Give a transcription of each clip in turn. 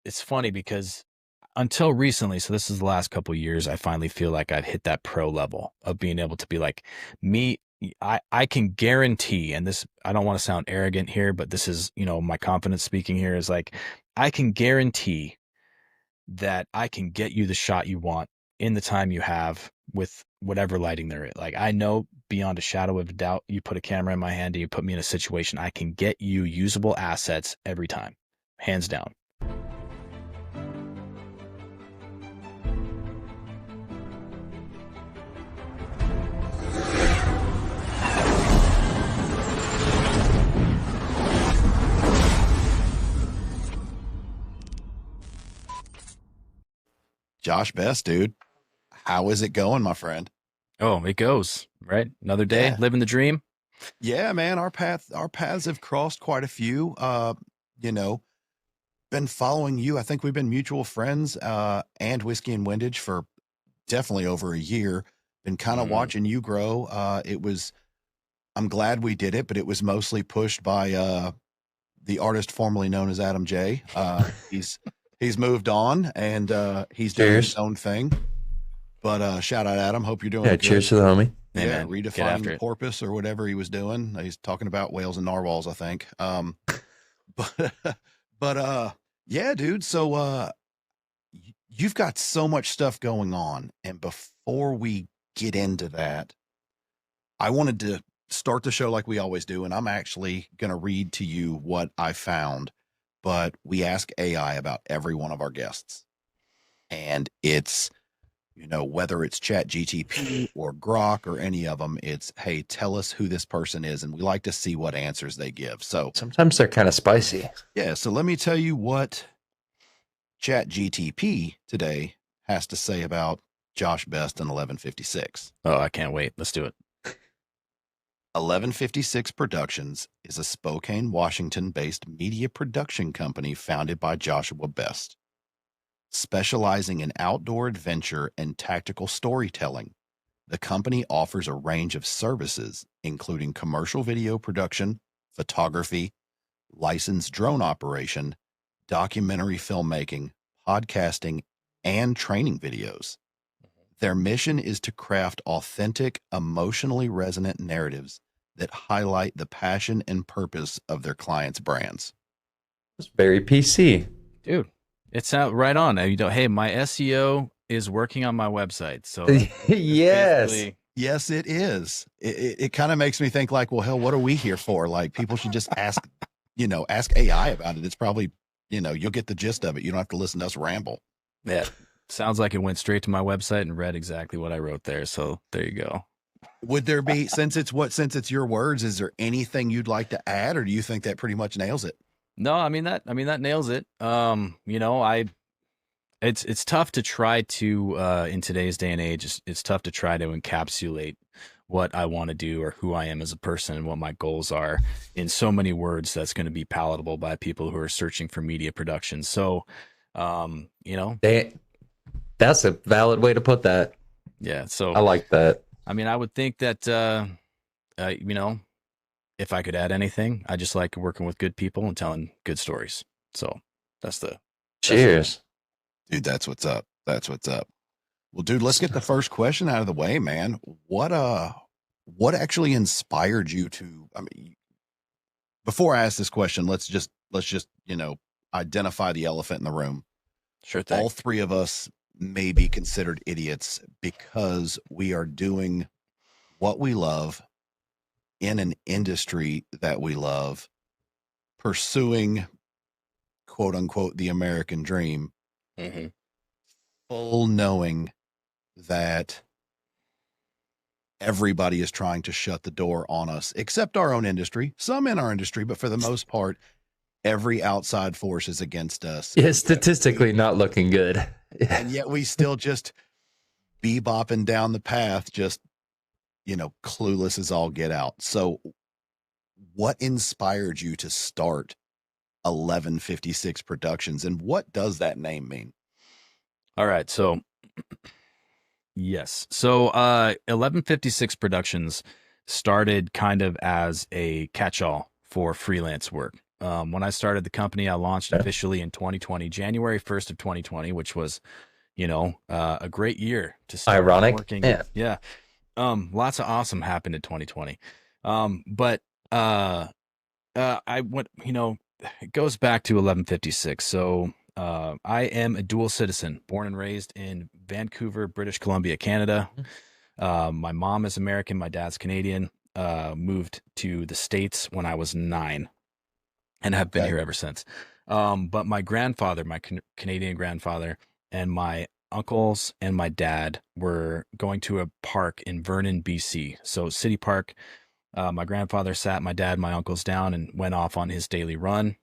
it's funny because until recently, so this is the last couple of years, I finally feel like I've hit that pro level of being able to be like me. I can guarantee, and this, I don't want to sound arrogant here, but this is, my confidence speaking here is like, I can guarantee that I can get you the shot you want in the time you have with whatever lighting there is. Like, I know beyond a shadow of a doubt, you put a camera in my hand and you put me in a situation, I can get you usable assets every time, hands down. Josh Best, dude. How is it going, my friend? Oh, it goes, right? Another day, Yeah. living the dream. Yeah, man. Our paths have crossed quite a few. You know, been following you. I think we've been mutual friends, and Whiskey and Windage for definitely over a year. Been kind of Mm, watching you grow. I'm glad we did it, but it was mostly pushed by the artist formerly known as Adam J. He's moved on and he's doing his Cheers. own thing. But shout out Adam. Hope you're Yeah, doing good. cheers to the homie. hey, Yeah, man, get redefining after the it. porpoise or whatever he was doing. He's talking about whales and narwhals, I think. But but yeah, dude. So you've got so much stuff going on, and before we get into that, I wanted to start the show like we always do, and I'm actually going to read to you what I found. But we ask AI about every one of our guests, and it's whether it's Chat GTP or Grok or any of them, it's, hey, tell us who this person is. And we like to see what answers they give. So, Sometimes they're kind of spicy. yeah, so let me tell you what Chat GTP today has to say about Josh Best and 1156. Oh, I can't wait. Let's do it. 1156 Productions is a Spokane, Washington based media production company founded by Joshua Best, specializing in outdoor adventure and tactical storytelling. The company offers a range of services, including commercial video production, photography, licensed drone operation, documentary filmmaking, podcasting, and training videos. Their mission is to craft authentic, emotionally resonant narratives that highlight the passion and purpose of their clients' brands. It's very PC. Dude, it's out right on. Hey, my SEO is working on my website. So Yes. basically, Yes, it is. It kind of makes me think like, well, hell, what are we here for? Like, people should just ask AI about it. It's probably, you'll get the gist of it. You don't have to listen to us ramble. yeah, sounds like it went straight to my website and read exactly what I wrote there. So there you go. Would there be, since it's your words, is there anything you'd like to add, or do you think that pretty much nails it? No, I mean that nails it. It's tough to try to in today's day and age, it's tough to try to encapsulate what I want to do or who I am as a person and what my goals are in so many words that's going to be palatable by people who are searching for media production. So, you know, They, that's a valid way to put that. yeah. So, I like that. I mean, I would think that, you know, if I could add anything, I just like working with good people and telling good stories. So that's Cheers. Dude, that's what's up. That's what's up. Well, dude, let's get the first question out of the way, man. What actually inspired you to, I mean, before I ask this question, let's just, identify the elephant in the room. sure thing. All three of us may be considered idiots because we are doing what we love in an industry that we love, pursuing quote unquote the American dream, Hmm. full knowing that everybody is trying to shut the door on us, except our own industry, some in our industry, but for the most part, every outside force is against us. Yeah, statistically not looking good. And yet we still just bebopping down the path, just, clueless as all get out. So what inspired you to start 1156 Productions, and what does that name mean? All right. So, yes. So, 1156 Productions started kind of as a catch-all for freelance work. When I started the company, I launched officially in 2020, January 1st of 2020, which was, a great year to start Ironic. working. Yeah. Yeah. Lots of awesome happened in 2020. But I went, it goes back to 1156. So I am a dual citizen, born and raised in Vancouver, British Columbia, Canada. My mom is American, my dad's Canadian. Moved to the States when I was 9 and have been Okay. here ever since. But my grandfather, my Canadian grandfather, and my uncles and my dad were going to a park in Vernon, BC. So City Park. My grandfather sat my dad, my uncles down and went off on his daily run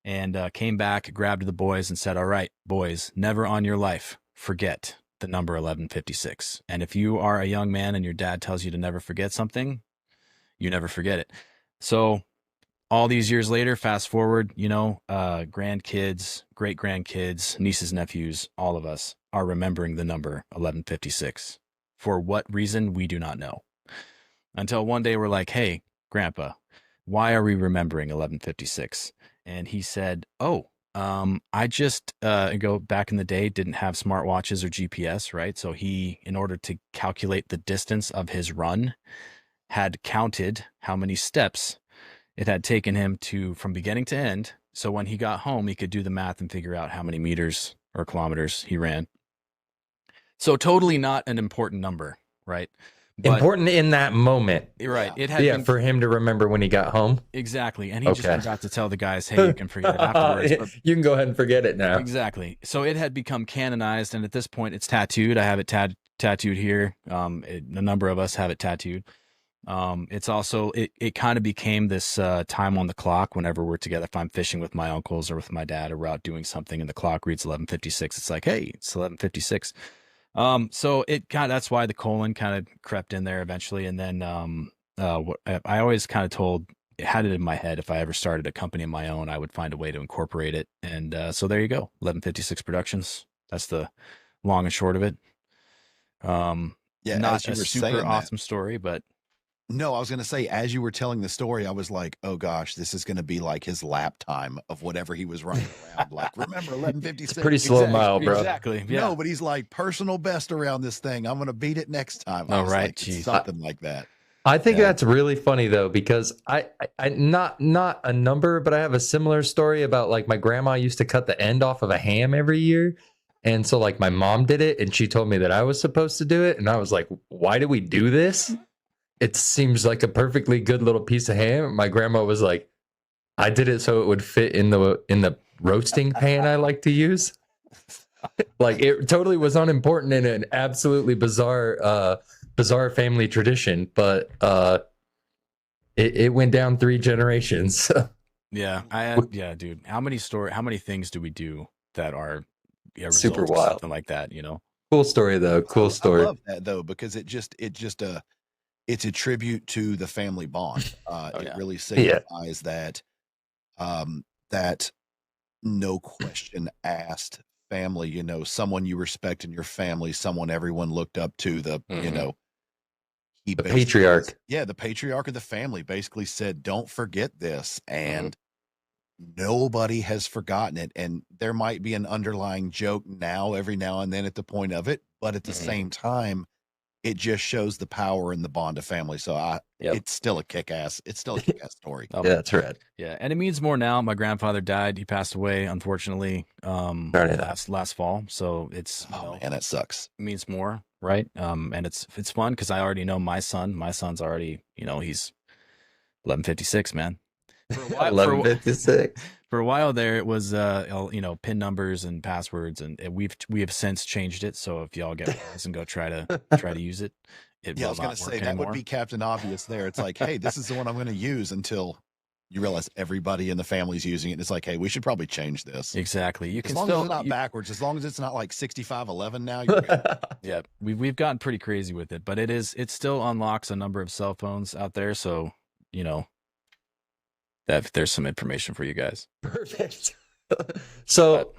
and came back, grabbed the boys and said, "All right, boys, never on your life forget the number 1156. And if you are a young man and your dad tells you to never forget something, you never forget it." So all these years later, fast forward, grandkids, great grandkids, nieces, nephews, all of us are remembering the number 1156. For what reason, we do not know. Until one day we're like, "Hey, Grandpa, why are we remembering 1156?" And he said, "Oh, I just go back in the day, didn't have smartwatches or GPS, right? So he, in order to calculate the distance of his run, had counted how many steps it had taken him to from beginning to end. So when he got home, he could do the math and figure out how many meters or kilometers he ran. So totally not an important number, right? But Important in that moment. right, Yeah. it had Yeah, been for him to remember when he got home. exactly, and he just Okay. forgot to tell the guys, "Hey, you can forget it afterwards." But You can go ahead and forget it now. exactly. So it had become canonized, and at this point, it's tattooed. I have it tattooed here. A number of us have it tattooed. It's also it kind of became this time on the clock whenever we're together. If I'm fishing with my uncles or with my dad, or we're out doing something, and the clock reads 1156, it's like, "Hey, it's 1156." So it kind of, that's why the colon kind of crept in there eventually, and then what I always kind of had it in my head, if I ever started a company of my own, I would find a way to incorporate it, and so there you go, 1156 Productions. That's the long and short of it. Yeah, Not as you a were super saying that, awesome story, but no, I was going to say, as you were telling the story, I was like, oh gosh, this is going to be like his lap time of whatever he was running around. Like, remember 1156? Pretty slow mile, bro. Exactly. Yeah. No, but he's like personal best around this thing. I'm going to beat it next time. I Oh, was right. like, it's Jeez. something like that. I think Yeah. that's really funny though, because I not a number, but I have a similar story about like my grandma used to cut the end off of a ham every year. And so like my mom did it and she told me that I was supposed to do it. And I was like, why do we do this? It seems like a perfectly good little piece of ham. My grandma was like, I did it so it would fit in the roasting pan I like to use. Like it totally was unimportant in an absolutely bizarre family tradition, but it went down 3 generations. Yeah, yeah, dude. How many things do we do that are a Super result of wild. something like that? Cool story though. Cool story. I love that though, because it's a tribute to the family bond. It yeah. really signifies that that no question asked family, someone you respect in your family, someone everyone looked up to, the he The basically patriarch. the patriarch of the family basically said, don't forget this. And nobody has forgotten it. And there might be an underlying joke every now and then at the point of it, but at the same time, it just shows the power and the bond of family. So it's still a kick-ass story. Yeah, that's right. Yeah, and it means more now. My grandfather died. He passed away, unfortunately, last fall. So it's man, that sucks. it means more, right? And it's fun because I already know my son. My son's already, he's 1156, man. For a while, 1156. For a while there, it was pin numbers and passwords, and we have since changed it. So if y'all get wise and go try to use it, it Yeah, I will was going not to work say that anymore. would be Captain Obvious there. It's like, hey, this is the one I'm going to use, until you realize everybody in the family's using it. And it's like, hey, we should probably change this. Exactly. You As can long still as it's not backwards, as long as it's not like 6511 now, you're good. yeah, we've gotten pretty crazy with it, but it still unlocks a number of cell phones out there. So that there's some information for you guys. Perfect. So,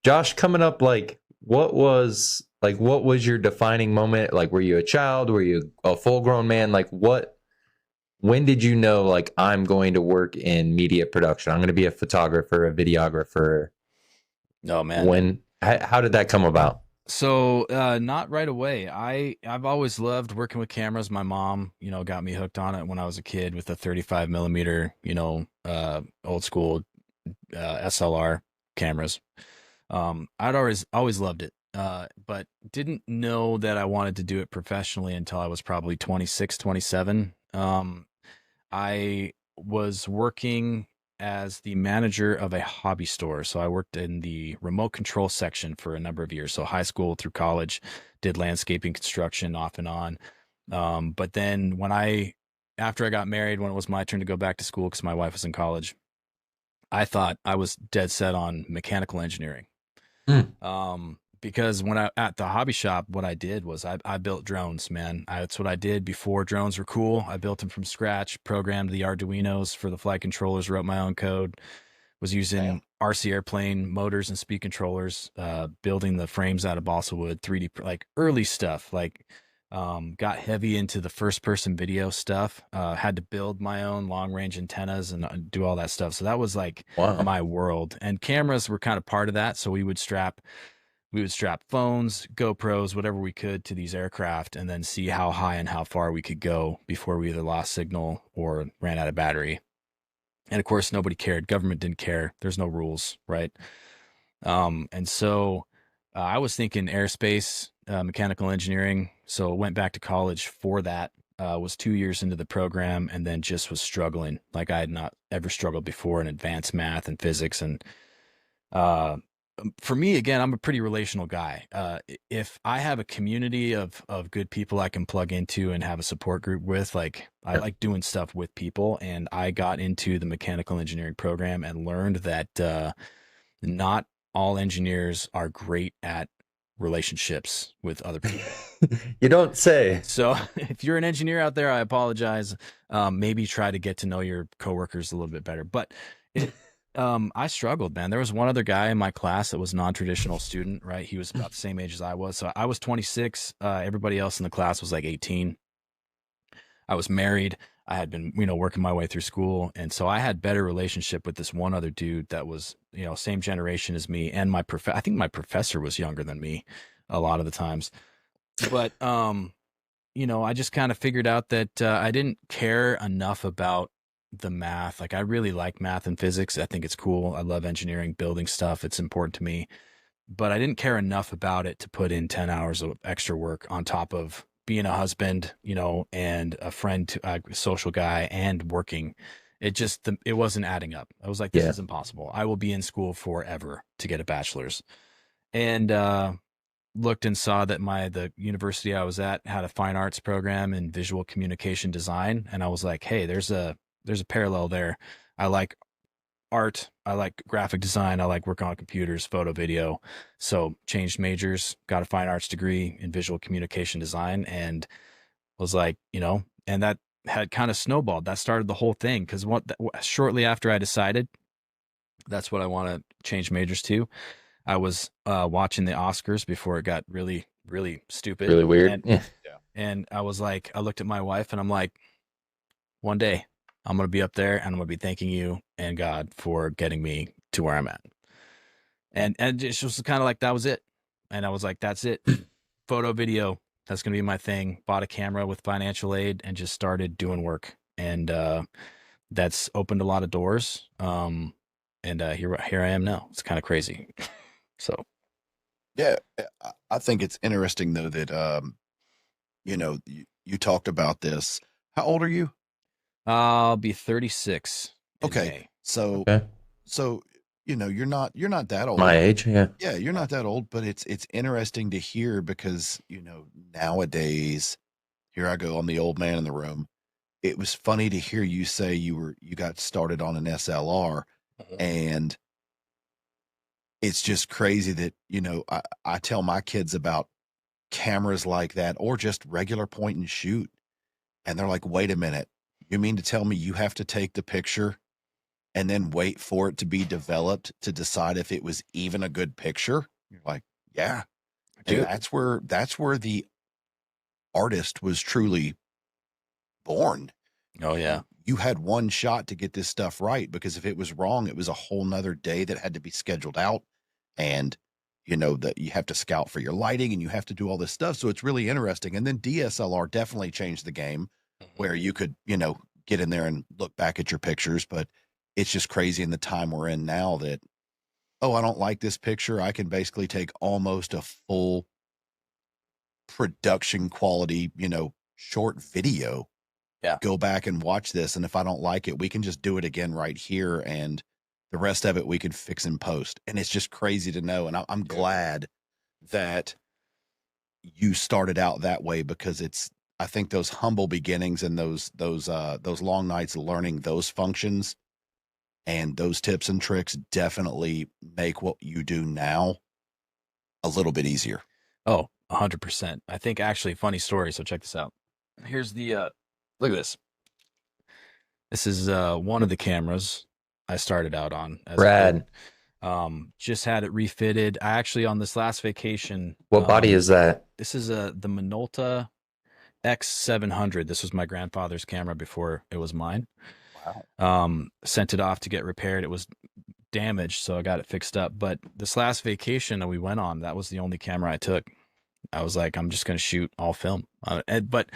Josh, coming up, like, what was your defining moment? Like, were you a child? Were you a full-grown man? Like, what when did you know, like, I'm going to work in media production? I'm going to be a photographer, a videographer. Oh man. How did that come about? So not right away. I've always loved working with cameras. My mom, got me hooked on it when I was a kid with a 35 millimeter, old school SLR cameras. I'd always loved it, but didn't know that I wanted to do it professionally until I was probably 26, 27. I was working as the manager of a hobby store. So I worked in the remote control section for a number of years. So high school through college, did landscaping construction off and on. But then after I got married, when it was my turn to go back to school because my wife was in college, I thought I was dead set on mechanical engineering. Because when at the hobby shop, what I did was I built drones, man. That's what I did before drones were cool. I built them from scratch, programmed the Arduinos for the flight controllers, wrote my own code, was using RC airplane motors and speed controllers, building the frames out of balsa wood, 3D, like early stuff, like got heavy into the first person video stuff, had to build my own long range antennas and do all that stuff. So that was like my world, and cameras were kind of part of that. So we would strap phones, GoPros, whatever we could to these aircraft and then see how high and how far we could go before we either lost signal or ran out of battery. And of course, nobody cared. Government didn't care. There's no rules, right? And so I was thinking aerospace, mechanical engineering. So went back to college for that. Was 2 years into the program and then just was struggling like I had not ever struggled before in advanced math and physics. And for me, again, I'm a pretty relational guy. If I have a community of good people I can plug into and have a support group with, like I like doing stuff with people. And I got into the mechanical engineering program and learned that not all engineers are great at relationships with other people. You don't say. So if you're an engineer out there, I apologize. Maybe try to get to know your coworkers a little bit better. But I struggled, man. There was one other guy in my class that was a non-traditional student, right? He was about the same age as I was. So I was 26. Everybody else in the class was like 18. I was married. I had been, working my way through school. And so I had better relationship with this one other dude that was, same generation as me. And I think my professor was younger than me a lot of the times. But, I just kind of figured out that I didn't care enough about the math. Like I really like math and physics. I think it's cool. I love engineering, building stuff. It's important to me. But I didn't care enough about it to put in 10 hours of extra work on top of being a husband, and a friend, to a social guy, and working. It wasn't adding up. I was like, this is impossible. I will be in school forever to get a bachelor's. And looked and saw that the university I was at had a fine arts program in visual communication design. And I was like, hey, there's a parallel there. I like art. I like graphic design. I like working on computers, photo, video. So changed majors, got a fine arts degree in visual communication design, and was like, and that had kind of snowballed. That started the whole thing. Cause shortly after I decided that's what I want to change majors to, I was watching the Oscars before it got really, really stupid. Really weird. And I was like, I looked at my wife and I'm like, one day I'm going to be up there and I'm going to be thanking you and God for getting me to where I'm at. And it was kind of like, that was it. And I was like, that's it. Photo, video, that's going to be my thing. Bought a camera with financial aid and just started doing work. And that's opened a lot of doors. And here I am now. It's kind of crazy. So. Yeah, I think it's interesting though that you talked about this. How old are you? I'll be 36 in Okay. May. So you're not that old. My age, yeah. Yeah, you're not that old, but it's interesting to hear because, nowadays, here I go, I'm the old man in the room. It was funny to hear you say you got started on an SLR, and it's just crazy that, I tell my kids about cameras like that or just regular point and shoot. And they're like, wait a minute, you mean to tell me you have to take the picture and then wait for it to be developed to decide if it was even a good picture? You're like, yeah. And that's where the artist was truly born. Oh yeah. You had one shot to get this stuff right, because if it was wrong, it was a whole nother day that had to be scheduled out. And, that you have to scout for your lighting and you have to do all this stuff. So it's really interesting. And then DSLR definitely changed the game, Mhm. where you could, get in there and look back at your pictures. But it's just crazy in the time we're in now that, oh, I don't like this picture. I can basically take almost a full production quality, short video, Yeah. go back and watch this. And if I don't like it, we can just do it again right here. And the rest of it we can fix in post. And it's just crazy to know. And I'm Yeah. glad that you started out that way, because I think those humble beginnings and those long nights learning those functions and those tips and tricks definitely make what you do now a little bit easier. Oh, 100%. I think actually funny story. So check this out. Here's the look at this. This is one of the cameras I started out on as a kid. Rad. Just had it refitted. I actually on this last vacation. What body is that? This is the Minolta X700. This was my grandfather's camera before it was mine. Wow. Sent it off to get repaired. It was damaged, so I got it fixed up. But this last vacation that we went on, that was the only camera I took. I was like, I'm just going to shoot all film. But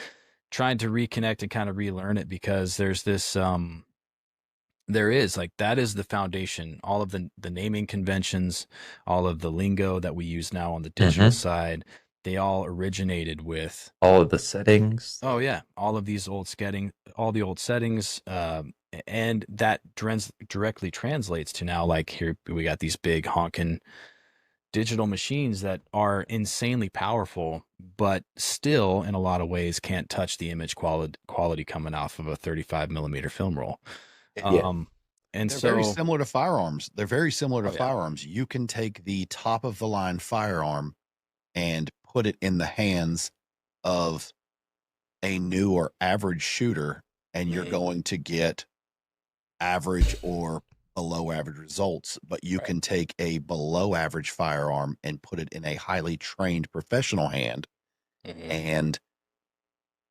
trying to reconnect and kind of relearn it, because there's this there is like, that is the foundation. All of the naming conventions, all of the lingo that we use now on the digital side, they all originated with all of the settings. Oh yeah, all of these all the old settings, and that directly translates to now, like, here we got these big honking digital machines that are insanely powerful, but still in a lot of ways can't touch the image quality coming off of a 35 millimeter film roll. Yeah. And They're very so, similar to firearms. They're very similar to oh yeah, firearms. You can take the top of the line firearm and put it in the hands of a new or average shooter, and you're Mhm. going to get average or below average results. But you Right. can take a below average firearm and put it in a highly trained professional hand, Mhm. and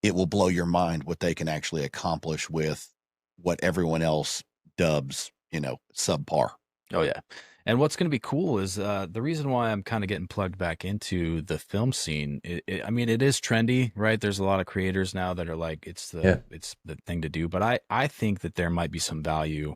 it will blow your mind what they can actually accomplish with what everyone else dubs, subpar. Oh yeah. And what's going to be cool is the reason why I'm kind of getting plugged back into the film scene. I mean, it is trendy, right? There's a lot of creators now that are like, Yeah. it's the thing to do. But I think that there might be some value.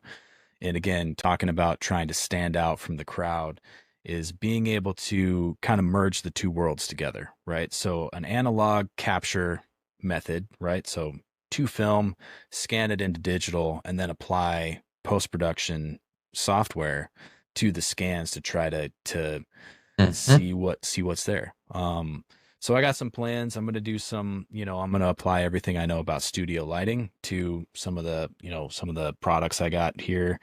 And again, talking about trying to stand out from the crowd, is being able to kind of merge the two worlds together, right? So an analog capture method, right? So to film, scan it into digital, and then apply post-production software to the scans to try to Mhm. see what's there. So I got some plans. I'm going to do some, I'm going to apply everything I know about studio lighting to some of the products I got here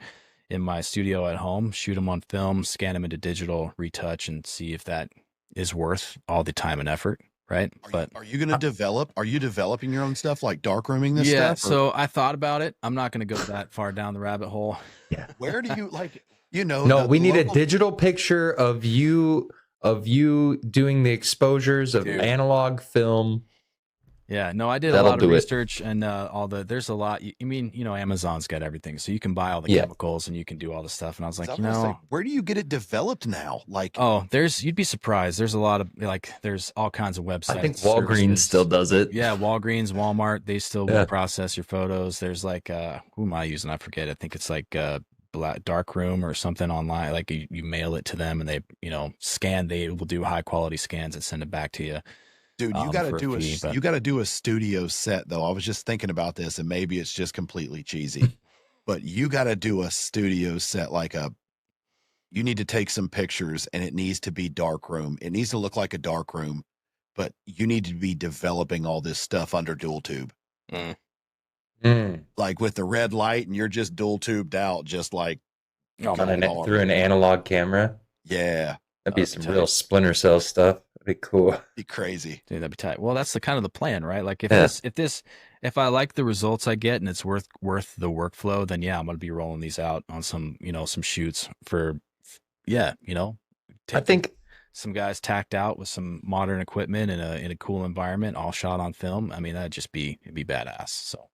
in my studio at home, shoot them on film, scan them into digital, retouch, and see if that is worth all the time and effort, right? But Are you going to develop? Are you developing your own stuff, like darkrooming this yeah, stuff, or so I thought about it. I'm not going to go that far down the rabbit hole. Yeah. where do you like? No, The we need a local. digital picture of you doing the exposures of Dude. analog film. Yeah, no, I did a That'll lot of do it. research, and there's a lot. I mean, Amazon's got everything, so you can buy all the Yeah. chemicals and you can do all the stuff. And I was like, I was gonna say, where do you get it developed now? Like, oh, you'd be surprised. There's a lot of, like, there's all kinds of websites. I think Walgreens services. still does it. Yeah, Walgreens, Walmart, they still Yeah. will process your photos. There's like, who am I using? I forget. I think it's like Dark Room or something online. Like you mail it to them and they, scan. They will do high quality scans and send it back to you. dude, you got to For a do fee, but you got to do a studio set though. I was just thinking about this, and maybe it's just completely cheesy, but you got to do a studio set, you need to take some pictures, and it needs to be dark room. It needs to look like a dark room, but you need to be developing all this stuff under dual tube, like with the red light, and you're just dual tubed out, just like oh, On man. through an analog camera. yeah, That'd be That'd some be real tight. Splinter Cell stuff. That'd be cool. be crazy. Dude, that'd be tight. Well, that's the kind of the plan, right? Like Yeah. if I like the results I get and it's worth the workflow, then yeah, I'm gonna be rolling these out on some, some shoots for, yeah, I think some guys tacked out with some modern equipment in a cool environment, all shot on film. I mean, it'd be badass. So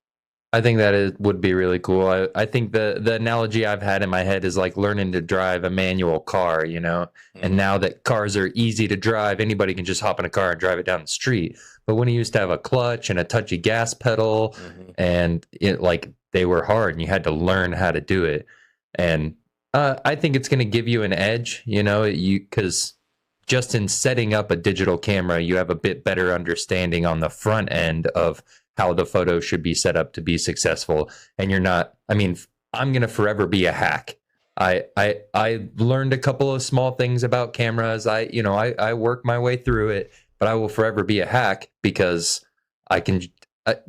I think that would be really cool. I think the analogy I've had in my head is like learning to drive a manual car, you know. And now that cars are easy to drive, anybody can just hop in a car and drive it down the street. But when you used to have a clutch and a touchy gas pedal, and it like they were hard, and you had to learn how to do it. And I think it's going to give you an edge, you know, because just in setting up a digital camera, you have a bit better understanding on the front end of how the photo should be set up to be successful. And you're not, I mean, I'm going to forever be a hack. I learned a couple of small things about cameras. I work my way through it, but I will forever be a hack because I can,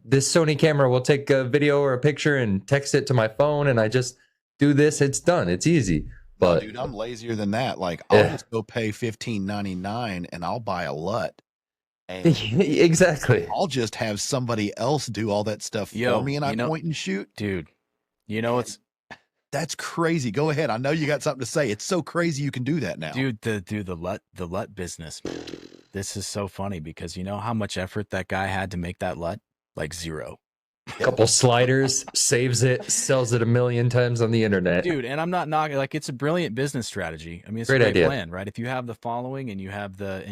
this Sony camera will take a video or a picture and text it to my phone, and I just do this. It's done. It's easy. But dude, I'm lazier than that. Like, I'll just go pay $15.99 and I'll buy a LUT. And exactly. I'll just have somebody else do all that stuff for me, and I point and shoot. Dude, you know, that's crazy. Go ahead. I know you got something to say. It's so crazy you can do that now. Dude, the LUT business. This is so funny because you know how much effort that guy had to make that LUT? Like zero. Couple sliders, saves it, sells it 1 million times on the internet. Dude, and I'm not knocking, like, it's a brilliant business strategy. I mean, it's Great a great idea. plan, right? If you have the following and you have the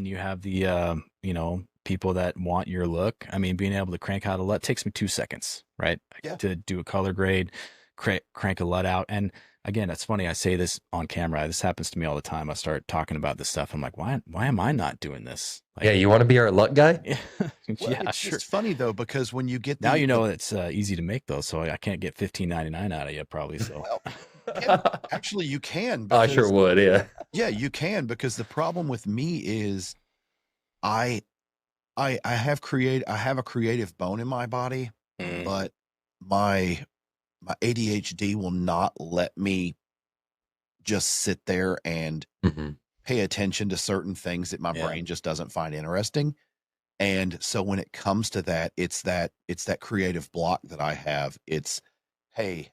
you know, people that want your look, I mean, being able to crank out a LUT takes me 2 seconds, right? Yeah. To do a color grade, crank a LUT out. And again, it's funny, I say this on camera. This happens to me all the time. I start talking about this stuff. I'm like, why am I not doing this? Like, yeah, you want to be our LUT guy? Yeah, well, it's sure. It's funny though, because when you get now, you know, it's easy to make those, so I can't get $15.99 out of you probably. So well, yeah, actually you can. I sure would. Yeah. Yeah, you can, because the problem with me is I have a creative bone in my body, but my ADHD will not let me just sit there and pay attention to certain things that my brain just doesn't find interesting. And so when it comes to that, it's that creative block that I have. It's, hey,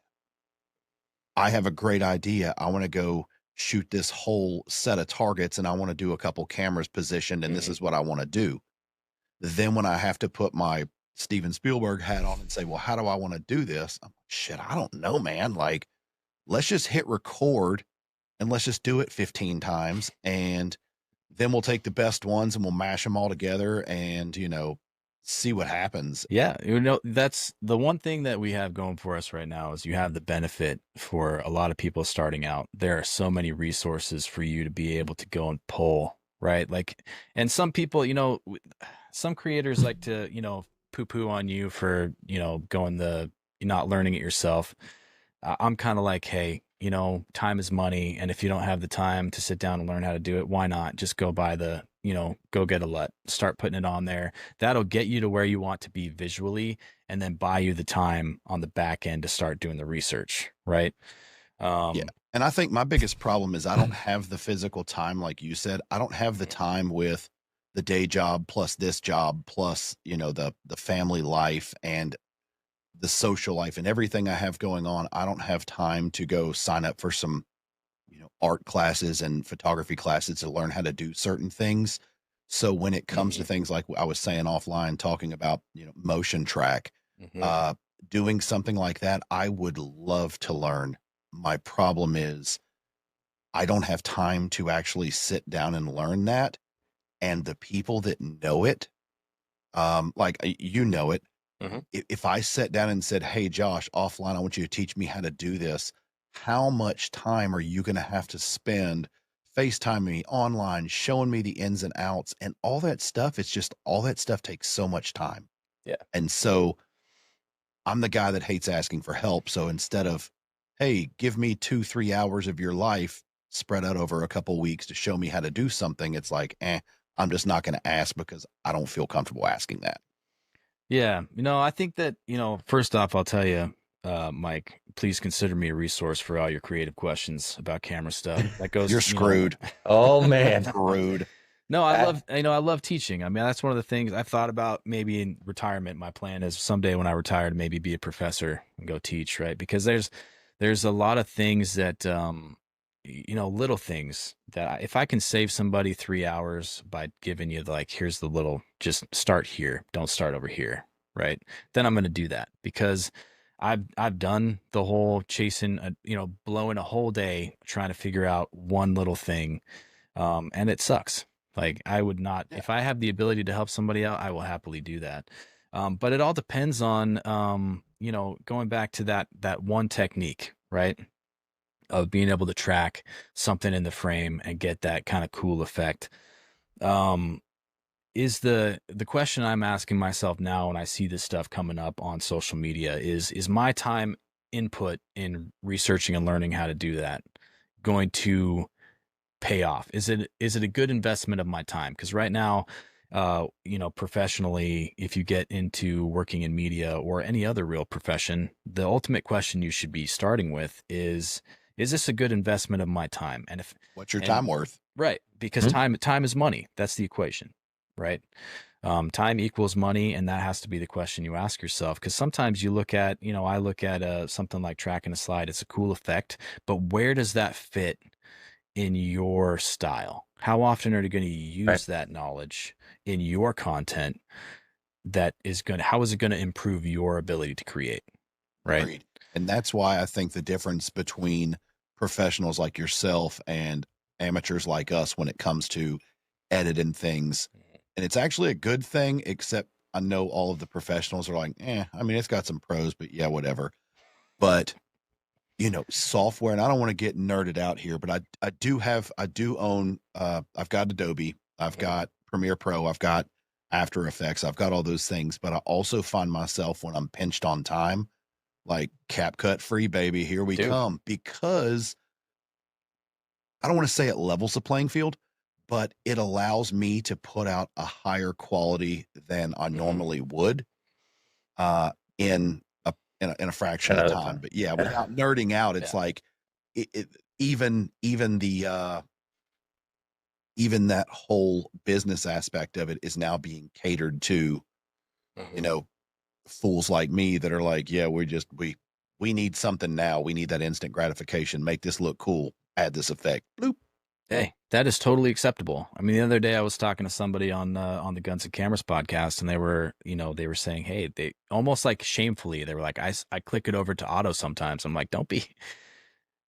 I have a great idea. I want to go shoot this whole set of targets, and I want to do a couple cameras positioned, and this is what I want to do. Then when I have to put my Steven Spielberg hat on and say, well, how do I want to do this? I'm like, shit, I don't know, man. Like, let's just hit record and let's just do it 15 times. And then we'll take the best ones and we'll mash them all together and, you know, see what happens. Yeah. You know, that's the one thing that we have going for us right now is you have the benefit for a lot of people starting out. There are so many resources for you to be able to go and pull, right? Like, and some people, you know, some creators like to, you know, poo-poo on you for, you know, not learning it yourself. I'm kind of like, hey, you know, time is money. And if you don't have the time to sit down and learn how to do it, why not just go buy go get a LUT, start putting it on there. That'll get you to where you want to be visually, and then buy you the time on the back end to start doing the research. Right. Yeah. And I think my biggest problem is I don't have the physical time. Like you said, I don't have the time with the day job plus this job plus, you know, the family life and the social life and everything I have going on. I don't have time to go sign up for some, you know, art classes and photography classes to learn how to do certain things. So when it comes to things like I was saying offline, talking about, you know, motion track, doing something like that, I would love to learn. My problem is I don't have time to actually sit down and learn that. And the people that know it, like you know it, if I sat down and said, hey, Josh, offline, I want you to teach me how to do this, how much time are you going to have to spend FaceTiming me online, showing me the ins and outs and all that stuff? It's just all that stuff takes so much time. Yeah. And so I'm the guy that hates asking for help. So instead of, hey, give me 2-3 hours of your life spread out over a couple weeks to show me how to do something, it's like, I'm just not going to ask because I don't feel comfortable asking that. Yeah. You know, I think that, you know, first off, I'll tell you, Mike, please consider me a resource for all your creative questions about camera stuff. That goes. You're screwed. Oh man. Screwed. No, I love teaching. I mean, that's one of the things I've thought about maybe in retirement. My plan is someday when I retire to maybe be a professor and go teach, right? Because there's a lot of things that, you know, little things that if I can save somebody 3 hours by giving you like, here's the little, just start here, don't start over here, right? Then I'm going to do that because I've done the whole chasing, blowing a whole day trying to figure out one little thing, and it sucks. Like I would not, Yeah. if I have the ability to help somebody out, I will happily do that. But it all depends on, going back to that one technique, right? Of being able to track something in the frame and get that kind of cool effect. Um, is the question I'm asking myself now when I see this stuff coming up on social media is my time input in researching and learning how to do that going to pay off? Is it a good investment of my time? Because right now, professionally, if you get into working in media or any other real profession, the ultimate question you should be starting with is this a good investment of my time? And if What's your and time worth? right, because time is money. That's the equation, right? Time equals money, and that has to be the question you ask yourself. Because sometimes you look at, I look at something like tracking a slide. It's a cool effect, but where does that fit in your style? How often are you going to Right. use that knowledge in your content how is it going to improve your ability to create? Right. Agreed. And that's why I think the difference between professionals like yourself and amateurs like us when it comes to editing things, and it's actually a good thing, except I know all of the professionals are like, I mean, it's got some pros, but yeah, whatever. But software, and I don't want to get nerded out here, but I do own, I've got Adobe, I've got Premiere Pro, I've got After Effects, I've got all those things, but I also find myself when I'm pinched on time, like CapCut free, baby, here we Dude. come. Because I don't want to say it levels the playing field, but it allows me to put out a higher quality than I normally would, uh, in in a fraction of the Another time. time. But yeah, without nerding out, it's Yeah. like even the even that whole business aspect of it is now being catered to, you know, fools like me that are like, yeah, we need something now. We need that instant gratification. Make this look cool. Add this effect. Bloop. Hey, that is totally acceptable. I mean, the other day I was talking to somebody on the Guns and Cameras podcast, and they were saying, hey, they almost like shamefully, they were like, I click it over to auto sometimes. I'm like, don't be,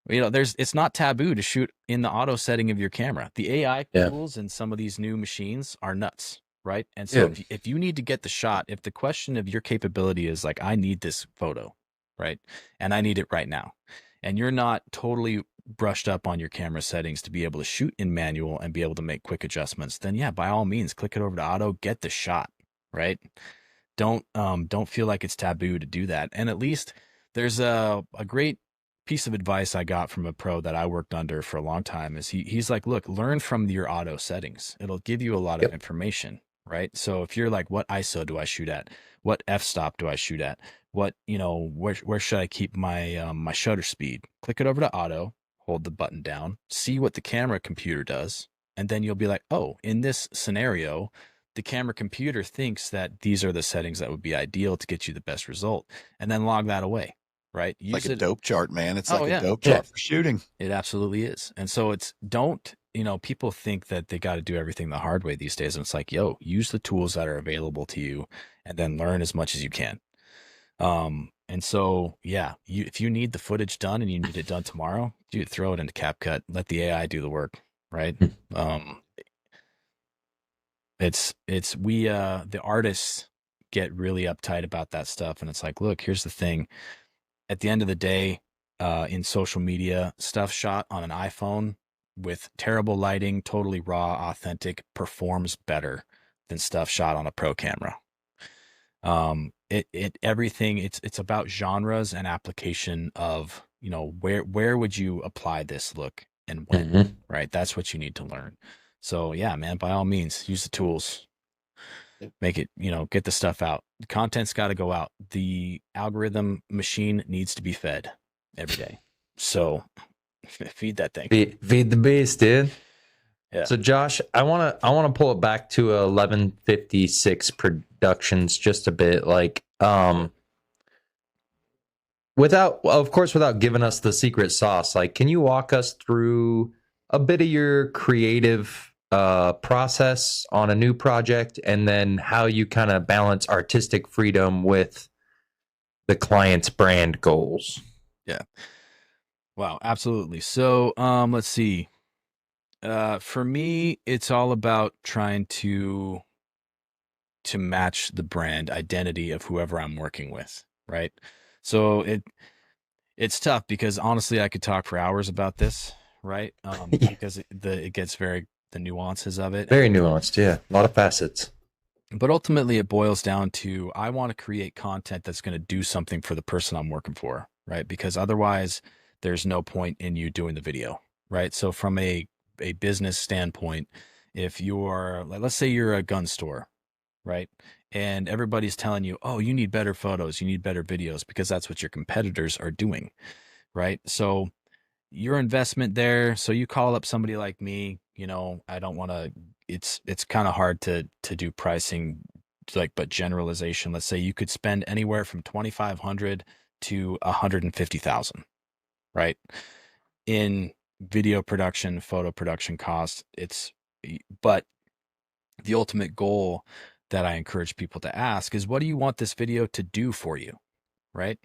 it's not taboo to shoot in the auto setting of your camera. The AI Yeah. tools in some of these new machines are nuts, right? And so Yeah. if you need to get the shot, if the question of your capability is like, I need this photo, right? And I need it right now, and you're not totally brushed up on your camera settings to be able to shoot in manual and be able to make quick adjustments, then yeah, by all means, click it over to auto, get the shot, right? Don't feel like it's taboo to do that. And at least there's a great piece of advice I got from a pro that I worked under for a long time is he's like, look, learn from your auto settings. It'll give you a lot of Yep. information, right? So if you're like, what ISO do I shoot at? What f-stop do I shoot at? What, where should I keep my my shutter speed? Click it over to auto, hold the button down, see what the camera computer does, and then you'll be like, oh, in this scenario, the camera computer thinks that these are the settings that would be ideal to get you the best result, and then log that away, right? Like Use a it. dope chart, man. It's Oh like a yeah, dope Yeah. chart for shooting. it absolutely is. And so it's don't, people think that they got to do everything the hard way these days. And it's like, yo, use the tools that are available to you and then learn as much as you can. And so, yeah, if you need the footage done and you need it done tomorrow, dude, throw it into CapCut, let the AI do the work, right? Um, the artists get really uptight about that stuff. And it's like, look, here's the thing. At the end of the day, in social media, stuff shot on an iPhone with terrible lighting, totally raw, authentic, performs better than stuff shot on a pro camera. Everything, it's about genres and application of, where would you apply this look and when, right? That's what you need to learn. So yeah, man, by all means, use the tools, make it, get the stuff out. The content's got to go out. The algorithm machine needs to be fed every day. So feed that thing. Feed the beast, dude. Yeah. So Josh, I wanna pull it back to 1156 Productions just a bit, like without giving us the secret sauce. Like, can you walk us through a bit of your creative process on a new project, and then how you kind of balance artistic freedom with the client's brand goals. Yeah. Wow, absolutely. So, let's see. For me, it's all about trying to match the brand identity of whoever I'm working with, right? So it's tough because honestly, I could talk for hours about this, right? Yeah. Because it gets very the nuances of it. Very nuanced, yeah. A lot of facets. But ultimately, it boils down to I want to create content that's going to do something for the person I'm working for, right? Because otherwise, there's no point in you doing the video, right? So from a business standpoint, if you're like, let's say you're a gun store, right? And everybody's telling you, oh, you need better photos, you need better videos, because that's what your competitors are doing, right? So your investment there. So you call up somebody like me, I don't want to, it's kind of hard to do pricing, like, but generalization. Let's say you could spend anywhere from 2,500 to 150,000, right? In video production, photo production costs. But the ultimate goal that I encourage people to ask is, what do you want this video to do for you? Right?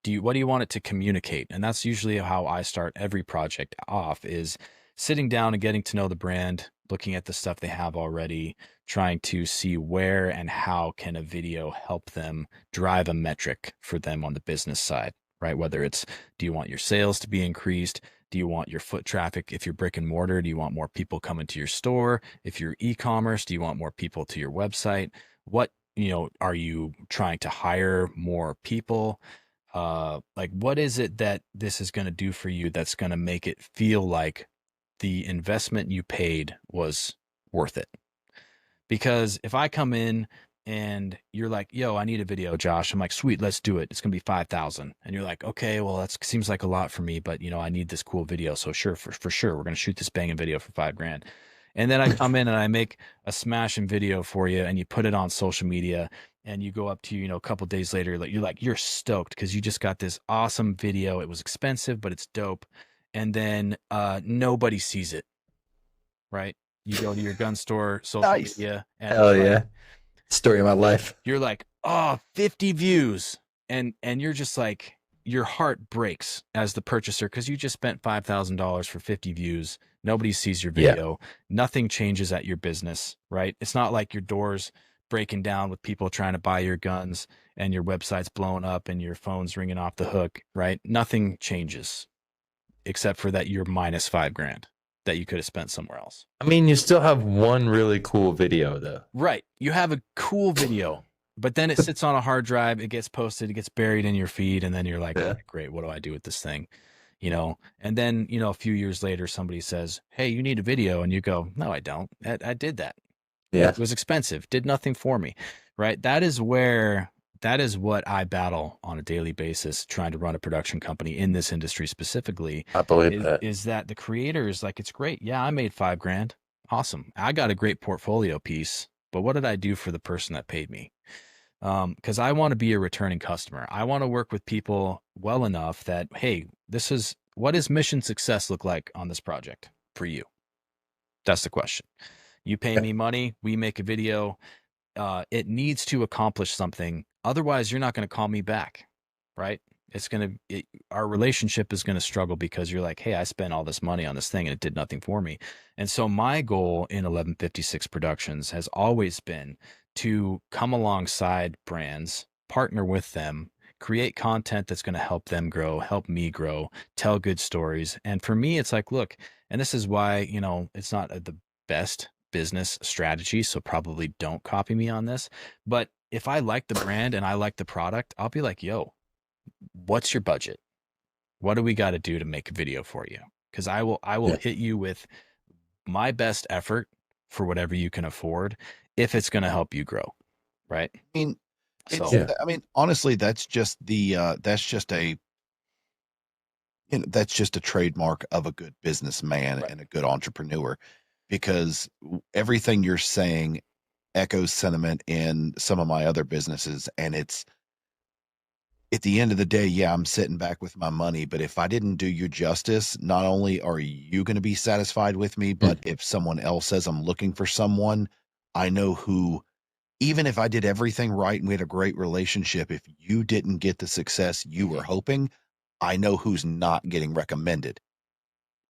What do you want it to communicate? And that's usually how I start every project off, is sitting down and getting to know the brand, looking at the stuff they have already, trying to see where and how can a video help them drive a metric for them on the business side, right? Whether it's, do you want your sales to be increased? Do you want your foot traffic? If you're brick and mortar, do you want more people coming to your store? If you're e-commerce, do you want more people to your website? What, are you trying to hire more people? Like, what is it that this is going to do for you that's going to make it feel like the investment you paid was worth it? Because if I come in and you're like, yo, I need a video, Josh, I'm like, sweet, let's do it. It's going to be 5,000. And you're like, okay, well, that seems like a lot for me, but I need this cool video. So sure, for sure, we're going to shoot this banging video for $5,000. And then I come in and I make a smashing video for you, and you put it on social media, and you go up to, a couple days later, like you're stoked because you just got this awesome video. It was expensive, but it's dope. And then nobody sees it, right? You go to your gun store social Nice. media, and Hell yeah. Story of my life. you're like, oh, 50 views. And you're just like, your heart breaks as the purchaser because you just spent $5,000 for 50 views. Nobody sees your Yeah. video. Nothing changes at your business, right? It's not like your door's breaking down with people trying to buy your guns and your website's blowing up and your phone's ringing off the hook, right? Nothing changes except for that you're minus $5,000 that you could have spent somewhere else. I mean, you still have one really cool video, though. Right. You have a cool video, but then it sits on a hard drive. It gets posted. It gets buried in your feed. And then you're like, Yeah. okay, great. What do I do with this thing? And then, a few years later, somebody says, hey, you need a video. And you go, no, I don't. I did that. Yeah. It was expensive. Did nothing for me. Right. That is what I battle on a daily basis, trying to run a production company in this industry specifically. I believe that. Is that the creators, like, it's great. Yeah, I made $5,000. Awesome. I got a great portfolio piece, but what did I do for the person that paid me? Because I want to be a returning customer. I want to work with people well enough that, hey, what does mission success look like on this project for you? That's the question. You pay me money, we make a video. It needs to accomplish something. Otherwise, you're not going to call me back, right? Our relationship is going to struggle because you're like, hey, I spent all this money on this thing and it did nothing for me. And so my goal in 1156 Productions has always been to come alongside brands, partner with them, create content that's going to help them grow, help me grow, tell good stories. And for me, it's like, look, and this is why, it's not the best business strategy, so probably don't copy me on this. But if I like the brand and I like the product, I'll be like, yo, what's your budget? What do we got to do to make a video for you? Because I will hit you with my best effort for whatever you can afford if it's going to help you grow, right? I mean, So I mean, honestly, that's just a trademark of a good businessman Right. and a good entrepreneur, because everything you're saying echoes sentiment in some of my other businesses. And it's, at the end of the day, yeah, I'm sitting back with my money, but if I didn't do you justice, not only are you going to be satisfied with me, but if someone else says I'm looking for someone, I know who even if I did everything right and we had a great relationship, if you didn't get the success you were hoping, I know who's not getting recommended.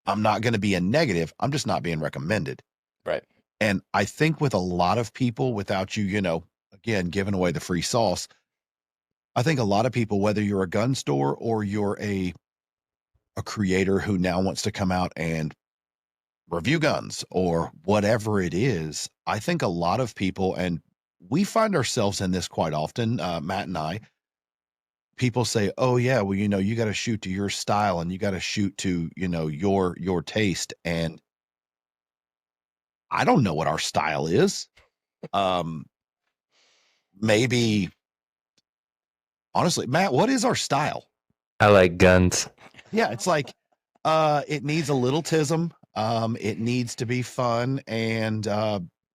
I'm not going to be a negative. I'm just not being recommended. Right. And I think with a lot of people, without you, again, giving away the free sauce, I think a lot of people, whether you're a gun store or you're a creator who now wants to come out and review guns or whatever it is, I think a lot of people, and we find ourselves in this quite often, Matt and I, people say, oh yeah, well, you got to shoot to your style and you got to shoot to, your taste. And I don't know what our style is. Um, maybe honestly, Matt, what is our style? I like guns. Yeah, it's like it needs a little tism. It needs to be fun and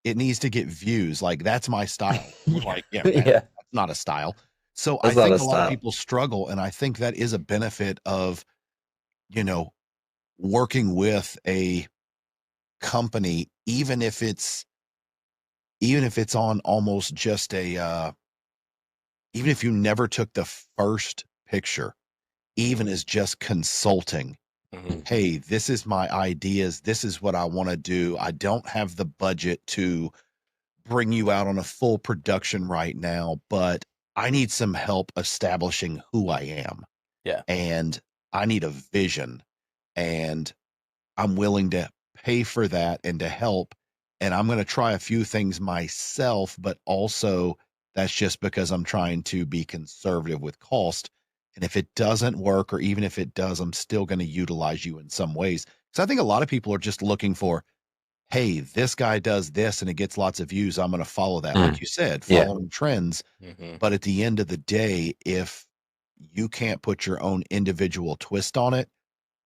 it needs to get views. Like that's my style. We're like, yeah, man, Yeah, that's not a style. So I that's not think a a lot of style. people struggle, and I think that is a benefit of, you know, working with a company, even if it's on almost just even if you never took the first picture, even as just consulting. Hey, this is my ideas. This is what I want to do. I don't have the budget to bring you out on a full production right now, but I need some help establishing who I am. Yeah. And I need a vision. And I'm willing to pay for that and to help. And I'm going to try a few things myself, but also that's just because I'm trying to be conservative with cost. And if it doesn't work, or even if it does, I'm still going to utilize you in some ways. So I think a lot of people are just looking for, hey, this guy does this and it gets lots of views. I'm going to follow that. Like you said, Yeah. following trends. But at the end of the day, if you can't put your own individual twist on it,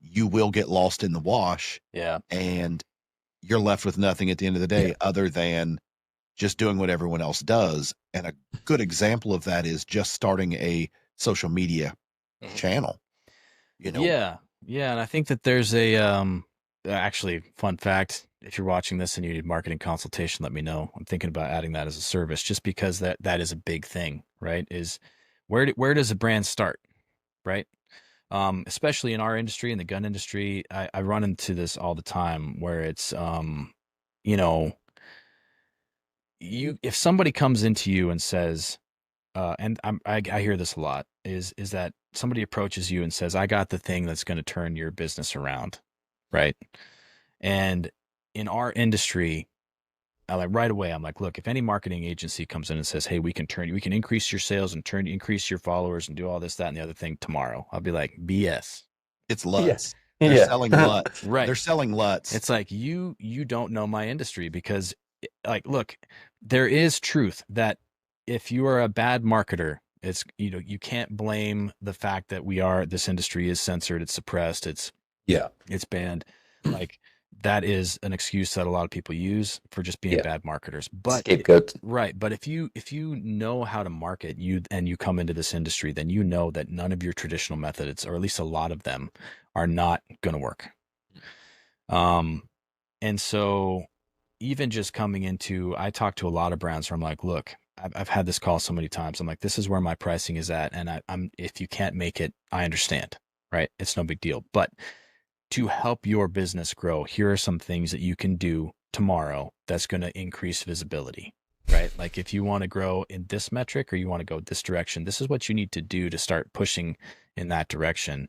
you will get lost in the wash. Yeah. And you're left with nothing at the end of the day other than just doing what everyone else does. And a good example of that is just starting a social media channel. Yeah. Yeah. And I think that there's actually, fun fact, if you're watching this and you need marketing consultation, let me know. I'm thinking about adding that as a service just because that is a big thing, right? Is where does a brand start, right? Especially in our industry, in the gun industry, I run into this all the time where it's, you know, if somebody comes into you and says, and I hear this a lot, is that somebody approaches you and says, I got the thing that's going to turn your business around, right? And in our industry, I like right away, I'm like, look, if any marketing agency comes in and says, hey, we can increase your sales and increase your followers and do all this, that, and the other thing tomorrow, I'll be like, BS. It's LUTs. Yeah. They're Yeah. selling LUTs. Right. They're selling LUTs. It's like you don't know my industry because, like, look, there is truth that if you are a bad marketer, it's you can't blame the fact that this industry is censored, it's suppressed, it's banned. Like that is an excuse that a lot of people use for just being bad marketers. But Scapegoat. right, but if you know how to market and you come into this industry, then you know that none of your traditional methods, or at least a lot of them, are not going to work. And so even just coming into, I talk to a lot of brands where I'm like, look, I've had this call so many times. I'm like, this is where my pricing is at. And if you can't make it, I understand, right? It's no big deal. But to help your business grow, here are some things that you can do tomorrow that's going to increase visibility, right? Like if you want to grow in this metric or you want to go this direction, this is what you need to do to start pushing in that direction.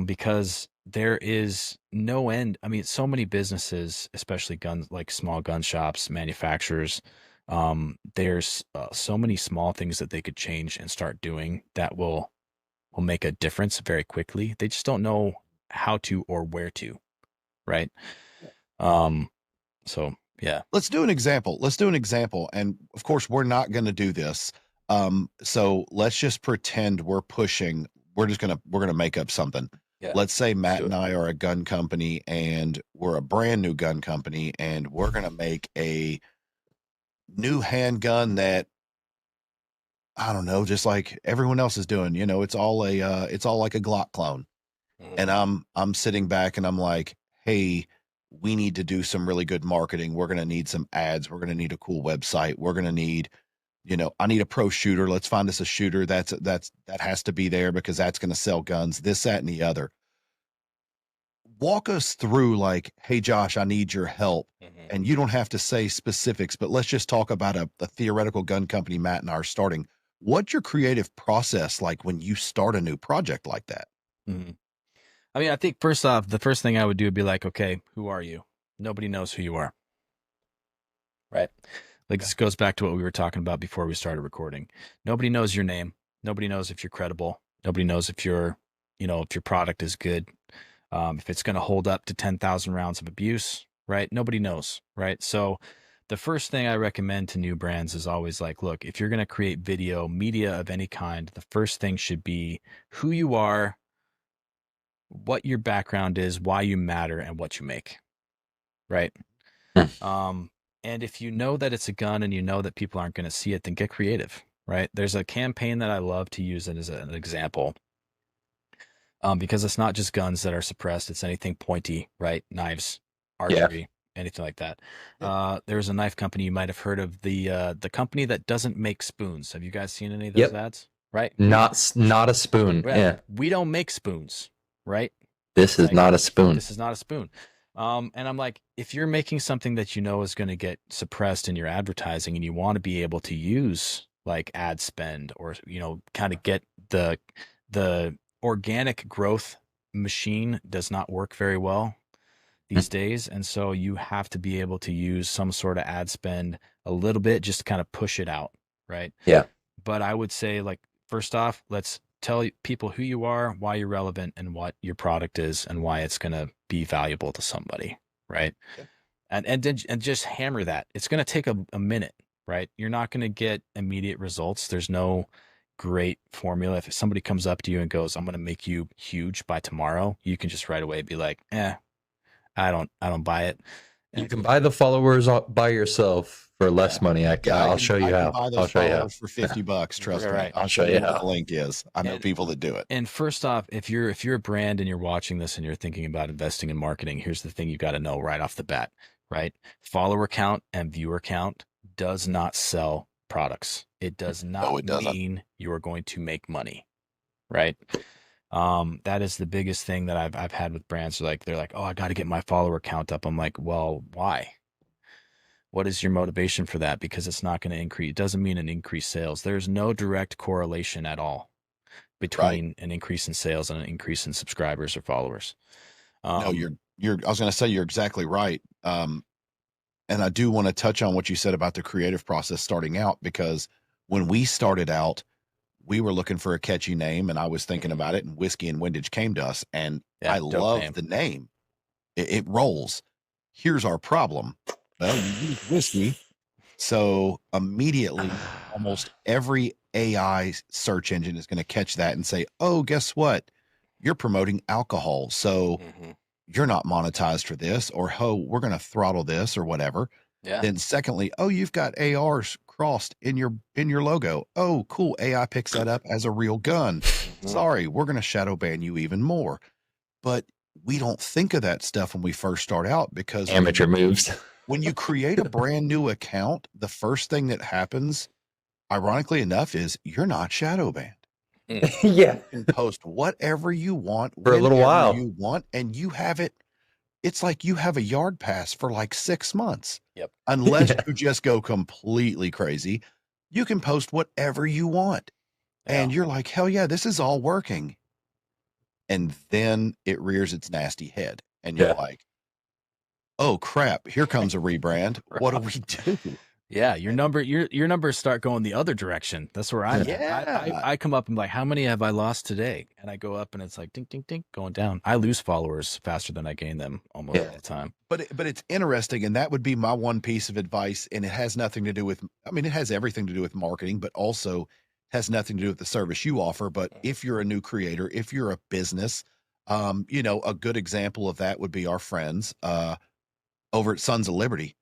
Because there is no end. I mean, so many businesses, especially guns, like small gun shops, manufacturers, there's so many small things that they could change and start doing that will make a difference very quickly. They just don't know how to or where to, right? So yeah. Let's do an example. And of course, we're not going to do this. So let's just pretend we're gonna make up something. Yeah. Let's say Matt and I are a gun company and we're a brand new gun company and we're going to make a new handgun that, I don't know, just like everyone else is doing, it's all like a Glock clone. And I'm sitting back and I'm like, hey, we need to do some really good marketing. We're going to need some ads. We're going to need a cool website. We're going to need You know, I need a pro shooter. Let's find us a shooter that has to be there because that's going to sell guns, this, that, and the other. Walk us through like, hey, Josh, I need your help. Mhm. And you don't have to say specifics, but let's just talk about a theoretical gun company Matt and I are starting. What's your creative process like when you start a new project like that? Mhm. I mean, I think first off, the first thing I would do would be like, okay, who are you? Nobody knows who you are, right? Like Okay. this goes back to what we were talking about before we started recording. Nobody knows your name. Nobody knows if you're credible. Nobody knows if you're, if your product is good, if it's going to hold up to 10,000 rounds of abuse, right? Nobody knows, right? So the first thing I recommend to new brands is always like, look, if you're going to create video, media of any kind, the first thing should be who you are, what your background is, why you matter, and what you make, right? Hmm. And if you know that it's a gun and you know that people aren't going to see it, then get creative, right? There's a campaign that I love to use it as an example, because it's not just guns that are suppressed; it's anything pointy, right? Knives, Yeah. archery, anything like that. Yeah. There's a knife company you might have heard of, the company that doesn't make spoons. Have you guys seen any of those Yep. ads? Right? Not a spoon. Yeah. We don't make spoons, right? This is Like, not a spoon. this is not a spoon. And I'm like, if you're making something that you know is going to get suppressed in your advertising and you want to be able to use like ad spend or, kind of get the organic growth machine does not work very well these days. And so you have to be able to use some sort of ad spend a little bit just to kind of push it out. Right. Yeah. But I would say, like, first off, let's tell people who you are, why you're relevant, and what your product is, and why it's going to be valuable to somebody, right? Yeah. And just hammer that. It's going to take a minute, right? You're not going to get immediate results. There's no great formula. If somebody comes up to you and goes, "I'm going to make you huge by tomorrow," you can just right away be like, I don't buy it. You can buy the followers by yourself for less Yeah. money. I'll show you I can how. buy I'll those show you how. followers for $50. Trust me. Right. I'll show you What how. the link is. I know And- people that do it. And first off, if you're a brand and you're watching this and you're thinking about investing in marketing, here's the thing you got to know right off the bat, right? Follower count and viewer count does not sell products. It does not it doesn't. mean you are going to make money, right? That is the biggest thing that I've had with brands. They're like, "Oh, I got to get my follower count up." I'm like, "Well, why? What is your motivation for that?" Because it's not going to increase. It doesn't mean an increased sales. There's no direct correlation at all between an increase in sales and an increase in subscribers or followers. No, you're I was going to say you're exactly right. And I do want to touch on what you said about the creative process starting out, because when we started out, we were looking for a catchy name and I was thinking about it, and Whiskey and Windage came to us, and Yeah, I dope love name. the name. It rolls. Here's our problem. Well, you use whiskey. So immediately, almost every AI search engine is going to catch that and say, oh, guess what? You're promoting alcohol. So you're not monetized for this, or, oh, we're going to throttle this or whatever. Yeah. Then secondly, oh, you've got ARs crossed in your logo. Oh, cool. AI picks that up as a real gun. Sorry, we're going to shadow ban you even more. But we don't think of that stuff when we first start out, because Amateur moves. when you create a brand new account, the first thing that happens, ironically enough, is you're not shadow banned. Yeah. You can post whatever you want For a little whenever while. you want, and you have it. It's like you have a yard pass for like 6 months. Yep. Unless Yeah. you just go completely crazy, you can post whatever you want. And you're like, hell yeah, this is all working. And then it rears its nasty head. And you're Yeah. like, oh crap, here comes a rebrand. What do we do? Yeah, your numbers start going the other direction. That's where I'm at. Yeah. I come up and like, how many have I lost today? And I go up and it's like ding, ding, ding, going down. I lose followers faster than I gain them almost all the time. But it's interesting, and that would be my one piece of advice. And it has nothing to do with, I mean, it has everything to do with marketing, but also has nothing to do with the service you offer. But if you're a new creator, if you're a business, a good example of that would be our friends over at Sons of Liberty.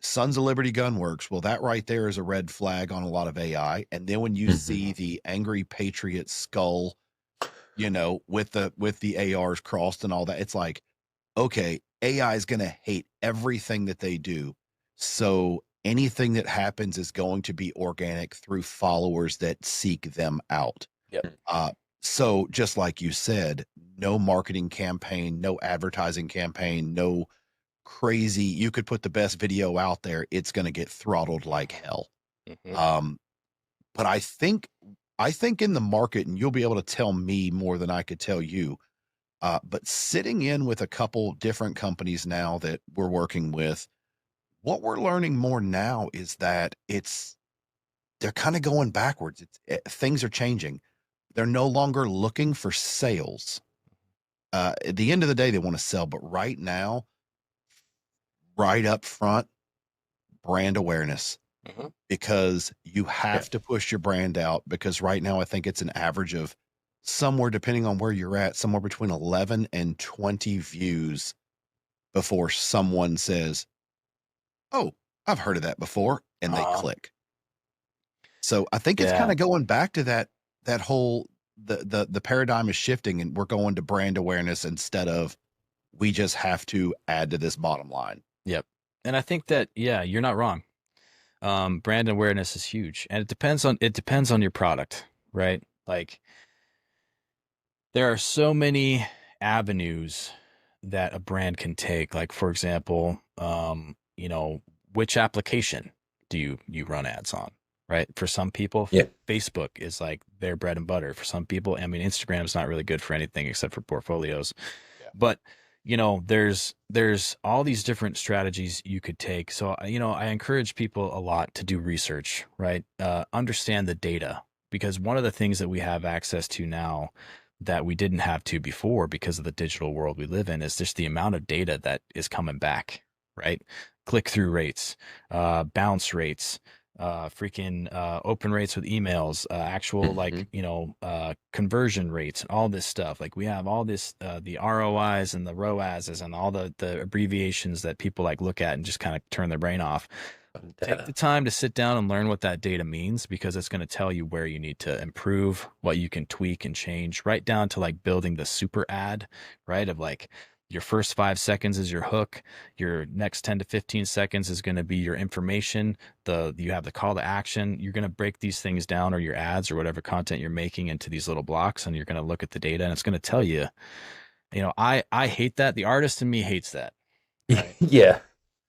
Sons of Liberty Gunworks. Well, that right there is a red flag on a lot of AI. And then when you see the Angry Patriot skull, with the ARs crossed and all that, it's like, okay, AI is going to hate everything that they do. So anything that happens is going to be organic through followers that seek them out. Yep. So just like you said, no marketing campaign, no advertising campaign, no crazy, you could put the best video out there, it's going to get throttled like hell. Mhm. But I think in the market, and you'll be able to tell me more than I could tell you, but sitting in with a couple different companies now that we're working with, what we're learning more now is that they're kind of going backwards. Things are changing. They're no longer looking for sales. At the end of the day, they want to sell, but right now, right up front, brand awareness, Mhm. because you have to push your brand out. Because right now, I think it's an average of somewhere, depending on where you're at, somewhere between 11 and 20 views before someone says, "Oh, I've heard of that before," and they Uh-huh. click. So I think it's Yeah. kind of going back to that whole the paradigm is shifting, and we're going to brand awareness instead of we just have to add to this bottom line. Yep. And I think that, yeah, you're not wrong. Brand awareness is huge, and it depends on your product, right? Like there are so many avenues that a brand can take. Like for example, which application do you run ads on, right? For some people, Yeah. Facebook is like their bread and butter. For some people, I mean, Instagram is not really good for anything except for portfolios. Yeah. But there's all these different strategies you could take. So I encourage people a lot to do research, right? Understand the data, because one of the things that we have access to now that we didn't have to before because of the digital world we live in is just the amount of data that is coming back, right? Click through rates, bounce rates, freaking open rates with emails, actual like conversion rates, and all this stuff. Like we have all this the ROIs and the ROASs and all the abbreviations that people like look at and just kind of turn their brain off. Take the time to sit down and learn what that data means, because it's going to tell you where you need to improve, what you can tweak and change, right down to like building the super ad, right? Of like your first 5 seconds is your hook, your next 10 to 15 seconds is going to be your information. You have the call to action. You're going to break these things down, or your ads or whatever content you're making, into these little blocks, and you're going to look at the data, and it's going to tell you, I hate that. The artist in me hates that. Right? Yeah.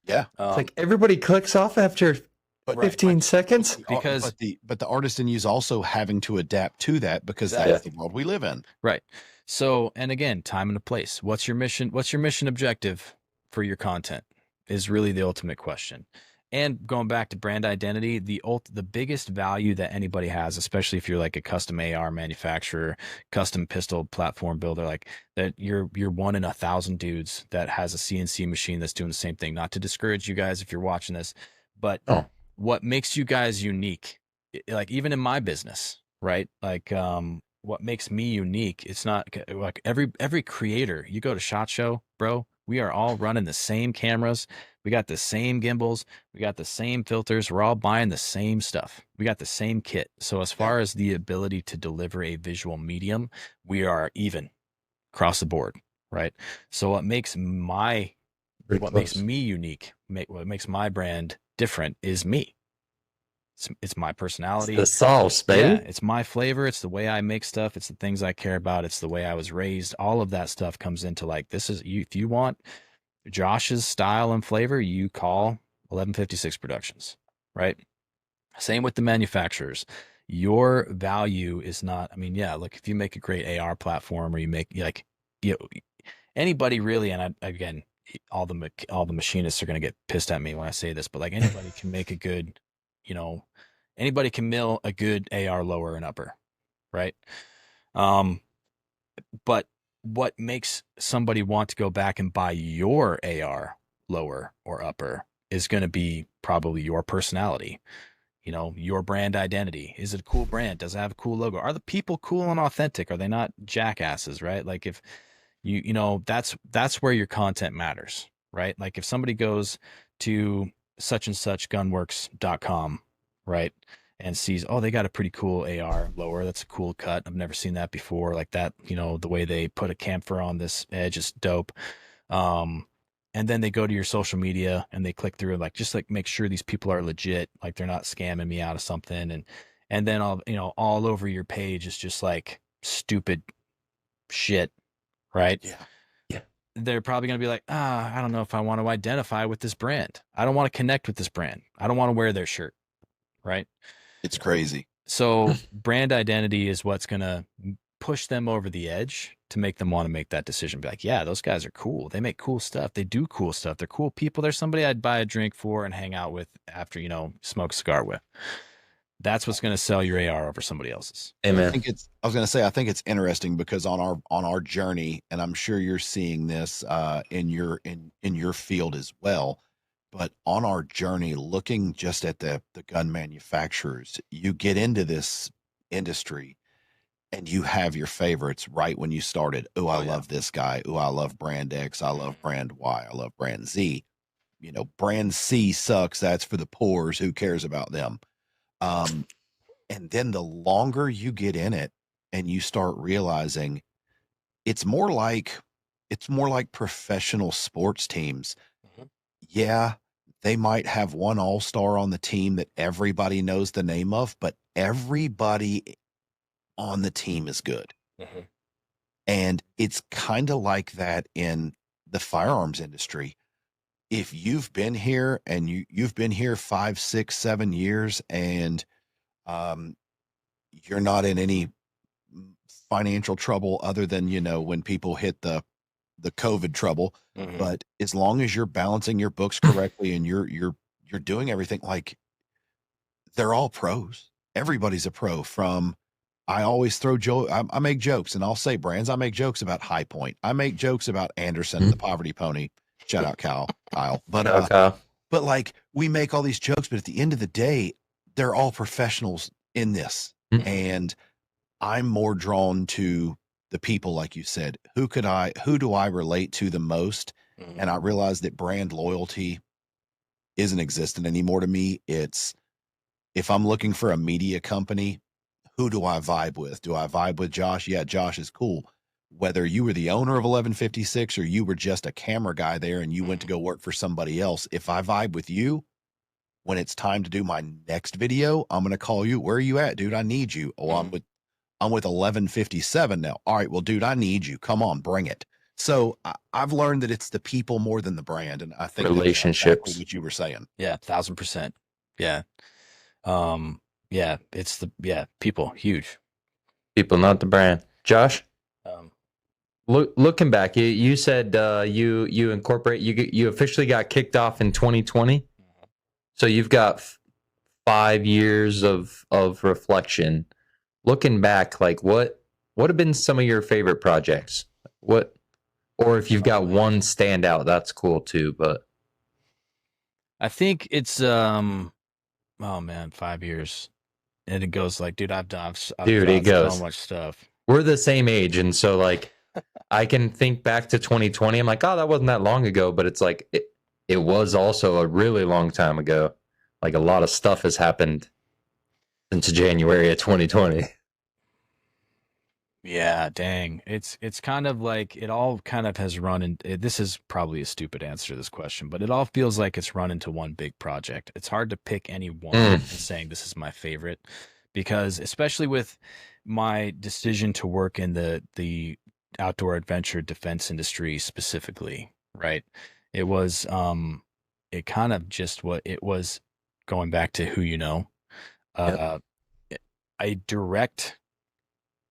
Yeah. It's like everybody clicks off after But 15 seconds. Because but the artist in you is also having to adapt to that, because Exactly. that's the world we live in. Right. So, and again, time and a place. What's your mission? What's your mission objective for your content is really the ultimate question. And going back to brand identity, the biggest value that anybody has, especially if you're like a custom AR manufacturer, custom pistol platform builder, like that, you're one in 1,000 dudes that has a CNC machine that's doing the same thing. Not to discourage you guys if you're watching this, but what makes you guys unique, like even in my business, right? Like what makes me unique, it's not like every creator, you go to SHOT Show, bro, we are all running the same cameras, we got the same gimbals, we got the same filters, we're all buying the same stuff, we got the same kit. So as far as the ability to deliver a visual medium, we are even across the board, right? So what makes me unique, what makes my brand different is me. It's my personality. The sauce, Yeah, baby. it's my flavor. It's the way I make stuff. It's the things I care about. It's the way I was raised. All of that stuff comes into like, this is you. If you want Josh's style and flavor, you call 1156 Productions, right? Same with the manufacturers. Your value is not, I mean, yeah, look, if you make a great AR platform, or you make like, anybody really, and again, all the machinists are going to get pissed at me when I say this, but like anybody can make a good, anybody can mill a good AR lower and upper, right? But what makes somebody want to go back and buy your AR lower or upper is going to be probably your personality, your brand identity. Is it a cool brand? Does it have a cool logo? Are the people cool and authentic? Are they not jackasses, right? Like if that's where your content matters, right? Like if somebody goes to such and such gunworks.com, right, and sees, oh, they got a pretty cool AR lower, that's a cool cut, I've never seen that before, like that, the way they put a chamfer on this edge is dope, and then they go to your social media and they click through, like, just like make sure these people are legit, like they're not scamming me out of something. And then all over your page is just like stupid shit, right? Yeah. Yeah. They're probably going to be like, I don't know if I want to identify with this brand. I don't want to connect with this brand. I don't want to wear their shirt, right? It's crazy. So brand identity is what's going to push them over the edge to make them want to make that decision. Be like, yeah, those guys are cool. They make cool stuff. They do cool stuff. They're cool people. They're somebody I'd buy a drink for and hang out with after, smoke a cigar with. That's what's going to sell your AR over somebody else's. Amen. I think it's interesting because on our journey, and I'm sure you're seeing this in your field as well, but on our journey, looking just at the gun manufacturers, you get into this industry and you have your favorites right when you started. Oh, I love this guy. Oh, I love brand X. I love brand Y. I love brand Z. Brand C sucks. That's for the poors. Who cares about them? And then the longer you get in it and you start realizing it's more like professional sports teams. Mhm. Yeah, they might have one all-star on the team that everybody knows the name of, but everybody on the team is good. Mm-hmm. And it's kind of like that in the firearms industry. If you've been here and you've been here 5, 6, 7 years and you're not in any financial trouble other than, when people hit the COVID trouble. Mm-hmm. But as long as you're balancing your books correctly and you're doing everything, like, they're all pros. Everybody's a pro. I always I make jokes, and I'll say brands. I make jokes about High Point. I make jokes about Anderson and the Poverty Pony. Shout out Kyle. But like, we make all these jokes, but at the end of the day, they're all professionals in this. Mhm. And I'm more drawn to the people, like you said. Who do I relate to the most? Mm-hmm. And I realized that brand loyalty isn't existent anymore to me. It's, if I'm looking for a media company, who do I vibe with? Do I vibe with Josh? Yeah, Josh is cool. Whether you were the owner of 1156 or you were just a camera guy there and you went to go work for somebody else, if I vibe with you, when it's time to do my next video, I'm going to call you. Where are you at, dude? I need you. Oh, I'm with 1157 now. All right, well, dude, I need you. Come on, bring it. So I've learned that it's the people more than the brand, and I think Relationships. that's exactly what you were saying. Yeah, 1,000%. Yeah. Yeah, it's people, huge. People, not the brand. Josh, Um, looking back, you said you incorporate, you officially got kicked off in 2020. So you've got 5 years of reflection. Looking back, like what have been some of your favorite projects? Or if you've got one standout, that's cool too. But I think it's oh man, 5 years. And it goes like, dude, I've done so much stuff. We're the same age, and so like I can think back to 2020. I'm like, oh, that wasn't that long ago, but it's like it was also a really long time ago. Like, a lot of stuff has happened since January of 2020. Yeah, dang. It's kind of like it all kind of has run in. This is probably a stupid answer to this question, but it all feels like it's run into one big project. It's hard to pick any one and saying this is my favorite, because especially with my decision to work in the outdoor adventure defense industry specifically, right? It was it kind of just what it was, going back to who you know. Yep. A direct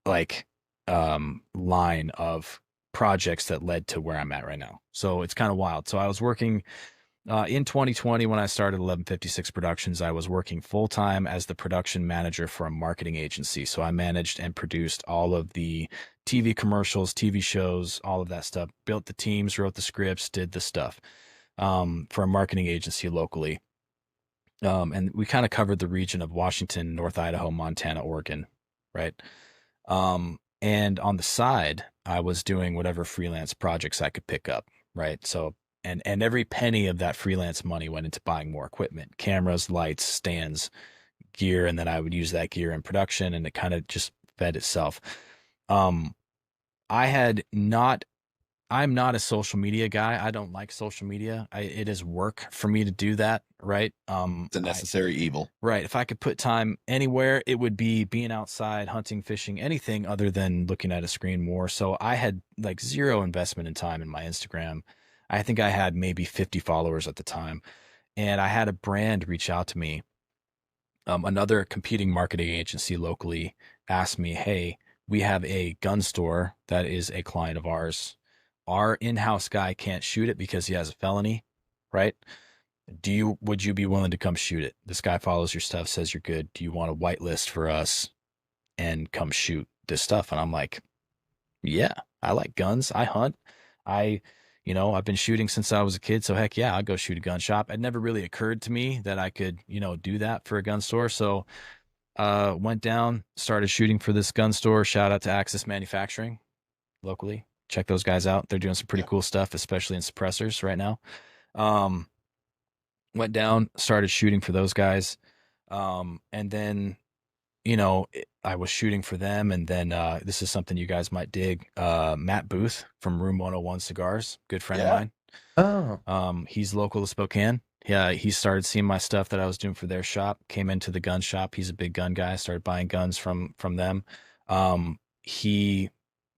like line of projects that led to where I'm at right now. So it's kind of wild. So I was working in 2020 when I started 1156 Productions. I was working full time as the production manager for a marketing agency. So I managed and produced all of the TV commercials, TV shows, all of that stuff. Built the teams, wrote the scripts, did the stuff for a marketing agency locally. And we kind of covered the region of Washington, North Idaho, Montana, Oregon, right? And on the side, I was doing whatever freelance projects I could pick up, right? So, and every penny of that freelance money went into buying more equipment, cameras, lights, stands, gear, and then I would use that gear in production, and it kind of just fed itself. I had not I'm not a social media guy. I don't like social media. It is work for me to do that, right? It's a necessary evil. Right. If I could put time anywhere, it would be being outside, hunting, fishing, anything other than looking at a screen more. So I had like zero investment in time in my Instagram. I think I had maybe 50 followers at the time. And I had a brand reach out to me. Another competing marketing agency locally asked me, "Hey, we have a gun store that is a client of ours. Our in-house guy can't shoot it because he has a felony, right? Would you be willing to come shoot it? This guy follows your stuff, says you're good. Do you want a whitelist for us and come shoot this stuff?" And I'm like, "Yeah, I like guns. I hunt. I, I've been shooting since I was a kid. So heck yeah, I'll go shoot a gun shop." It never really occurred to me that I could, do that for a gun store. So went down, started shooting for this gun store. Shout out to Axis Manufacturing locally. Check those guys out. They're doing some pretty cool stuff, especially in suppressors right now. Went down, started shooting for those guys. And then, I was shooting for them. And then this is something you guys might dig. Matt Booth from Room 101 Cigars, good friend of mine. Oh. He's local to Spokane. Yeah, he started seeing my stuff that I was doing for their shop, came into the gun shop. He's a big gun guy, started buying guns from them. He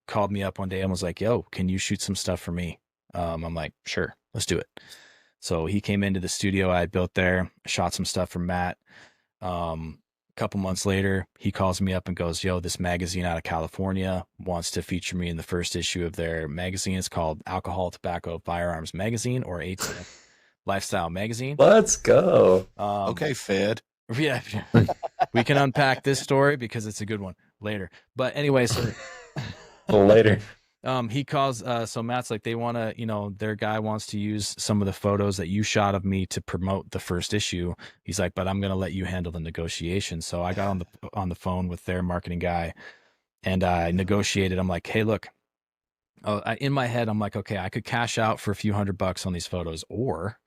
called me up one day and was like, "Yo, can you shoot some stuff for me?" I'm like, "Sure, let's do it." So he came into the studio I had built there, shot some stuff for Matt. A couple months later, he calls me up and goes, "Yo, this magazine out of California wants to feature me in the first issue of their magazine. It's called Alcohol, Tobacco, Firearms Magazine, or ATF Lifestyle Magazine." Let's go. Okay, Fed. Yeah, we can unpack this story because it's a good one later. But anyway, so Later. he calls, so Matt's like, they want to, their guy wants to use some of the photos that you shot of me to promote the first issue. He's like, "But I'm going to let you handle the negotiation." So I got on the phone with their marketing guy and I negotiated. I'm like, "Hey, look," in my head, I'm like, "Okay, I could cash out for a few $100 on these photos, or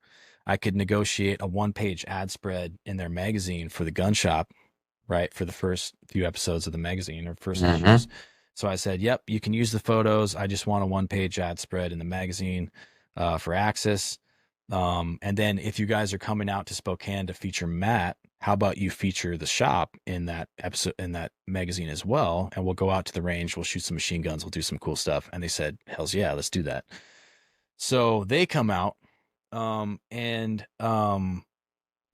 I could negotiate a 1-page ad spread in their magazine for the gun shop, right? For the first few episodes of the magazine or first issues." So I said, "Yep, you can use the photos. I just want a 1-page ad spread in the magazine for Axis. And then if you guys are coming out to Spokane to feature Matt, how about you feature the shop in that episode, in that magazine as well? And we'll go out to the range. We'll shoot some machine guns. We'll do some cool stuff." And they said, "Hells yeah, let's do that." So they come out, and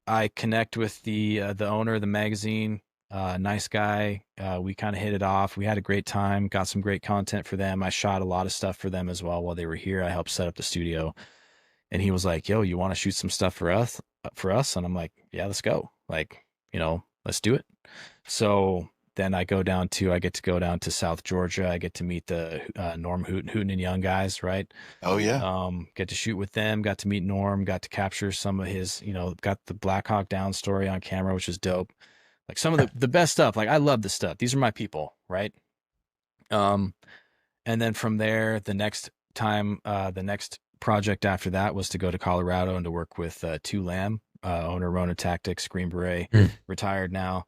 I connect with the owner of the magazine. Nice guy. We kind of hit it off. We had a great time, got some great content for them. I shot a lot of stuff for them as well while they were here. I helped set up the studio. And he was like, "Yo, you want to shoot some stuff for us?" And I'm like, "Yeah, let's go. Like, let's do it." So then I get to go down to South Georgia. I get to meet the Norm Hooten and Young guys, right? Oh yeah. Get to shoot with them, got to meet Norm, got to capture some of his, got the Black Hawk Down story on camera, which is dope. Like some of the best stuff. Like I love this stuff. These are my people, right? And then from there, the next project after that was to go to Colorado and to work with Two Lamb, owner Rona Tactics, Green Beret, retired now.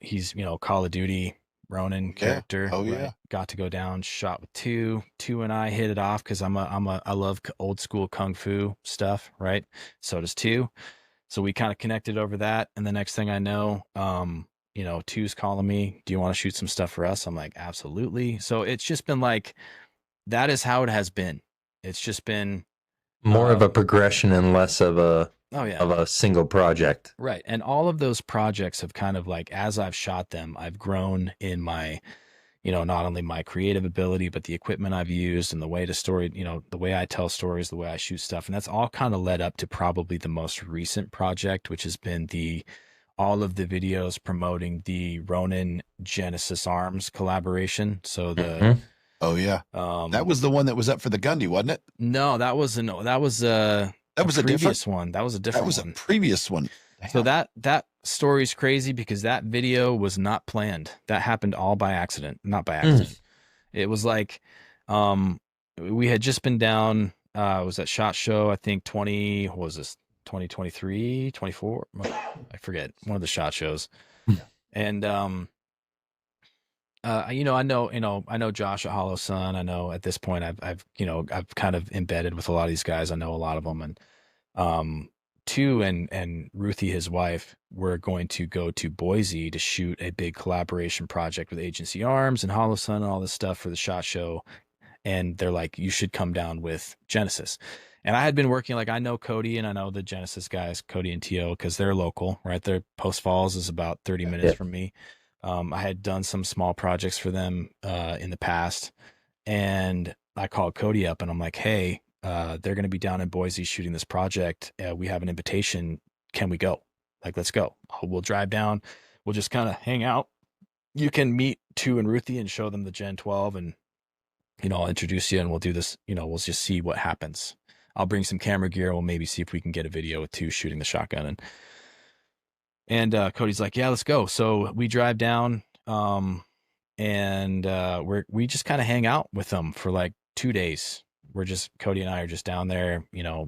He's Call of Duty Ronin character. Oh right? yeah. Got to go down, shot with Two and I hit it off because I love old school kung fu stuff, right? So does Two. So we kind of connected over that, and the next thing I know, Two's calling me, "Do you want to shoot some stuff for us?" I'm like, "Absolutely." So it's just been like, that is how it has been. It's just been more of a progression and less of a of a single project. Right. And all of those projects have kind of like, as I've shot them, I've grown in my, not only my creative ability, but the equipment I've used and the way to story, the way I tell stories, the way I shoot stuff. And that's all kind of led up to probably the most recent project, which has been all of the videos promoting the Ronin Genesis Arms collaboration. So oh yeah, that was the one that was up for the Gundy, wasn't it? No, that was a previous one. That was a different one. That was a previous one. Damn. So that story is crazy because that video was not planned. That happened all by accident, not by accident. It was like, we had just been down, it was at SHOT Show, I think 2023, 24, I forget, one of the SHOT shows. And, I know Josh at Hollow Sun. I know at this point I've kind of embedded with a lot of these guys. I know a lot of them, and um, Tu and Ruthie, his wife, were going to go to Boise to shoot a big collaboration project with Agency Arms and Hollow Sun and all this stuff for the SHOT Show. And they're like, you should come down with Genesis. And I had been working, like, I know Cody and I know the Genesis guys, Cody and Tio, because they're local, right? They're Post Falls is about 30 minutes Yeah. from me. I had done some small projects for them in the past, and I called Cody up and I'm like, hey, they're going to be down in Boise shooting this project. We have an invitation. Can we go? Like, let's go. We'll drive down. We'll just kind of hang out. You can meet Tu and Ruthie and show them the Gen 12, and I'll introduce you and we'll do this. We'll just see what happens. I'll bring some camera gear. We'll maybe see if we can get a video with Tu shooting the shotgun. And Cody's like, yeah, let's go. So we drive down, and we just kind of hang out with them for like 2 days. Cody and I are just down there,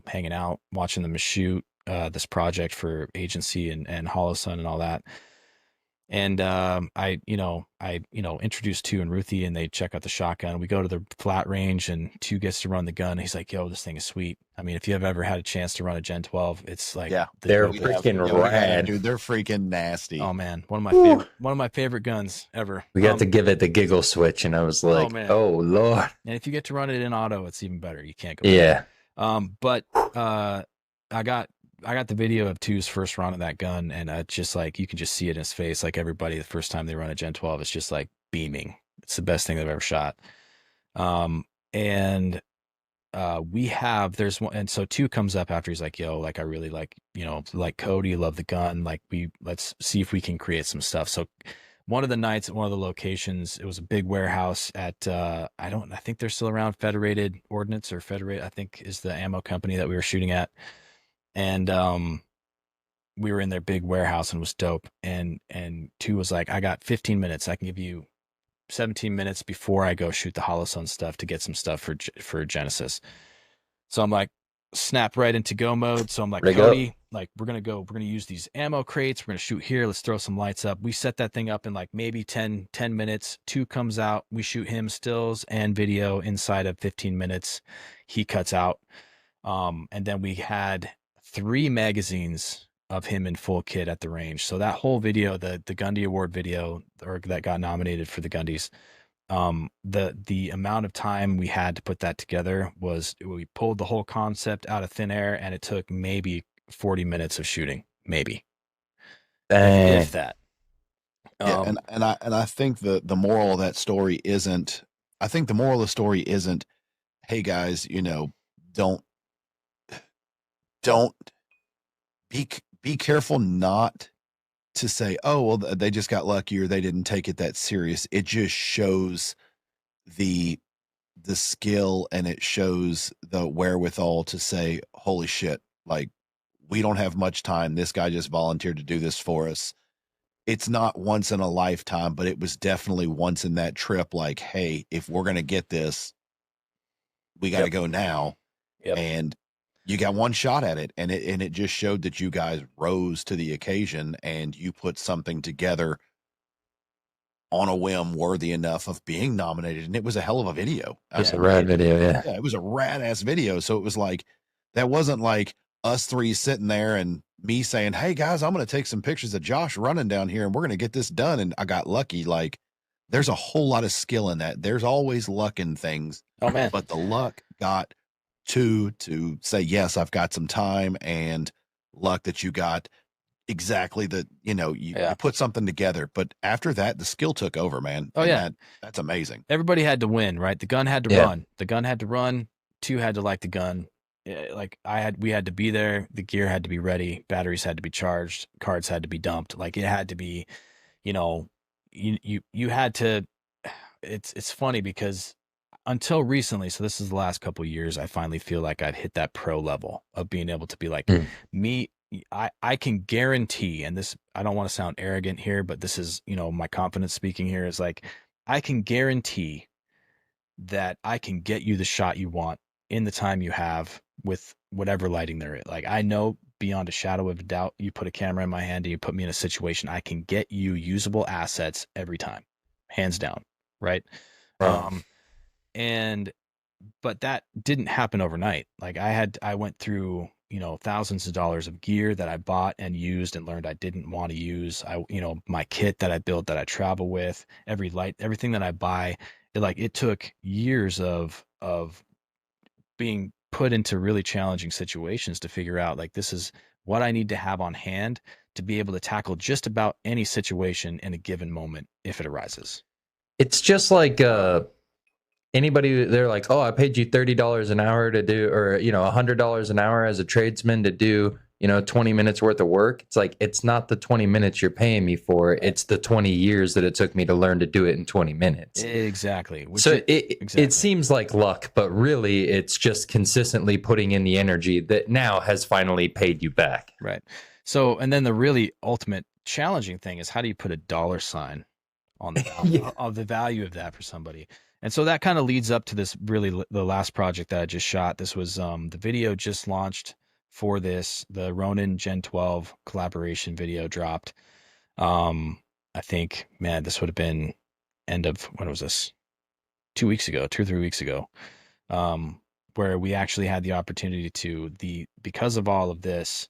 hanging out, watching them shoot this project for Agency and Hollow Sun and all that. And I introduced Tu and Ruthie, and they check out the shotgun. We go to the flat range, and Tu gets to run the gun. He's like, yo, this thing is sweet. I mean, if you have ever had a chance to run a Gen 12, it's like, Yeah, They're dopest. freaking we got it, rad. dude. They're freaking nasty. Oh man, one Woo. of my favorite guns ever. We got to give it the giggle switch, and I was like, man. oh Lord. And if you get to run it in auto, it's even better. You can't go Yeah. But I got the video of Tu's first run of that gun, and just like, you can just see it in his face. Like, everybody, the first time they run a Gen 12, it's just like beaming. It's the best thing they've ever shot. And there's one, and so Tu comes up after. He's like, yo, like, I really like Cody, love the gun. Like, let's see if we can create some stuff. So one of the nights at one of the locations, it was a big warehouse at I think they're still around, Federated Ordnance, or Federated, I think, is the ammo company that we were shooting at. And we were in their big warehouse, and it was dope. And Tu was like, I got 15 minutes. I can give you 17 minutes before I go shoot the Hollow Sun stuff to get some stuff for Genesis. So I'm like, snap right into go mode. So I'm like, Cody, like, we're gonna use these ammo crates. We're gonna shoot here. Let's throw some lights up. We set that thing up in like maybe 10 minutes. Tu comes out. We shoot him stills and video inside of 15 minutes. He cuts out. And then we had 3 magazines of him in full kit at the range. So that whole video, the Gundy Award video, or that got nominated for the Gundies, the amount of time we had to put that together was, we pulled the whole concept out of thin air, and it took maybe 40 minutes of shooting, maybe, if that. Yeah, and I think the moral of that story isn't. I think the moral of the story isn't, hey guys, don't be careful not to say, oh, well, they just got lucky, or they didn't take it that serious. It just shows the skill, and it shows the wherewithal to say, holy shit, like, we don't have much time. This guy just volunteered to do this for us. It's not once in a lifetime, but it was definitely once in that trip. Like, hey, if we're going to get this, we got to go now. Yep. And you got one shot at it, and it just showed that you guys rose to the occasion, and you put something together on a whim worthy enough of being nominated. And it was a hell of a video. It's a rad video. Yeah. Yeah, it was a rad ass video. So it was like, that wasn't like us 3 sitting there and me saying, hey guys, I'm going to take some pictures of Josh running down here, and we're going to get this done. And I got lucky. Like, there's a whole lot of skill in that. There's always luck in things. Oh man. But the luck got to say, yes, I've got some time, and luck that you got exactly the, you put something together. But after that, the skill took over, man. Oh, and yeah. that's amazing. Everybody had to win, right? The gun had to run. The gun had to run. Tu had to like the gun. Like, we had to be there. The gear had to be ready. Batteries had to be charged. Cards had to be dumped. Like, it had to be, you had to. It's funny because until recently, so this is the last couple of years, I finally feel like I've hit that pro level of being able to be like, I can guarantee, and this, I don't want to sound arrogant here, but this is, my confidence speaking here, is like, I can guarantee that I can get you the shot you want in the time you have with whatever lighting there is. Like, I know beyond a shadow of a doubt, you put a camera in my hand and you put me in a situation, I can get you usable assets every time. hands down, right? Right. Um, and but that didn't happen overnight. Like I went through, thousands of dollars of gear that I bought and used and learned I didn't want to use. My kit that I built, that I travel with, everything that I buy, it took years of being put into really challenging situations to figure out, like, this is what I need to have on hand to be able to tackle just about any situation in a given moment if it arises. It's just like anybody, they're like, oh, I paid you $30 an hour to do, or $100 an hour as a tradesman to do 20 minutes worth of work. It's like, it's not the 20 minutes you're paying me for, it's the 20 years that it took me to learn to do it in 20 minutes. Exactly. So it exactly. seems like luck, but really it's just consistently putting in the energy that now has finally paid you back. Right. So, and then the really ultimate challenging thing is, how do you put a dollar sign on the value, Yeah. of the value of that for somebody? And so that kind of leads up to this, really, the last project that I just shot. This was the video just launched for this. The Ronin Gen 12 collaboration video dropped. I think, man, this would have been end of, when was this? 2 weeks ago, 2 or 3 weeks ago. Where we actually had the opportunity to, because of all of this,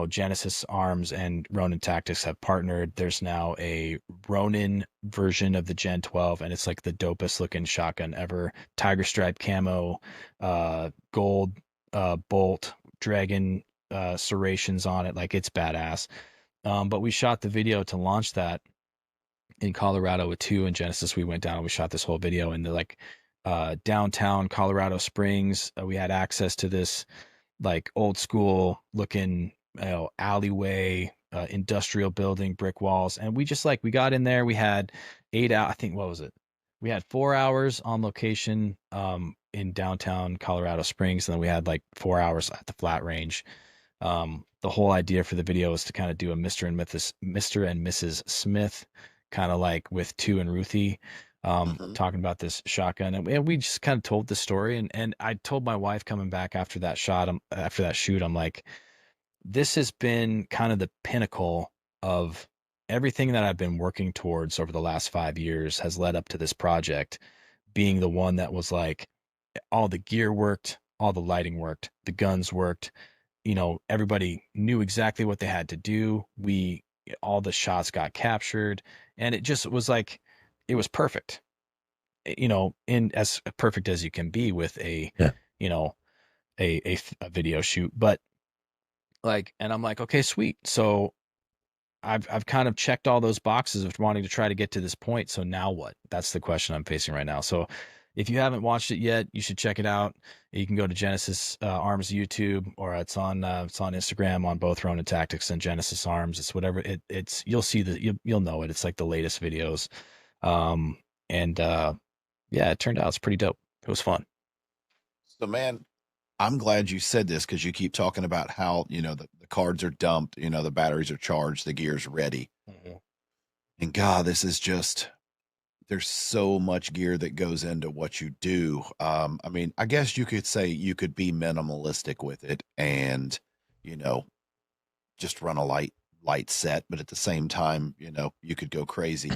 Genesis Arms and Ronin Tactics have partnered. There's now a Ronin version of the Gen 12, and it's like the dopest looking shotgun ever. Tiger stripe camo, gold bolt, dragon serrations on it. Like, it's badass. But we shot the video to launch that in Colorado with two. In Genesis, we went down and we shot this whole video in the, like, downtown Colorado Springs. We had access to this, like, old school looking, alleyway, industrial building, brick walls. And we just, like, we got in there. We had 8 hours, I think, what was it? We had 4 hours on location in downtown Colorado Springs. And then we had like 4 hours at the flat range. The whole idea for the video was to kind of do a Mr. and Mrs. Smith, kind of like with Tu and Ruthie, talking about this shotgun. And we just kind of told the story. And I told my wife, coming back after that after that shoot, I'm like, this has been kind of the pinnacle of everything that I've been working towards over the last 5 years, has led up to this project being the one that was like, all the gear worked, all the lighting worked, the guns worked, everybody knew exactly what they had to do. All the shots got captured, and it just was like, it was perfect, in as perfect as you can be with a, Yeah. a video shoot. But, like, and I'm like, okay, sweet. So I've kind of checked all those boxes of wanting to try to get to this point. So now what? That's the question I'm facing right now. So if you haven't watched it yet, you should check it out. You can go to Genesis Arms YouTube, or it's on Instagram, on both Ronin Tactics and Genesis Arms. It's whatever it's. You'll see you'll know it. It's like the latest videos. And yeah, it turned out it's pretty dope. It was fun. So, man, I'm glad you said this, because you keep talking about how, the cards are dumped, the batteries are charged, the gear's ready. Mm-hmm. And God, this is just, there's so much gear that goes into what you do. I mean, I guess you could say you could be minimalistic with it and, you know, just run a light set, but at the same time, you could go crazy.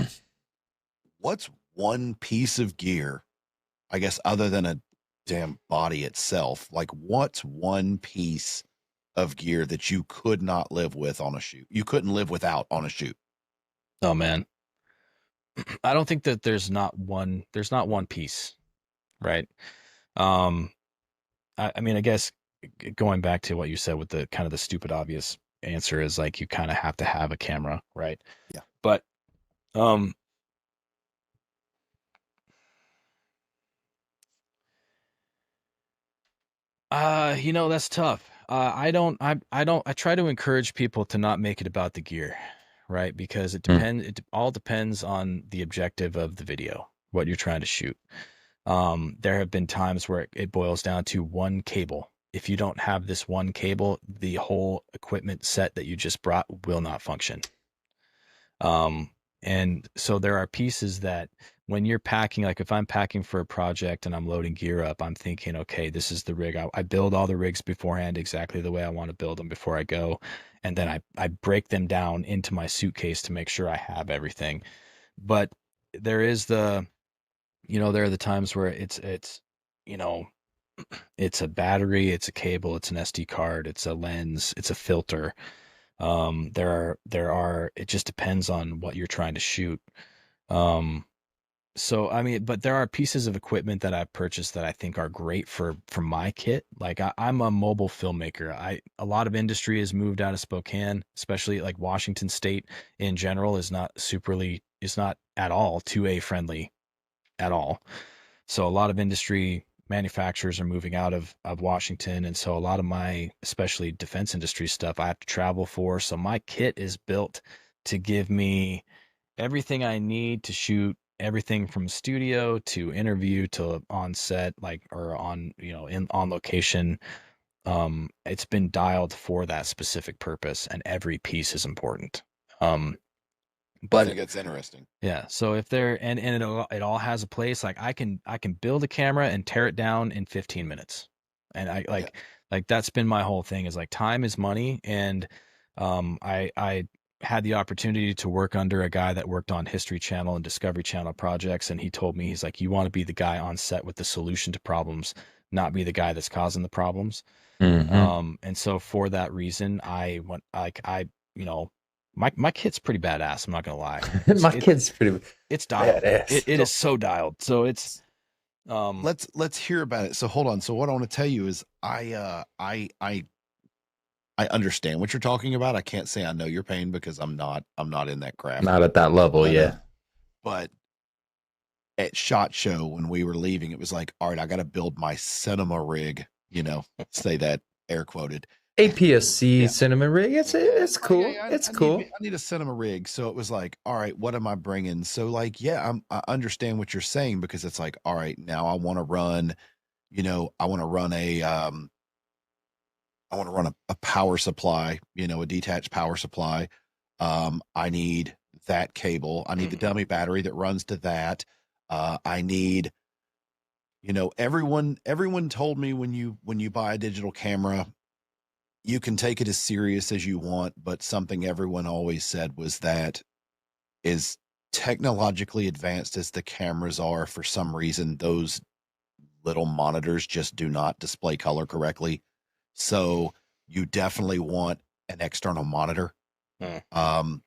What's one piece of gear, I guess, other than a damn body itself, like what's one piece of gear that you could not live with on a shoot? You couldn't live without on a shoot. Oh man, I don't think that there's not one piece, right? Um, I mean, I guess going back to what you said with the kind of the stupid obvious answer is, like, you kind of have to have a camera, right? Yeah. But um that's tough. I try to encourage people to not make it about the gear, right? Because it all depends on the objective of the video, what you're trying to shoot. There have been times where it boils down to one cable. If you don't have this one cable, the whole equipment set that you just brought will not function. And so there are pieces that, when you're packing, like if I'm packing for a project and I'm loading gear up, I'm thinking, okay, this is the rig. I build all the rigs beforehand exactly the way I want to build them before I go. And then I break them down into my suitcase to make sure I have everything. But there is the, there are the times where it's, you know, it's a battery, it's a cable, it's an SD card, it's a lens, it's a filter. It just depends on what you're trying to shoot. Um, so I mean, but there are pieces of equipment that I've purchased that I think are great for my kit. Like I'm a mobile filmmaker. A lot of industry has moved out of Spokane, especially like Washington State in general is not at all 2A friendly at all. So a lot of industry manufacturers are moving out of Washington, and so a lot of my, especially defense industry stuff, I have to travel for. So my kit is built to give me everything I need to shoot everything from studio to interview to on set, like, or on, in on location. It's been dialed for that specific purpose, and every piece is important. Um, I but think it's interesting. yeah, so if there and it all has a place. Like I can build a camera and tear it down in 15 minutes. And I Yeah. like that's been my whole thing, is like time is money. And I had the opportunity to work under a guy that worked on History Channel and Discovery Channel projects, and he told me, he's like, you want to be the guy on set with the solution to problems, not be the guy that's causing the problems. And so for that reason, I went like you know, my kit's pretty badass. I'm not gonna lie. My kid's pretty It's dialed. badass. It is so dialed. So it's um Let's hear about it. So hold on. So what I want to tell you is I understand what you're talking about. I can't say I know your pain because I'm not in that craft. Not at that level, But yeah. but at SHOT Show when we were leaving, it was like, all right, I got to build my cinema rig, say that air quoted. APS-C Yeah. cinema rig. It's cool. It's cool. I need a cinema rig. So it was like, all right, what am I bringing? So like, yeah, I understand what you're saying, because it's like, all right, now I want to run, I want to run a power supply, a detached power supply. I need that cable. I need the dummy battery that runs to that. I need, everyone told me when you buy a digital camera, you can take it as serious as you want, but something everyone always said was that, is technologically advanced as the cameras are, for some reason, those little monitors just do not display color correctly. So you definitely want an external monitor. Um,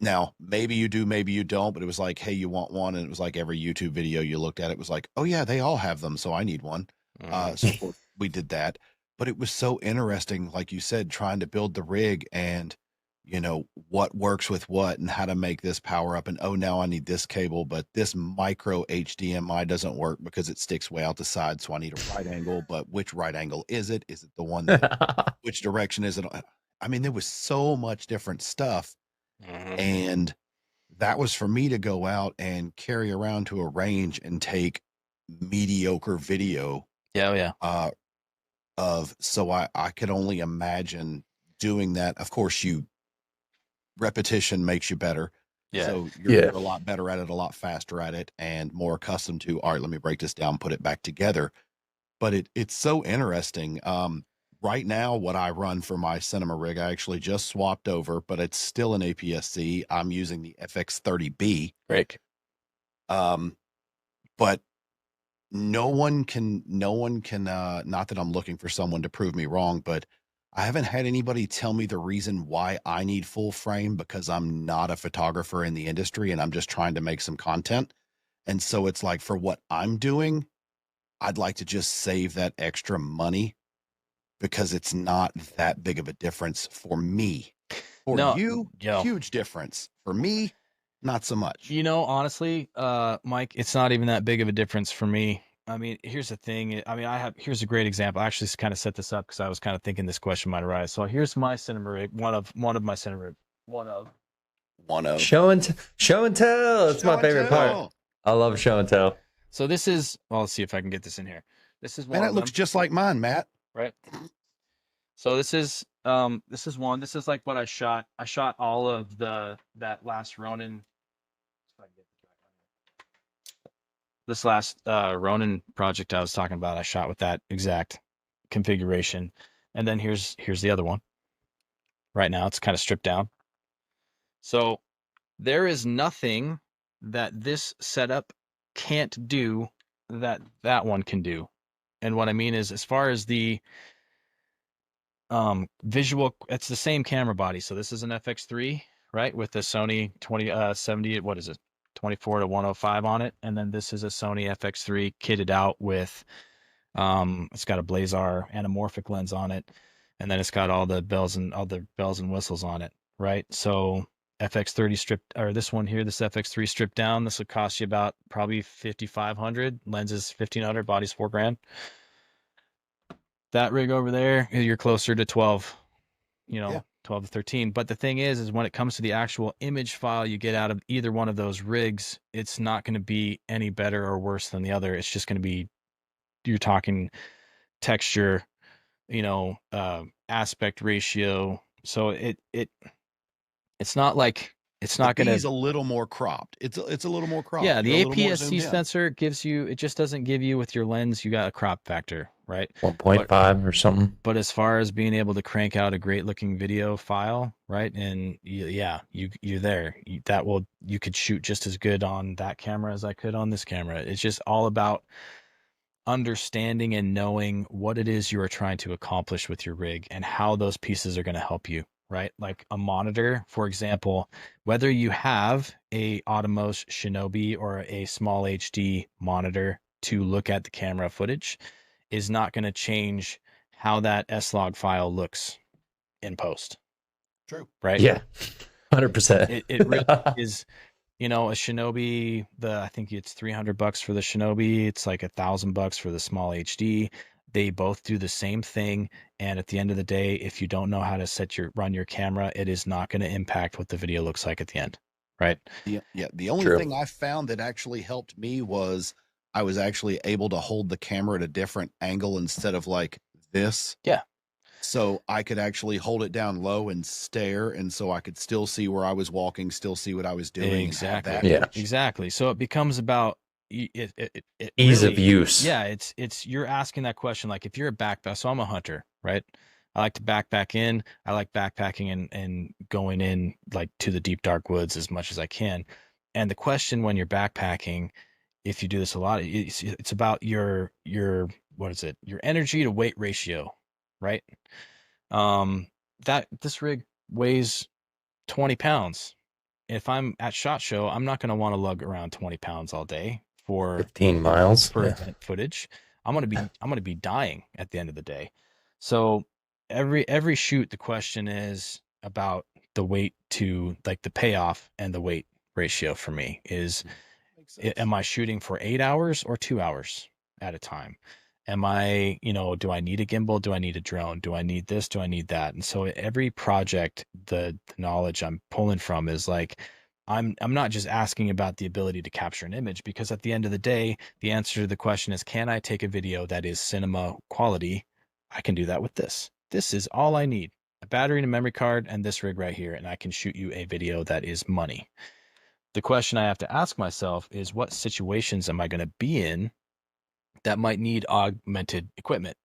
Now, maybe you do, maybe you don't, but it was like, hey, you want one? And it was like every YouTube video you looked at, it was like, oh yeah, they all have them, so I need one. So of course we did that. But it was so interesting, like you said, trying to build the rig and, what works with what and how to make this power up. And oh, now I need this cable, but this micro HDMI doesn't work because it sticks way out the side. So I need a right angle, but which right angle is it? Is it the one that, which direction is it? I mean, there was so much different stuff. And that was for me to go out and carry around to a range and take mediocre video Yeah, yeah. so I could only imagine doing that. Of course, repetition makes you better. Yeah. So you're a lot better at it, a lot faster at it, and more accustomed to, all right, let me break this down, put it back together. But it's so interesting. Right now, what I run for my cinema rig, I actually just swapped over, but it's still an APS-C. I'm using the FX30B. Great. But no one can, not that I'm looking for someone to prove me wrong, but I haven't had anybody tell me the reason why I need full frame, because I'm not a photographer in the industry and I'm just trying to make some content. And so it's like, for what I'm doing, I'd like to just save that extra money, because it's not that big of a difference for me. For you, huge difference. For me, not so much. Honestly, Mike, it's not even that big of a difference for me. I mean, here's the thing. I mean, here's a great example. I actually kind of set this up because I was kind of thinking this question might arise. So here's my cinema rig, one of my cinema rig, one of. Show and tell. It's my favorite part. I love show and tell. So this is, well, let's see if I can get this in here. This is one. Man, that looks just like mine, Matt. Right. So this is one. This is like what I shot. I shot all of that last Ronin. This last Ronin project I was talking about, I shot with that exact configuration. And then here's the other one. Right now it's kind of stripped down. So there is nothing that this setup can't do that that one can do. And what I mean is, as far as the visual, it's the same camera body. So this is an FX3, right, with the Sony 70, what is it, 24 to 105 on it, and then this is a Sony FX3 kitted out with it's got a Blazar anamorphic lens on it, and then it's got all the bells and whistles on it, right? So FX30 stripped, or this one here, this FX3 stripped down, this would cost you about probably 5,500. Lenses 1,500, body's $4,000. That rig over there, you're closer to 12, Yeah. 12 to 13. But the thing is when it comes to the actual image file you get out of either one of those rigs, it's not going to be any better or worse than the other. It's just going to be, you're talking texture, aspect ratio. So it's not like it's The not going B's to. a little more cropped. It's a little more cropped. Yeah, You're the a little more APS-C zoomed in. sensor gives you, it just doesn't give you with your lens, you got a crop factor, right? 1.5 or something. But as far as being able to crank out a great looking video file, right? And you're there. You could shoot just as good on that camera as I could on this camera. It's just all about understanding and knowing what it is you are trying to accomplish with your rig and how those pieces are going to help you, right? Like a monitor, for example, whether you have a Atomos Shinobi or a small HD monitor to look at the camera footage is not going to change how that S-Log file looks in post. True. Right? Yeah. 100%. It really is. A Shinobi, I think it's $300 for the Shinobi. It's like $1,000 for the small HD. They both do the same thing. And at the end of the day, if you don't know how to run your camera, it is not going to impact what the video looks like at the end. Right? The only thing I found that actually helped me was I was actually able to hold the camera at a different angle instead of like this. Yeah. So I could actually hold it down low and stare, and so I could still see where I was walking, still see what I was doing. Exactly. Yeah. Exactly. So it becomes about it ease really, of use. Yeah, it's you're asking that question, like if you're a backpack. So I'm a hunter, right? I like to backpack in. I like backpacking and going in like to the deep dark woods as much as I can. And the question when you're backpacking, if you do this a lot, it's about your what is it? Your energy to weight ratio, right? That this rig weighs 20 pounds. If I'm at SHOT Show, I'm not going to want to lug around 20 pounds all day for 15 miles for event footage. I'm going to be dying at the end of the day. So every shoot, the question is about the weight to like the payoff, and the weight ratio for me is, am I shooting for 8 hours or 2 hours at a time? Am I, do I need a gimbal? Do I need a drone? Do I need this? Do I need that? And so every project, the knowledge I'm pulling from is like, I'm not just asking about the ability to capture an image, because at the end of the day, the answer to the question is, can I take a video that is cinema quality? I can do that with this. This is all I need. A battery and a memory card and this rig right here, and I can shoot you a video that is money. The question I have to ask myself is, what situations am I going to be in that might need augmented equipment,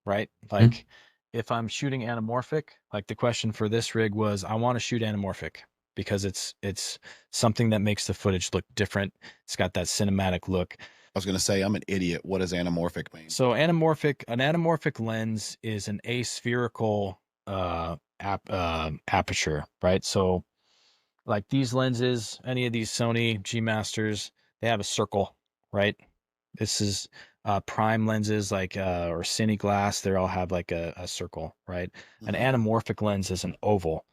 right? Like if I'm shooting anamorphic, like the question for this rig was, I want to shoot anamorphic because it's something that makes the footage look different. It's got that cinematic look. I was going to say, I'm an idiot. What does anamorphic mean? So an anamorphic lens is an aspherical aperture, right? So like these lenses, any of these Sony G Masters, they have a circle, right? This is prime lenses like or cine glass, they all have like a circle, right? An anamorphic lens is an oval.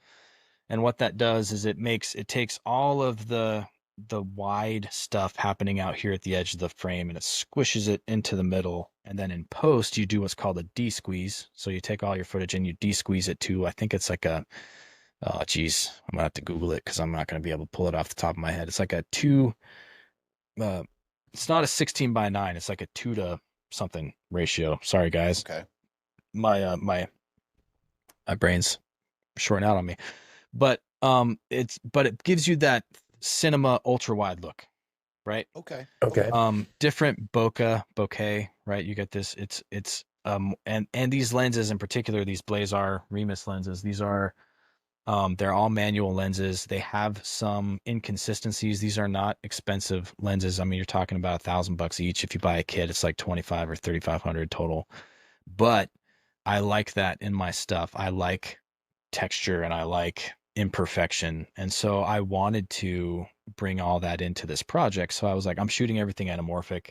And what that does is it takes all of the wide stuff happening out here at the edge of the frame, and it squishes it into the middle. And then in post, you do what's called a de-squeeze. So you take all your footage and you de-squeeze it to, I think it's like a, oh geez, I'm gonna have to Google it because I'm not gonna be able to pull it off the top of my head. It's like a it's not a 16:9. It's like a 2 to something ratio. Sorry guys. Okay. My my brain's shorting out on me. But it gives you that cinema ultra wide look, right? Okay. Different bokeh, right? You get this, it's and these lenses in particular, these Blazar Remus lenses, these are They're all manual lenses. They have some inconsistencies. These are not expensive lenses. I mean, you're talking about $1,000 each. If you buy a kit, it's like 25 or 3,500 total. But I like that in my stuff. I like texture and I like imperfection. And so I wanted to bring all that into this project. So I was like, I'm shooting everything anamorphic.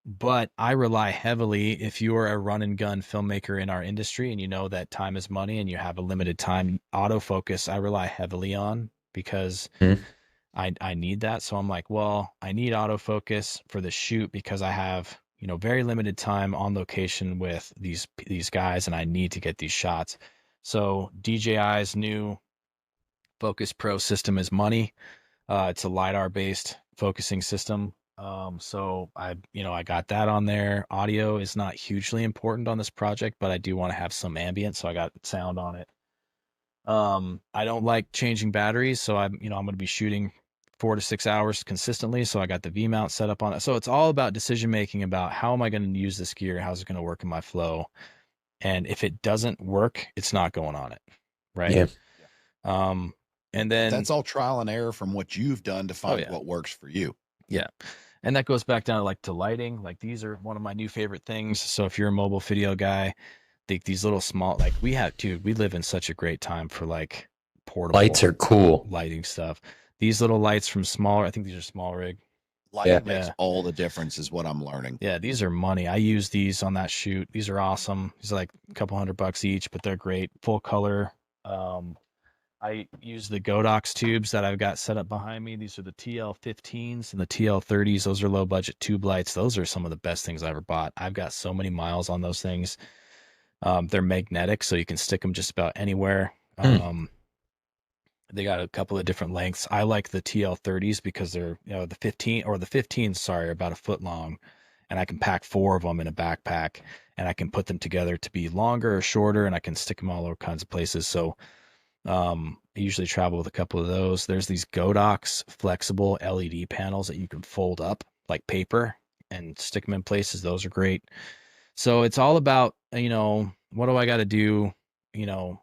But I rely heavily, if you are a run and gun filmmaker in our industry and you know that time is money and you have a limited time, autofocus, I rely heavily on because Mhm. I need that. So I'm like, well, I need autofocus for the shoot because I have, very limited time on location with these guys and I need to get these shots. So DJI's new Focus Pro system is money. It's a LiDAR based focusing system. So I got that on there. Audio is not hugely important on this project, but I do want to have some ambient, so I got sound on it. I don't like changing batteries, so I'm going to be shooting 4 to 6 hours consistently. So I got the V mount set up on it. So it's all about decision making about how am I going to use this gear? How's it going to work in my flow? And if it doesn't work, it's not going on it. Right. Yeah. Um, and But then that's all trial and error from what you've done to find yeah. what works for you. Yeah. And that goes back down to lighting. Like these are one of my new favorite things. So if you're a mobile video guy, these little small, like we live in such a great time for like portable Lights are cool. lighting stuff. These little lights from smaller, I think these are small rig. Lighting makes all the difference is what I'm learning. Yeah, these are money. I use these on that shoot. These are awesome. These are like a couple $100 each, but they're great. Full color. I use the Godox tubes that I've got set up behind me. These are the TL15s and the TL30s. Those are low budget tube lights. Those are some of the best things I ever bought. I've got so many miles on those things. They're magnetic, so you can stick them just about anywhere. They got a couple of different lengths. I like the TL30s because they're, the 15s, sorry, are about a foot long, and I can pack 4 of them in a backpack, and I can put them together to be longer or shorter, and I can stick them all over kinds of places. So I usually travel with a couple of those. There's these Godox flexible LED panels that you can fold up like paper and stick them in places. Those are great. So it's all about, what do I got to do?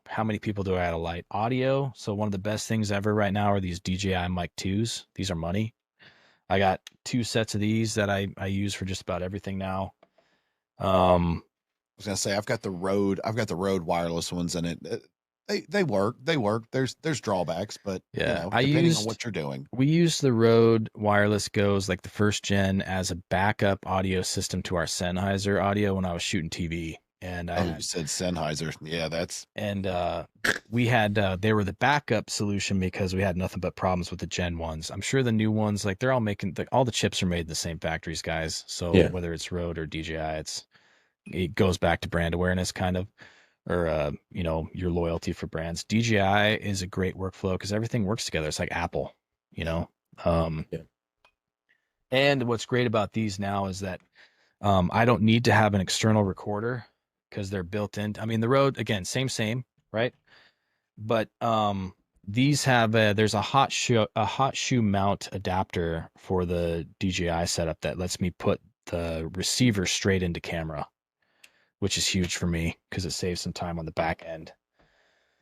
How many people do I got to light? Audio. So one of the best things ever right now are these DJI Mic 2s. These are money. I got 2 sets of these that I use for just about everything now. I was gonna say I've got the Rode wireless ones, and they work. There's drawbacks, but yeah, depending on what you're doing. We used the Rode Wireless Go's, like the first gen, as a backup audio system to our Sennheiser audio when I was shooting TV. And you said Sennheiser. Yeah, that's we had they were the backup solution because we had nothing but problems with the Gen ones. I'm sure the new ones, like they're all making all the chips are made in the same factories, guys. So whether it's Rode or DJI, it goes back to brand awareness kind of, or your loyalty for brands. DJI is a great workflow because everything works together. It's like Apple, And what's great about these now is that I don't need to have an external recorder because they're built in. I mean, the Rode, again, same, right? But these have there's a hot shoe mount adapter for the DJI setup that lets me put the receiver straight into camera, which is huge for me because it saves some time on the back end.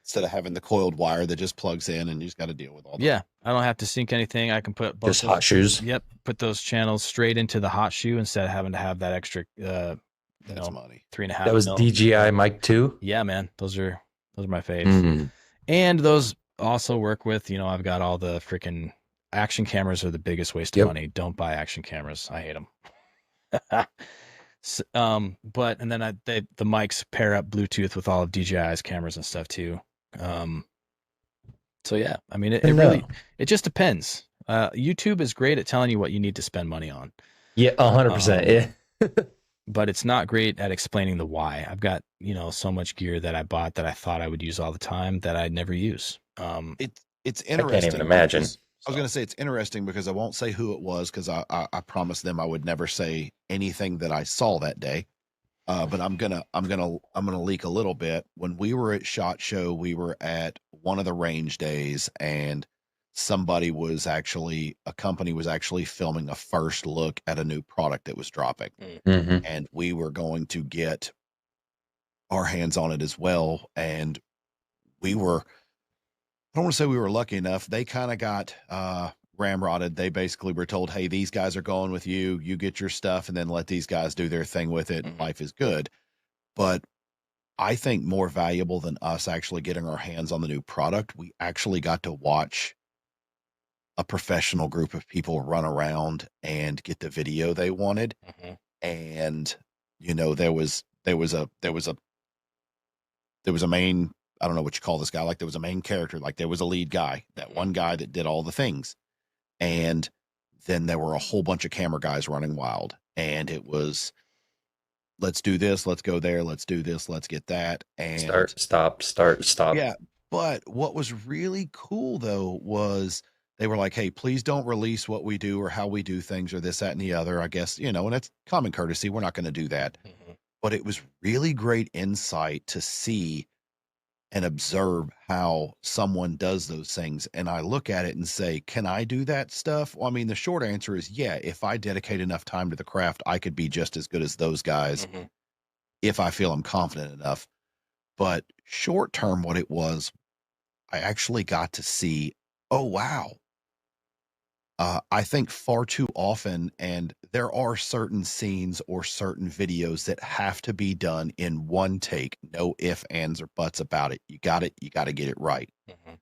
Instead of having the coiled wire that just plugs in and you just got to deal with all that. Yeah, I don't have to sync anything. I can put just hot shoes. Yep, put those channels straight into the hot shoe instead of having to have that extra that's money. 3.5. That was DJI Mic 2? Yeah, man. Those are my faves. And those also work with, I've got all the freaking action cameras are the biggest waste of money. Don't buy action cameras. I hate them. But and then the mics pair up Bluetooth with all of DJI's cameras and stuff too. So yeah, I mean it just depends. YouTube is great at telling you what you need to spend money on. Yeah, 100%. Yeah. But it's not great at explaining the why. I've got, so much gear that I bought that I thought I would use all the time that I'd never use. It's interesting. I can't even imagine. I was going to say it's interesting because I won't say who it was because I promised them I would never say anything that I saw that day. But I'm gonna leak a little bit. When we were at SHOT Show, we were at one of the range days, and a company was actually filming a first look at a new product that was dropping, and we were going to get our hands on it as well. And we were don't want to say we were lucky enough. They kind of got ramrodded. They basically were told, hey, these guys are going with you. You get your stuff and then let these guys do their thing with it. Mhm. Life is good. But I think more valuable than us actually getting our hands on the new product, we actually got to watch a professional group of people run around and get the video they wanted. Mhm. And, you know, there was a main, I don't know what you call this guy. Like there was a main character, like there was a lead guy, that one guy that did all the things. And then there were a whole bunch of camera guys running wild. And it was, let's do this, let's go there, let's do this, let's get that. And Stop. yeah, but what was really cool though was they were like, hey, please don't release what we do or how we do things or this, that, and the other. I guess, you know, and that's common courtesy. We're not going to do that. Mhm. But it was really great insight to see and observe how someone does those things. And I look at it and say, can I do that stuff? Well, I mean, the short answer is yeah. If I dedicate enough time to the craft, I could be just as good as those guys Mhm. if I feel I'm confident enough. But short term, what it was, I actually got to see, oh, wow. I think far too often, and there are certain scenes or certain videos that have to be done in one take, no ifs, ands, or buts about it. You got it. You got to get it right. Mhm.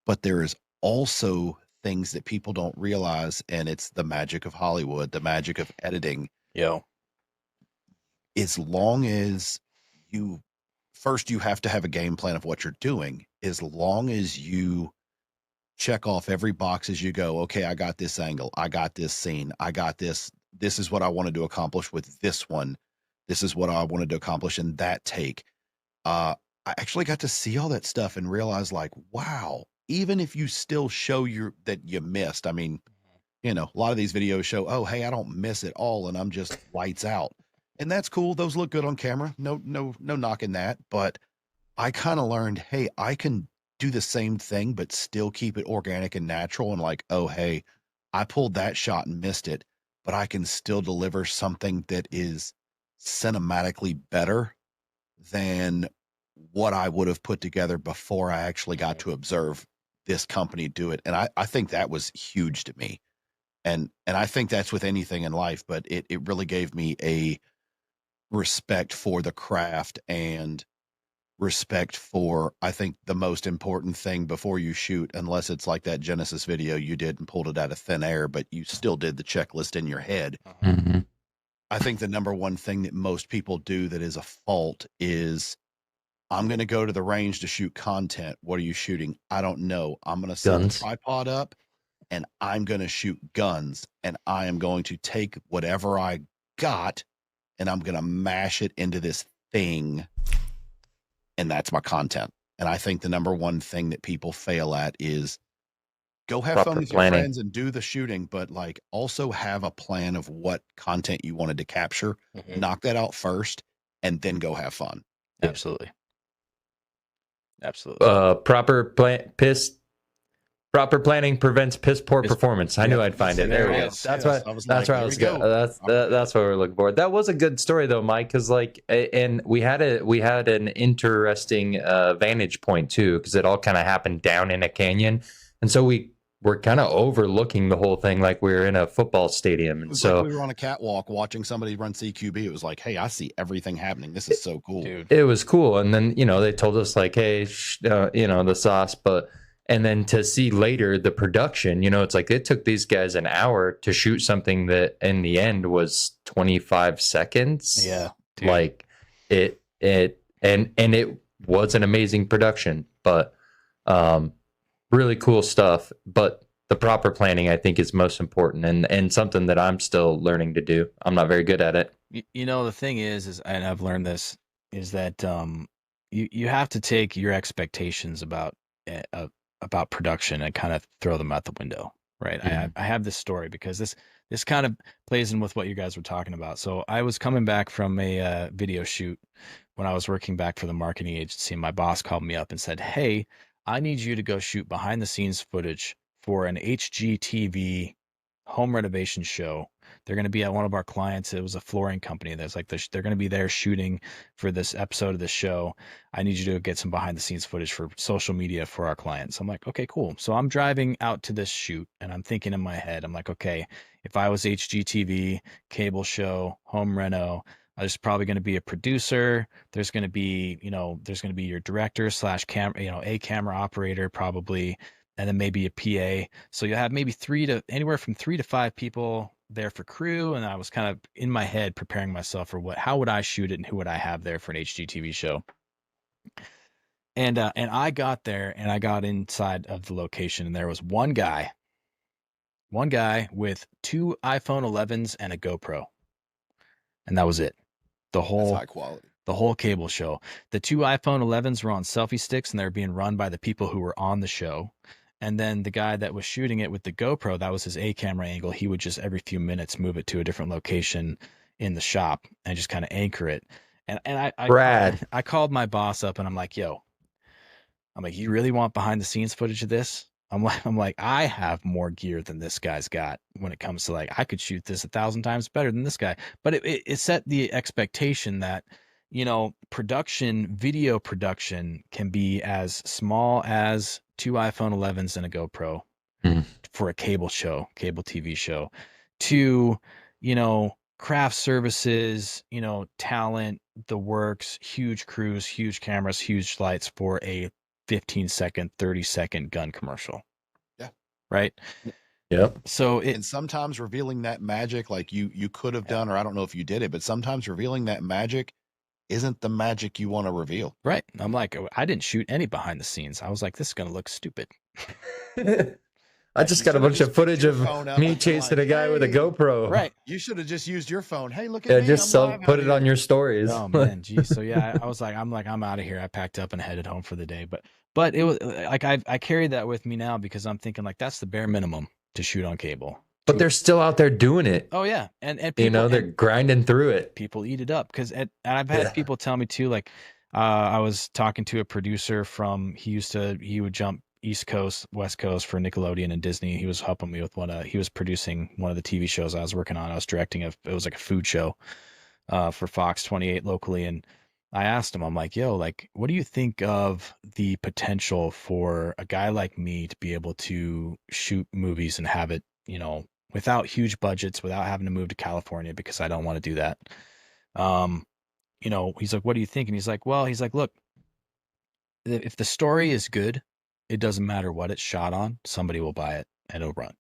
But there is also things that people don't realize, and it's the magic of Hollywood, the magic of editing. Yo. As long as you first, you have to have a game plan of what you're doing. As long as you check off every box as you go, okay, I got this angle, I got this scene, I got this. This is what I wanted to accomplish with this one. This is what I wanted to accomplish in that take. I actually got to see all that stuff and realize, like, wow, even if you still show that you missed, I mean, you know, a lot of these videos show, oh, hey, I don't miss it all and I'm just lights out. And that's cool. Those look good on camera. No knocking that. But I kind of learned, hey, I can do the same thing, but still keep it organic and natural. And like, oh, hey, I pulled that shot and missed it, but I can still deliver something that is cinematically better than what I would have put together before I actually got Mhm. to observe this company do it. And I think that was huge to me. And I think that's with anything in life, but it really gave me a respect for the craft and respect for, I think, the most important thing before you shoot, unless it's like that Genesis video you did and pulled it out of thin air, but you still did the checklist in your head. Mhm. Mm-hmm. I think the number one thing that most people do that is a fault is, I'm going to go to the range to shoot content. What are you shooting? I don't know. I'm going to set the Guns. tripod up and I'm going to shoot guns, and I am going to take whatever I got and I'm going to mash it into this thing. And that's my content. And I think the number one thing that people fail at is go have fun Proper with your planning. friends and do the shooting, but like also have a plan of what content you wanted to capture. Mhm. Knock that out first and then go have fun. Absolutely. Absolutely. Proper planning prevents piss poor Piss- performance. I knew Yep, I'd find yes, it. There we go. yes, That's yes. what I was that's like, where I there was we going. go. That's what we're looking for. That was a good story though, Mike, because like, and we had an interesting vantage point too, because it all kind of happened down in a canyon, and so we were kind of overlooking the whole thing like we were in a football stadium, It and was so like we were on a catwalk watching somebody run CQB. It was like, hey, I see everything happening. This is so cool. Dude. it was cool. And then they told us like, hey, the sauce, and then to see later the production, it's like it took these guys an hour to shoot something that in the end was 25 seconds. Yeah. Dude. Like it and it was an amazing production, but really cool stuff. But the proper planning, I think, is most important, and something that I'm still learning to do. I'm not very good at it. The thing is, and I've learned this, is that you have to take your expectations about production and kind of throw them out the window, right? Mhm. I have this story because this kind of plays in with what you guys were talking about. So I was coming back from a video shoot when I was working back for the marketing agency, and my boss called me up and said, "Hey, I need you to go shoot behind the scenes footage for an HGTV home renovation show. They're going to be at one of our clients. It was a flooring company. That's like they're going to be there shooting for this episode of the show. I need you to get some behind the scenes footage for social media for our clients. I'm like, okay, cool. So I'm driving out to this shoot and I'm thinking in my head, I'm like, okay, if I was HGTV, cable show, home reno, there's probably going to be a producer. There's going to be, there's going to be your director slash camera, a camera operator probably, and then maybe a PA. So you'll have maybe anywhere from 3 to 5 people there for crew. And I was kind of in my head preparing myself for how would I shoot it and who would I have there for an HGTV show. And I got there and I got inside of the location and there was one guy with 2 iPhone 11s and a GoPro. And that was it. That's high quality. The whole cable show. The 2 iPhone 11s were on selfie sticks and they were being run by the people who were on the show. And then the guy that was shooting it with the GoPro, that was his A camera angle. He would just every few minutes move it to a different location in the shop and just kind of anchor it. And I called my boss up and I'm like, yo, you really want behind the scenes footage of this? I'm like, I have more gear than this guy's got when it comes to I could shoot this 1,000 times better than this guy. But it set the expectation that, video production can be as small as 2 iPhone 11s and a GoPro for a cable TV show to, craft services, talent, the works, huge crews, huge cameras, huge lights for a 15-second, 30-second gun commercial. Yeah. Right? Yep. So and sometimes revealing that magic like you could have done, or I don't know if you did it, but sometimes revealing that magic isn't the magic you want to reveal. Right. I'm like, I didn't shoot any behind the scenes. I was like, this is going to look stupid. I just got a bunch of footage of me chasing a guy with a GoPro. Right. You should have just used your phone. Hey, look at me. Just put it on your stories. Oh man, geez. So yeah, I was like, I'm out of here. I packed up and headed home for the day. But it was like I carried that with me now because I'm thinking that's the bare minimum to shoot on cable. But they're still out there doing it. Oh yeah, and people, they're grinding through it. People eat it up because I've had people tell me too. I was talking to a producer he would jump East Coast, West Coast for Nickelodeon and Disney. He was helping me with he was producing one of the TV shows I was working on. I was directing it was like a food show for Fox 28 locally. And I asked him, I'm like, yo, what do you think of the potential for a guy like me to be able to shoot movies and have it, without huge budgets, without having to move to California because I don't want to do that. He's like, what do you think? And he's like, look, if the story is good, it doesn't matter what it's shot on. Somebody will buy it and it'll run.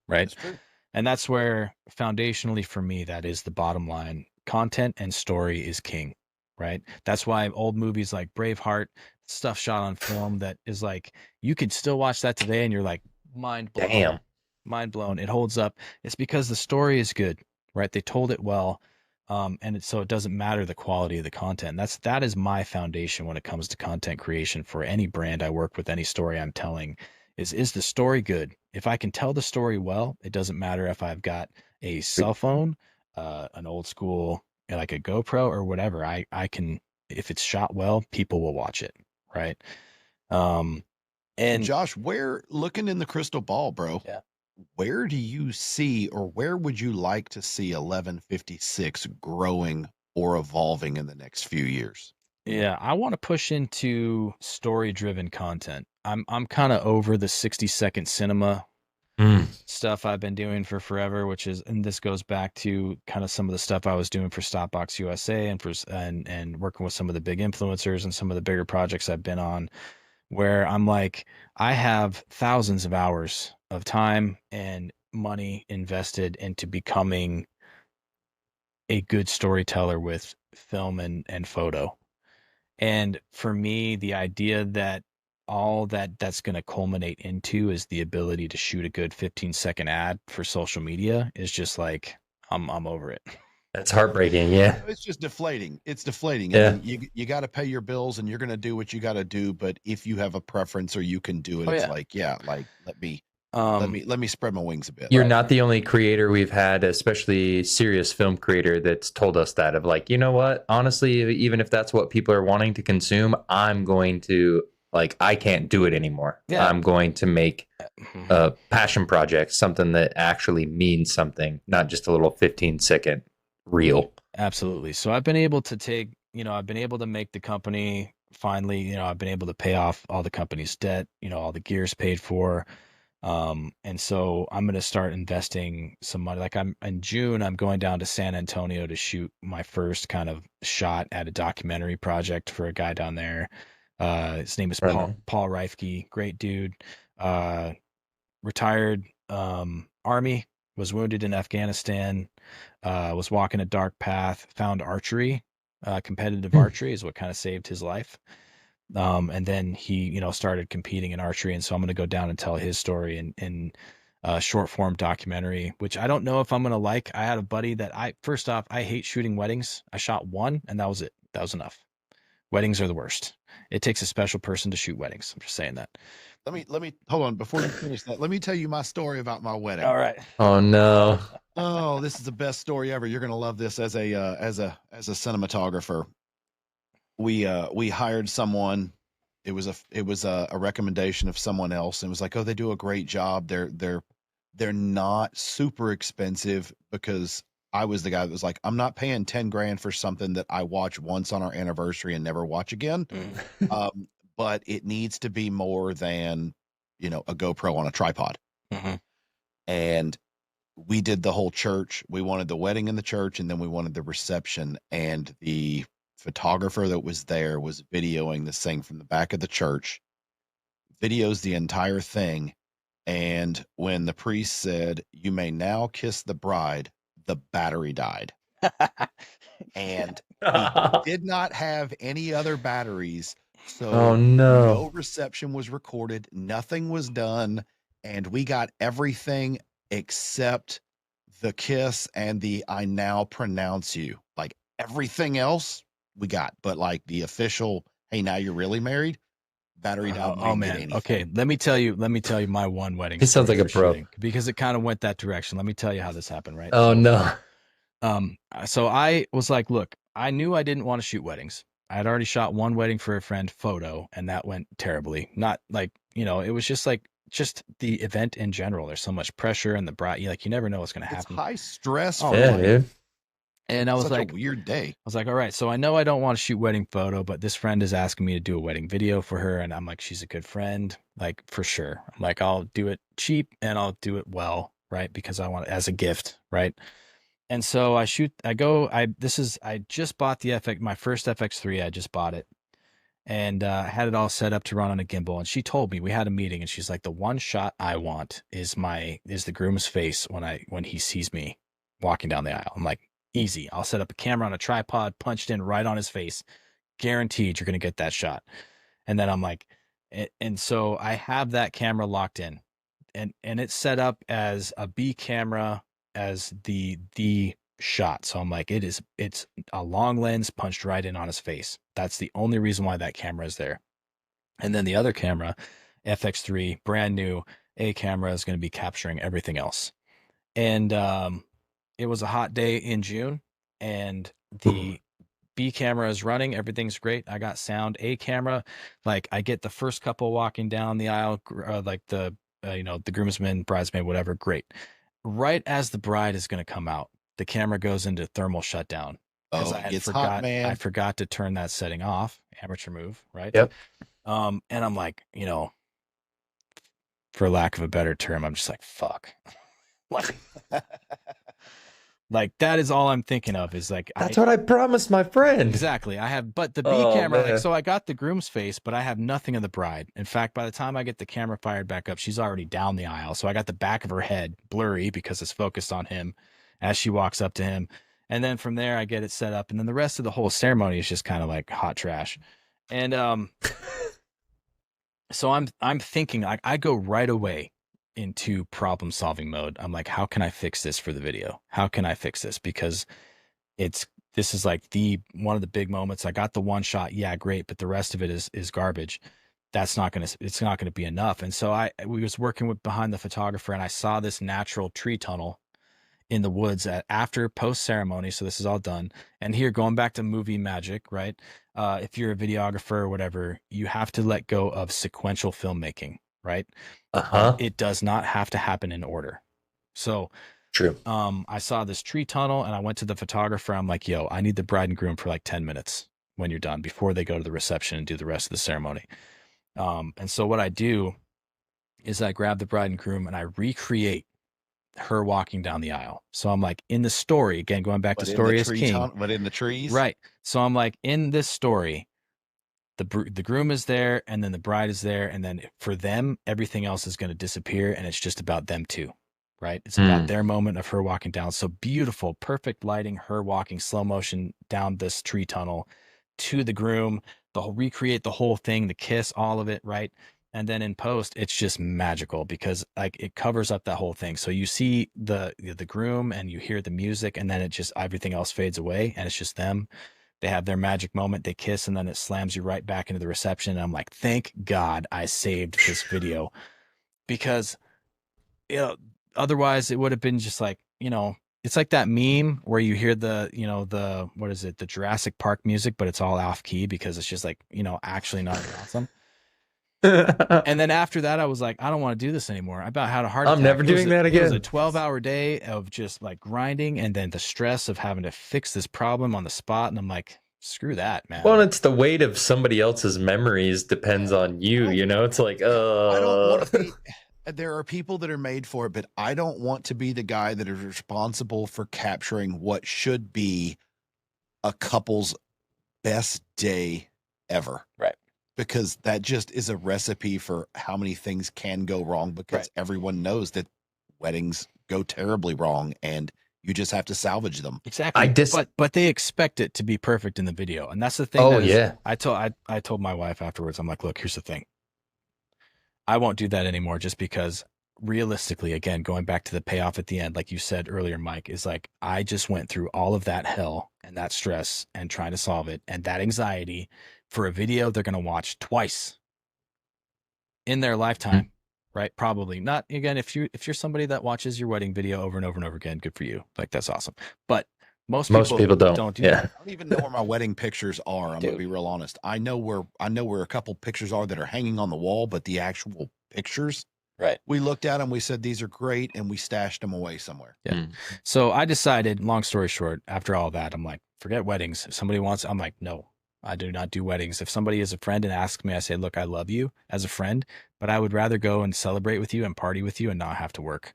Right. That's true. And that's where foundationally for me, that is the bottom line. Content and story is king. Right. That's why old movies like Braveheart, stuff shot on film that is you could still watch that today and you're like, mind blown. Damn. Mind blown. It holds up. It's because the story is good. Right. They told it well. So it doesn't matter the quality of the content. That is my foundation when it comes to content creation for any brand I work with, any story I'm telling is the story good? If I can tell the story well, it doesn't matter if I've got a cell phone, an old school, like a GoPro or whatever. I can, if it's shot well, people will watch it. Right. And Josh, looking in the crystal ball, bro, yeah. Where do you see, or where would you like to see 1156 growing or evolving in the next few years? Yeah, I want to push into story-driven content. I'm kind of over the 60-second cinema stuff I've been doing for forever, and this goes back to kind of some of the stuff I was doing for Stopbox USA and working with some of the big influencers and some of the bigger projects I've been on, where I'm like, I have thousands of hours of time and money invested into becoming a good storyteller with film and photo. And for me, the idea that all that's going to culminate into is the ability to shoot a good 15-second ad for social media is just I'm over it. That's heartbreaking. Yeah. It's just deflating. It's deflating. Yeah. I mean, you got to pay your bills and you're going to do what you got to do. But if you have a preference or you can do it, it's let me spread my wings a bit. You're not the only creator we've had, especially serious film creator, that's told us that you know what, honestly, even if that's what people are wanting to consume, I'm going to like I can't do it anymore. Yeah. I'm going to make Mhm. a passion project, something that actually means something, not just a little 15-second reel. Absolutely. So I've been able to take, I've been able to make the company finally, I've been able to pay off all the company's debt, all the gear's paid for. And so I'm going to start investing some money. Like I'm in June, I'm going down to San Antonio to shoot my first kind of shot at a documentary project for a guy down there. His name is Right Paul on. Paul Reifke, great dude. Uh, Retired Army, was wounded in Afghanistan, was walking a dark path, found archery, competitive Hmm. archery is what kind of saved his life. And then he, started competing in archery. And so I'm going to go down and tell his story in a short form documentary, which I don't know if I'm going to like. I had a buddy that first off, I hate shooting weddings. I shot one and that was it. That was enough. Weddings are the worst. It takes a special person to shoot weddings. I'm just saying that. Let me hold on before you finish that. Let me tell you my story about my wedding. All right. Oh no. Oh, this is the best story ever. You're gonna love this as a cinematographer. We hired someone. It was a recommendation of someone else, and it was like, oh, they do a great job. They're not super expensive because I was the guy that was like, I'm not paying 10 grand for something that I watch once on our anniversary and never watch again. Mm-hmm. But it needs to be more than, a GoPro on a tripod. Mm-hmm. And we did the whole church. We wanted the wedding in the church, and then we wanted the reception. And the photographer that was there was videoing this thing from the back of the church, videos the entire thing. And when the priest said, "You may now kiss the bride," the battery died. And he did not have any other batteries. Oh So no. no reception was recorded, nothing was done, and we got everything except the kiss and the "I now pronounce you." Like everything else we got, but like the official, "Hey, now you're really married," battery died. We Oh didn't get man. Okay. anything. Let me tell you my one wedding He sounds story like a for pro. shooting because it kind of went that direction. Let me tell you how this happened, right? Oh no. So I was like, look, I knew I didn't want to shoot weddings. I had already shot one wedding for a friend photo and that went terribly. Not like, it was just the event in general. There's so much pressure and the bride, you never know what's going to It's happen. high stress Oh for Yeah, man. like dude. And I was such a like, weird day. all right, so I know I don't want to shoot wedding photo, but this friend is asking me to do a wedding video for her. And I'm like, she's a good friend, like for sure. I'm like, I'll do it cheap and I'll do it well, right? Because I want it as a gift, right? And so I just bought my first FX3. I just bought it and had it all set up to run on a gimbal. And she told me, we had a meeting and she's like, the one shot I want is the groom's face when he sees me walking down the aisle. I'm like, easy. I'll set up a camera on a tripod, punched in right on his face. Guaranteed you're going to get that shot. And then I'm like, and so I have that camera locked in and it's set up as a B camera as the shot. So I'm like, it's a long lens punched right in on his face. That's the only reason why that camera is there. And then the other camera, FX3, brand new A camera, is going to be capturing everything else. And it was a hot day in June, and the B camera is running. Everything's great. I got sound. A camera, like I get the first couple walking down the aisle, like the groomsmen, bridesmaid, whatever. Great. Right as the bride is going to come out, the camera goes into thermal shutdown because Oh, it gets hot, I man. forgot to turn that setting off. Amateur move, right? Yep. And I'm like, for lack of a better term, I'm just like, fuck. like, like that is all I'm thinking of is like That's what I promised my friend. exactly. But the B Oh, camera, man. so I got the groom's face, but I have nothing of the bride. In fact, by the time I get the camera fired back up, she's already down the aisle. So I got the back of her head blurry because it's focused on him as she walks up to him. And then from there, I get it set up. And then the rest of the whole ceremony is just kind of like hot trash. And so I'm thinking I go right away into problem solving mode. I'm like, how can I fix this for the video? How can I fix this? Because this is like the one of the big moments. I got the one shot, yeah, great, but the rest of it is garbage. It's not gonna be enough. And so we was working with behind the photographer and I saw this natural tree tunnel in the woods after post ceremony. So this is all done. And here, going back to movie magic, right? If you're a videographer or whatever, you have to let go of sequential filmmaking, right? Uh-huh. It does not have to happen in order. So True. I saw this tree tunnel and I went to the photographer. I'm like, yo, I need the bride and groom for like 10 minutes when you're done before they go to the reception and do the rest of the ceremony. And so what I do is I grab the bride and groom and I recreate her walking down the aisle. So I'm like, in the story, again, going back to But in the story is tree king. but in the trees. Right. So I'm like, in this story, the groom is there and then the bride is there. And then for them, everything else is going to disappear. And it's just about them two, right? It's about their moment of her walking down. So beautiful, perfect lighting, her walking slow motion down this tree tunnel to the groom, recreate the whole thing, the kiss, all of it, right? And then in post, it's just magical because like it covers up that whole thing. So you see the groom and you hear the music, and then it just everything else fades away, and it's just them. They have their magic moment, they kiss, and then it slams you right back into the reception. And I'm like, thank God I saved this video because you know otherwise it would have been just like it's like that meme where you hear the what is it, the Jurassic Park music, but it's all off key because it's just like actually not awesome. And then after that, I was like, I don't want to do this anymore. I about had a heart attack. I'm never doing that again. It was a 12-hour day of just like grinding, and then the stress of having to fix this problem on the spot. And I'm like, screw that, man. Well, it's the weight of somebody else's memories depends on you. It's like, I don't want to be. There are people that are made for it, but I don't want to be the guy that is responsible for capturing what should be a couple's best day ever. Right. Because that just is a recipe for how many things can go wrong, because everyone knows that weddings go terribly wrong and you just have to salvage them. Exactly. But they expect it to be perfect in the video. And that's the thing. Oh, yeah. I told my wife afterwards, I'm like, look, here's the thing. I won't do that anymore just because realistically, again, going back to the payoff at the end, like you said earlier, Mike, is like, I just went through all of that hell and that stress and trying to solve it and that anxiety for a video they're going to watch twice in their lifetime, right? Probably not. Again, if you're somebody that watches your wedding video over and over and over again, good for you. Like, that's awesome. But most people don't do that. I don't even know where my wedding pictures are. I'm going to be real honest. I know where a couple pictures are that are hanging on the wall, but the actual pictures, right? We looked at them, we said these are great, and we stashed them away somewhere. Yeah. So I decided, long story short, after all that, I'm like, forget weddings. If somebody wants, I'm like, no, I do not do weddings. If somebody is a friend and asks me, I say, look, I love you as a friend, but I would rather go and celebrate with you and party with you and not have to work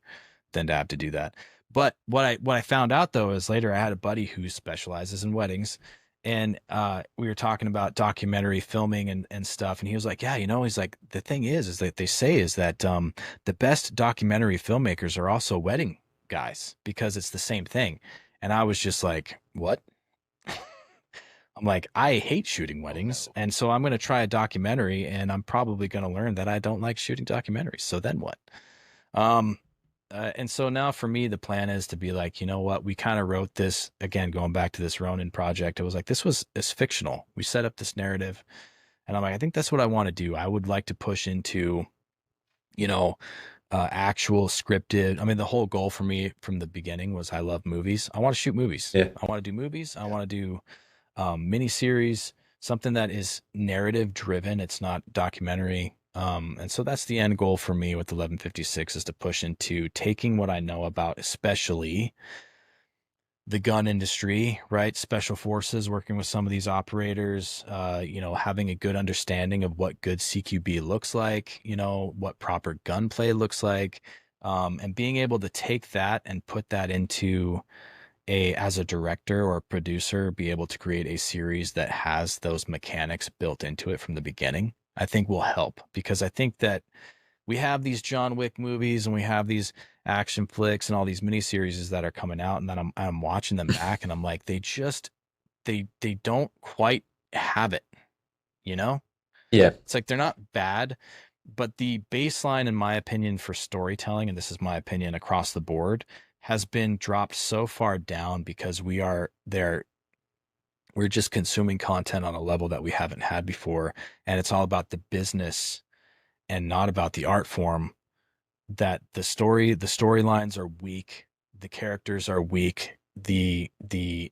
than to have to do that. But what I found out though is later I had a buddy who specializes in weddings, and we were talking about documentary filming and stuff, and he was like, yeah, he's like, the thing is that they say is that the best documentary filmmakers are also wedding guys because it's the same thing. And I was just like, what? I'm like, I hate shooting weddings, and so I'm going to try a documentary, and I'm probably going to learn that I don't like shooting documentaries. So then what? And so now for me, the plan is to be like, you know what? We kind of wrote this, again, going back to this Ronin project. It was like, it's fictional. We set up this narrative, and I'm like, I think that's what I want to do. I would like to push into, actual scripted. I mean, the whole goal for me from the beginning was I love movies. I want to shoot movies. Yeah. I want to do movies. I want to do miniseries, something that is narrative driven. It's not documentary. And so that's the end goal for me with 1156 is to push into taking what I know about, especially the gun industry, right? Special forces, working with some of these operators, having a good understanding of what good CQB looks like, what proper gunplay looks like, and being able to take that and put that into as a director or a producer, be able to create a series that has those mechanics built into it from the beginning, I think will help, because I think that we have these John Wick movies and we have these action flicks and all these miniseries that are coming out, and then I'm watching them back and I'm like, they don't quite have it, Yeah. It's like they're not bad, but the baseline, in my opinion, for storytelling, and this is my opinion across the board, has been dropped so far down because we're just consuming content on a level that we haven't had before. And it's all about the business and not about the art form, that the storylines are weak. the characters are weak, the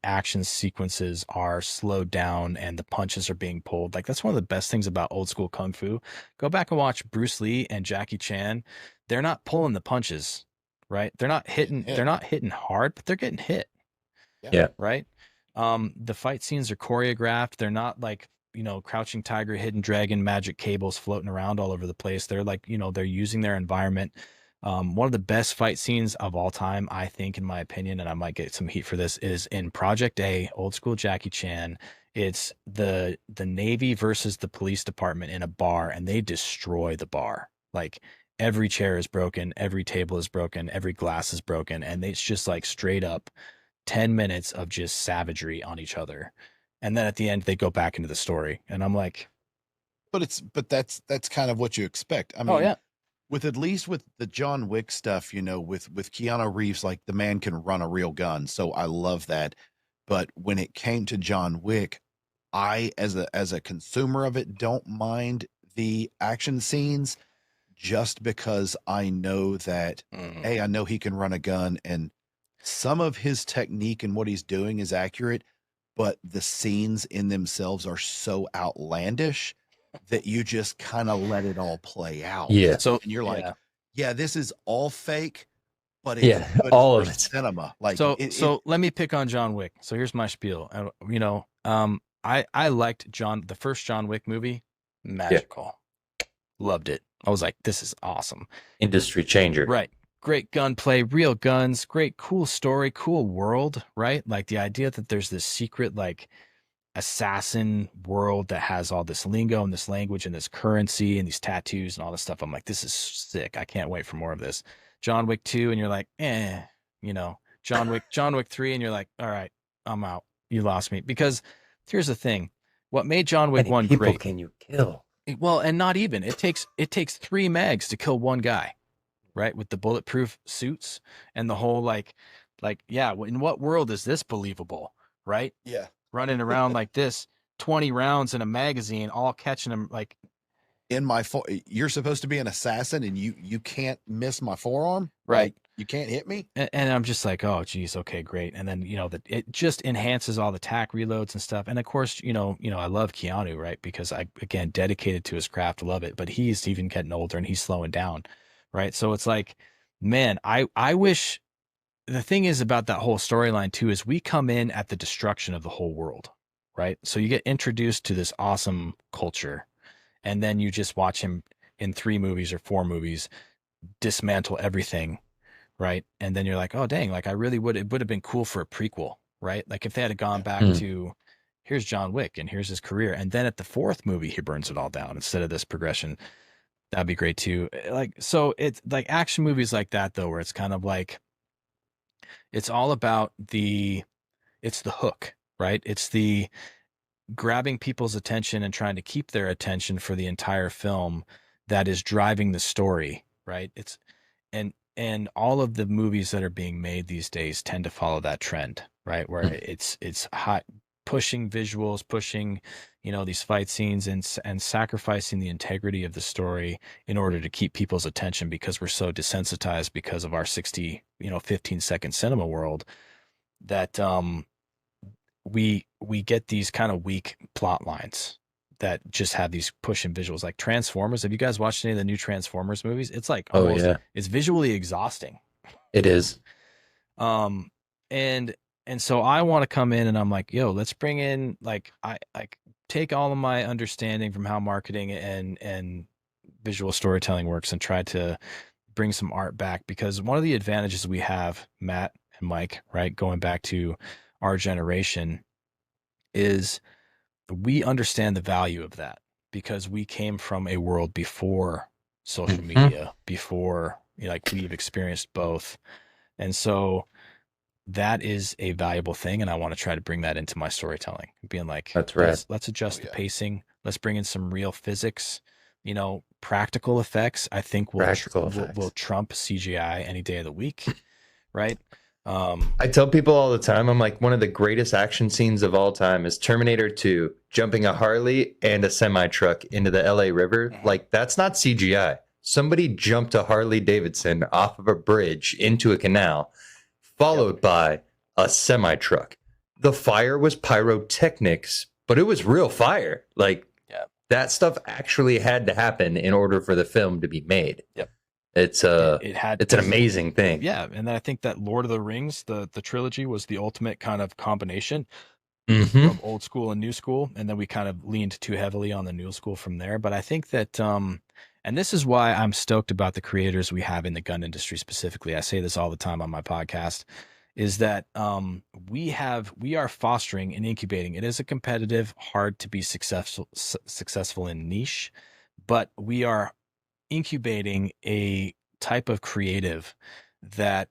action sequences are slowed down, and the punches are being pulled. Like that's one of the best things about old school kung fu. Go back and watch Bruce Lee and Jackie Chan. They're not pulling the punches, right? They're not hitting hard, but they're getting hit. Yeah. Right. The fight scenes are choreographed. They're not like, Crouching Tiger, Hidden Dragon, magic cables floating around all over the place. They're like, they're using their environment. One of the best fight scenes of all time, I think, in my opinion, and I might get some heat for this, is in Project A, old school Jackie Chan. It's the Navy versus the police department in a bar, and they destroy the bar. Like every chair is broken, every table is broken, every glass is broken, and it's just like straight up 10 minutes of just savagery on each other. And then at the end they go back into the story. And I'm like, but that's kind of what you expect. I oh mean, yeah. with at least with the John Wick stuff, with Keanu Reeves, like the man can run a real gun. So I love that. But when it came to John Wick, I as a consumer of it don't mind the action scenes just because I know that hey, I know he can run a gun and some of his technique and what he's doing is accurate, but the scenes in themselves are so outlandish that you just kind of let it all play out. Yeah. So and you're like, yeah, this is all fake, but it's Yeah, good all for of it. cinema. Like so let me pick on John Wick. So here's my spiel. I liked the first John Wick movie, magical. Loved it. I was like, this is awesome. Industry changer. Right. Great gunplay, real guns, great, cool story, cool world, right? Like the idea that there's this secret, like, assassin world that has all this lingo and this language and this currency and these tattoos and all this stuff. I'm like, this is sick. I can't wait for more of this. John Wick 2, and you're like, John Wick 3, and you're like, all right, I'm out. You lost me. Because here's the thing. What made John Wick 1 great? Can you kill? Well, and not even. It takes 3 mags to kill one guy. Right, with the bulletproof suits and the whole in what world is this believable? Right? Yeah, running around like this, 20 rounds in a magazine, all catching him like in my you're supposed to be an assassin and you can't miss my forearm, right? Like, you can't hit me, and I'm just like, oh geez, okay, great. And then that it just enhances all the tack reloads and stuff. And of course, I love Keanu, right? Because I, again, dedicated to his craft, love it. But he's even getting older and he's slowing down. Right. So it's like, man, I wish. The thing is about that whole storyline too, is we come in at the destruction of the whole world. Right. So you get introduced to this awesome culture, and then you just watch him in 3 movies or 4 movies dismantle everything. Right. And then you're like, oh dang, like it would have been cool for a prequel. Right. Like if they had gone back to, here's John Wick and here's his career, and then at the 4th movie he burns it all down instead of this progression. That'd be great too. Like, so it's like action movies like that though, where it's kind of like, it's all about it's the hook, right? It's the grabbing people's attention and trying to keep their attention for the entire film that is driving the story, right? And all of the movies that are being made these days tend to follow that trend, right? Where it's hot, pushing visuals, pushing, these fight scenes and sacrificing the integrity of the story in order to keep people's attention, because we're so desensitized because of our 15-second cinema world that we get these kind of weak plot lines that just have these pushing visuals, like Transformers. Have you guys watched any of the new Transformers movies? It's like it's visually exhausting. It is. And so I want to come in and I'm like, yo, let's bring in, like, I take all of my understanding from how marketing and visual storytelling works and try to bring some art back, because one of the advantages we have, Matt and Mike, right, going back to our generation, is we understand the value of that because we came from a world before social media, before, we've experienced both. And so that is a valuable thing, and I want to try to bring that into my storytelling, being like, that's right. Let's adjust the pacing. Let's bring in some real physics, practical effects. I think will trump CGI any day of the week, right? I tell people all the time, I'm like, one of the greatest action scenes of all time is Terminator 2 jumping a Harley and a semi truck into the LA River. Like, that's not CGI. Somebody jumped a Harley Davidson off of a bridge into a canal, followed by a semi truck. The fire was pyrotechnics, but it was real fire. Like Yeah. that stuff actually had to happen in order for the film to be made. Yep. It's It had, it's an amazing thing. yeah, and then I think that Lord of the Rings, the trilogy, was the ultimate kind of combination Mm-hmm. of old school and new school, and then we kind of leaned too heavily on the new school from there. But I think that and this is why I'm stoked about the creators we have in the gun industry specifically. I say this all the time on my podcast, is that we are fostering and incubating. It is a competitive, hard to be successful in niche, but we are incubating a type of creative that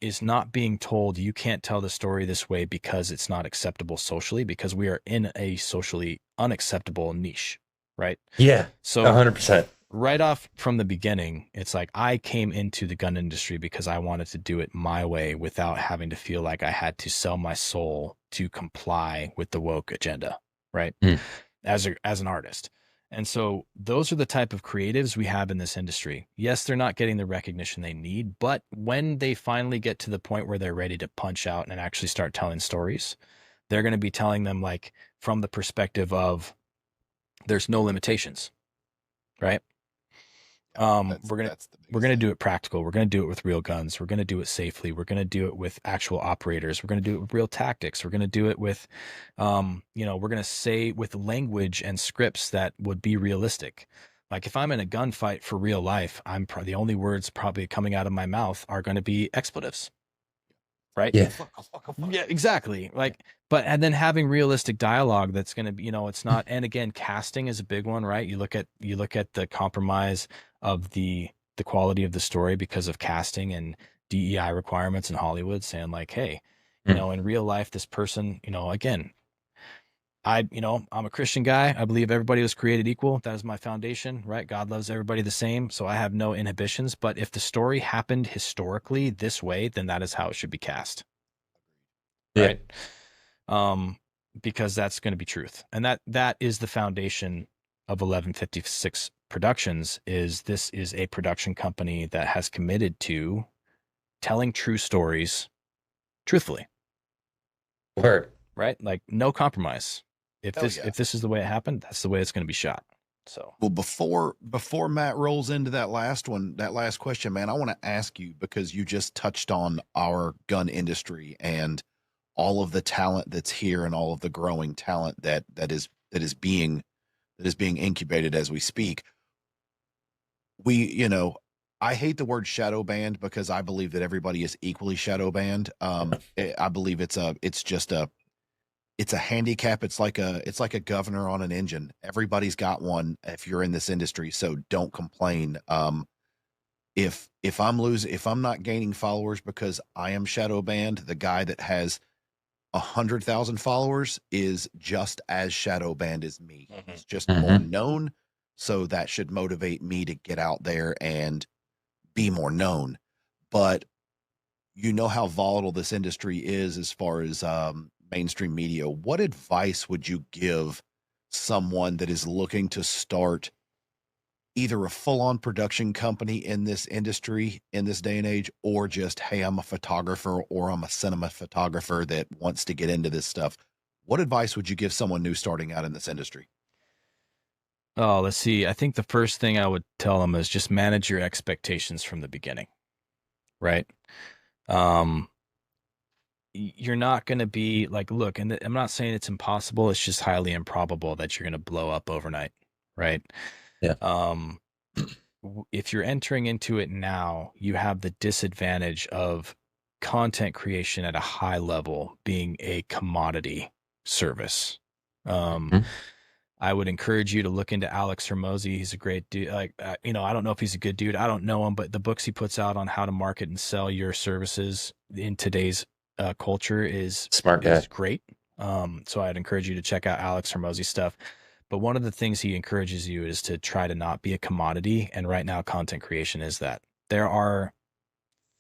is not being told you can't tell the story this way because it's not acceptable socially, because we are in a socially unacceptable niche, right? Yeah, So 100%. right off from the beginning, it's like I came into the gun industry because I wanted to do it my way without having to feel like I had to sell my soul to comply with the woke agenda, right? Mm. As an artist. And so those are the type of creatives we have in this industry. Yes, they're not getting the recognition they need, but when they finally get to the point where they're ready to punch out and actually start telling stories, they're going to be telling them like from the perspective of there's no limitations, right? We're gonna do it practical. We're gonna do it with real guns. We're gonna do it safely. We're gonna do it with actual operators. We're gonna do it with real tactics. We're gonna do it with, we're gonna say with language and scripts that would be realistic. Like if I'm in a gunfight for real life, the only words probably coming out of my mouth are going to be expletives, right? Yeah. Yeah, exactly. Like, and then having realistic dialogue that's going to be, it's not. And again, casting is a big one, right? You look at the compromise of the quality of the story because of casting and DEI requirements in Hollywood, saying like, hey, in real life, this person, again, I'm a Christian guy. I believe everybody was created equal. That is my foundation, right? God loves everybody the same. So I have no inhibitions. But if the story happened historically this way, then that is how it should be cast. Right. Because that's going to be truth. And that is the foundation of 1156 Productions. This is a production company that has committed to telling true stories truthfully. Word. Right? Like no compromise. If Hell yeah. if this is the way it happened, that's the way it's going to be shot. So, well, before Matt rolls into that last question, man, I want to ask you, because you just touched on our gun industry and all of the talent that's here and all of the growing talent that is being incubated as we speak. I hate the word shadow banned because I believe that everybody is equally shadow banned. I believe it's a handicap. It's like a governor on an engine. Everybody's got one if you're in this industry. So don't complain. If I'm not gaining followers because I am shadow banned, the guy that has 100,000 followers is just as shadow banned as me. Mhm. He's just more known. So that should motivate me to get out there and be more known. But you know how volatile this industry is as far as mainstream media. What advice would you give someone that is looking to start either a full-on production company in this industry in this day and age, or just, hey, I'm a photographer or I'm a cinema photographer that wants to get into this stuff? What advice would you give someone new starting out in this industry? Oh, let's see. I think the first thing I would tell them is just manage your expectations from the beginning, right? You're not going to be like, look, and I'm not saying it's impossible. It's just highly improbable that you're going to blow up overnight, right? Yeah. If you're entering into it now, you have the disadvantage of content creation at a high level being a commodity service. I would encourage you to look into Alex Hermosi. He's a great dude. Like, I don't know if he's a good dude. I don't know him, but the books he puts out on how to market and sell your services in today's culture is smart guy. Is great. So I'd encourage you to check out Alex Hermosi's stuff. But one of the things he encourages you is to try to not be a commodity. And right now, content creation is that. There are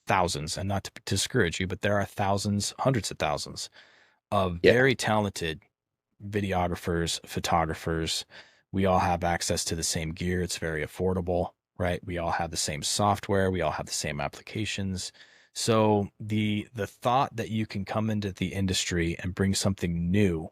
thousands, and not to discourage you, but there are thousands, hundreds of thousands of very talented videographers, photographers. We all have access to the same gear. It's very affordable, right? We all have the same software. We all have the same applications. So the thought that you can come into the industry and bring something new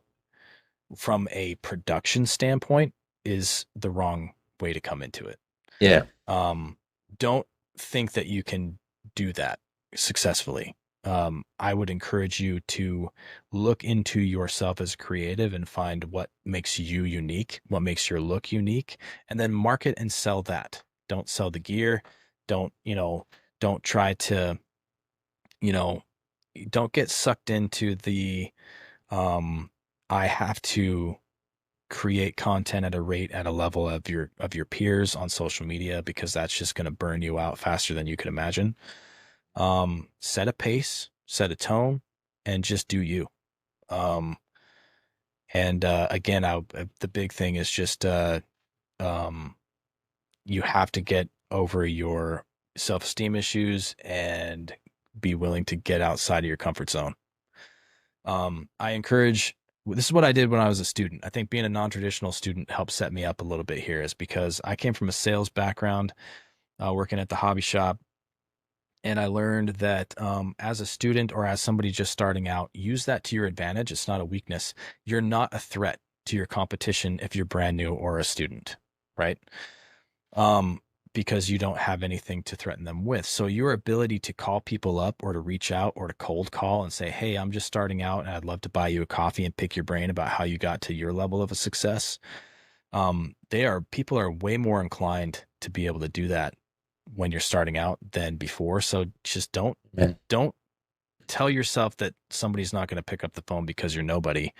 from a production standpoint is the wrong way to come into it. Yeah. Don't think that you can do that successfully. I would encourage you to look into yourself as creative and find what makes you unique, what makes your look unique, and then market and sell that. Don't sell the gear. Don't, don't try to, you know, don't get sucked into the, I have to create content at a rate at a level of your peers on social media, because that's just going to burn you out faster than you can imagine. Set a pace, set a tone, and just do you. And again, the big thing is just you have to get over your self-esteem issues and be willing to get outside of your comfort zone. I encourage, this is what I did when I was a student. I think being a non-traditional student helped set me up a little bit here, is because I came from a sales background, working at the hobby shop. And I learned that as a student or as somebody just starting out, use that to your advantage. It's not a weakness. You're not a threat to your competition if you're brand new or a student, right? Because you don't have anything to threaten them with. So your ability to call people up or to reach out or to cold call and say, hey, I'm just starting out and I'd love to buy you a coffee and pick your brain about how you got to your level of a success. People are way more inclined to be able to do that when you're starting out than before. So just don't tell yourself that somebody's not going to pick up the phone because you're nobody.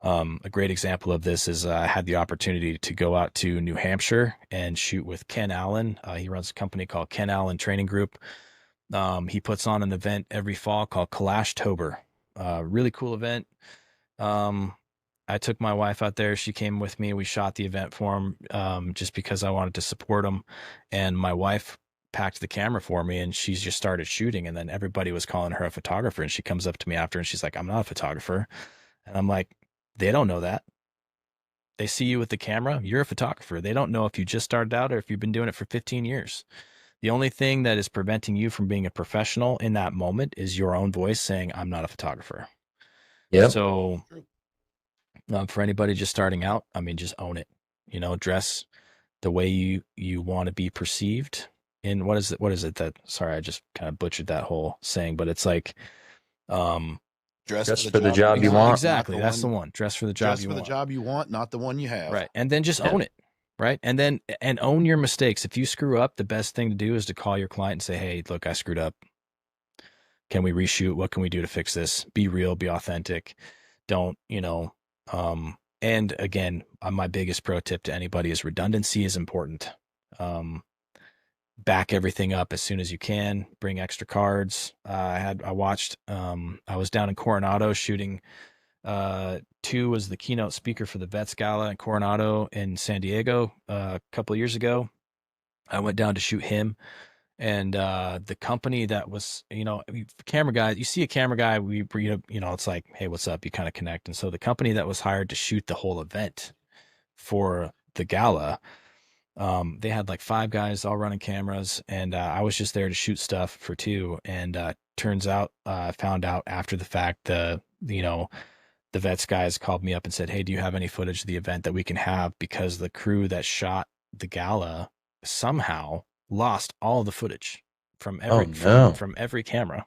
A great example of this is I had the opportunity to go out to New Hampshire and shoot with Ken Allen. He runs a company called Ken Allen Training Group. He puts on an event every fall called Kalashtober. Really cool event. I took my wife out there. She came with me. We shot the event for him, just because I wanted to support him. And my wife packed the camera for me, and she's just started shooting. And then everybody was calling her a photographer. And she comes up to me after and she's like, I'm not a photographer. And I'm like, they don't know that. They see you with the camera. You're a photographer. They don't know if you just started out or if you've been doing it for 15 years. The only thing that is preventing you from being a professional in that moment is your own voice saying, I'm not a photographer. Yep. So for anybody just starting out, I mean, just own it. Dress the way you want to be perceived. And what is it that, sorry, I just kind of butchered that whole saying, but it's like, dress for the job you want. Exactly. That's the one. Dress for the job you want. Dress for the job you want, not the one you have. Right. And then just own it. Right. And own your mistakes. If you screw up, the best thing to do is to call your client and say, hey, look, I screwed up. Can we reshoot? What can we do to fix this? Be real, be authentic. Don't, and again, my biggest pro tip to anybody is redundancy is important. Back everything up as soon as you can. Bring extra cards. I was down in Coronado shooting. Two was the keynote speaker for the Vets Gala in Coronado in San Diego a couple of years ago. I went down to shoot him. And the company that was, camera guy, you see a camera guy, it's like, hey, what's up? You kind of connect. And so the company that was hired to shoot the whole event for the gala, they had like 5 guys all running cameras, and I was just there to shoot stuff for 2. And turns out, found out after the fact, the Vets guys called me up and said, hey, do you have any footage of the event that we can have? Because the crew that shot the gala somehow lost all the footage from every camera.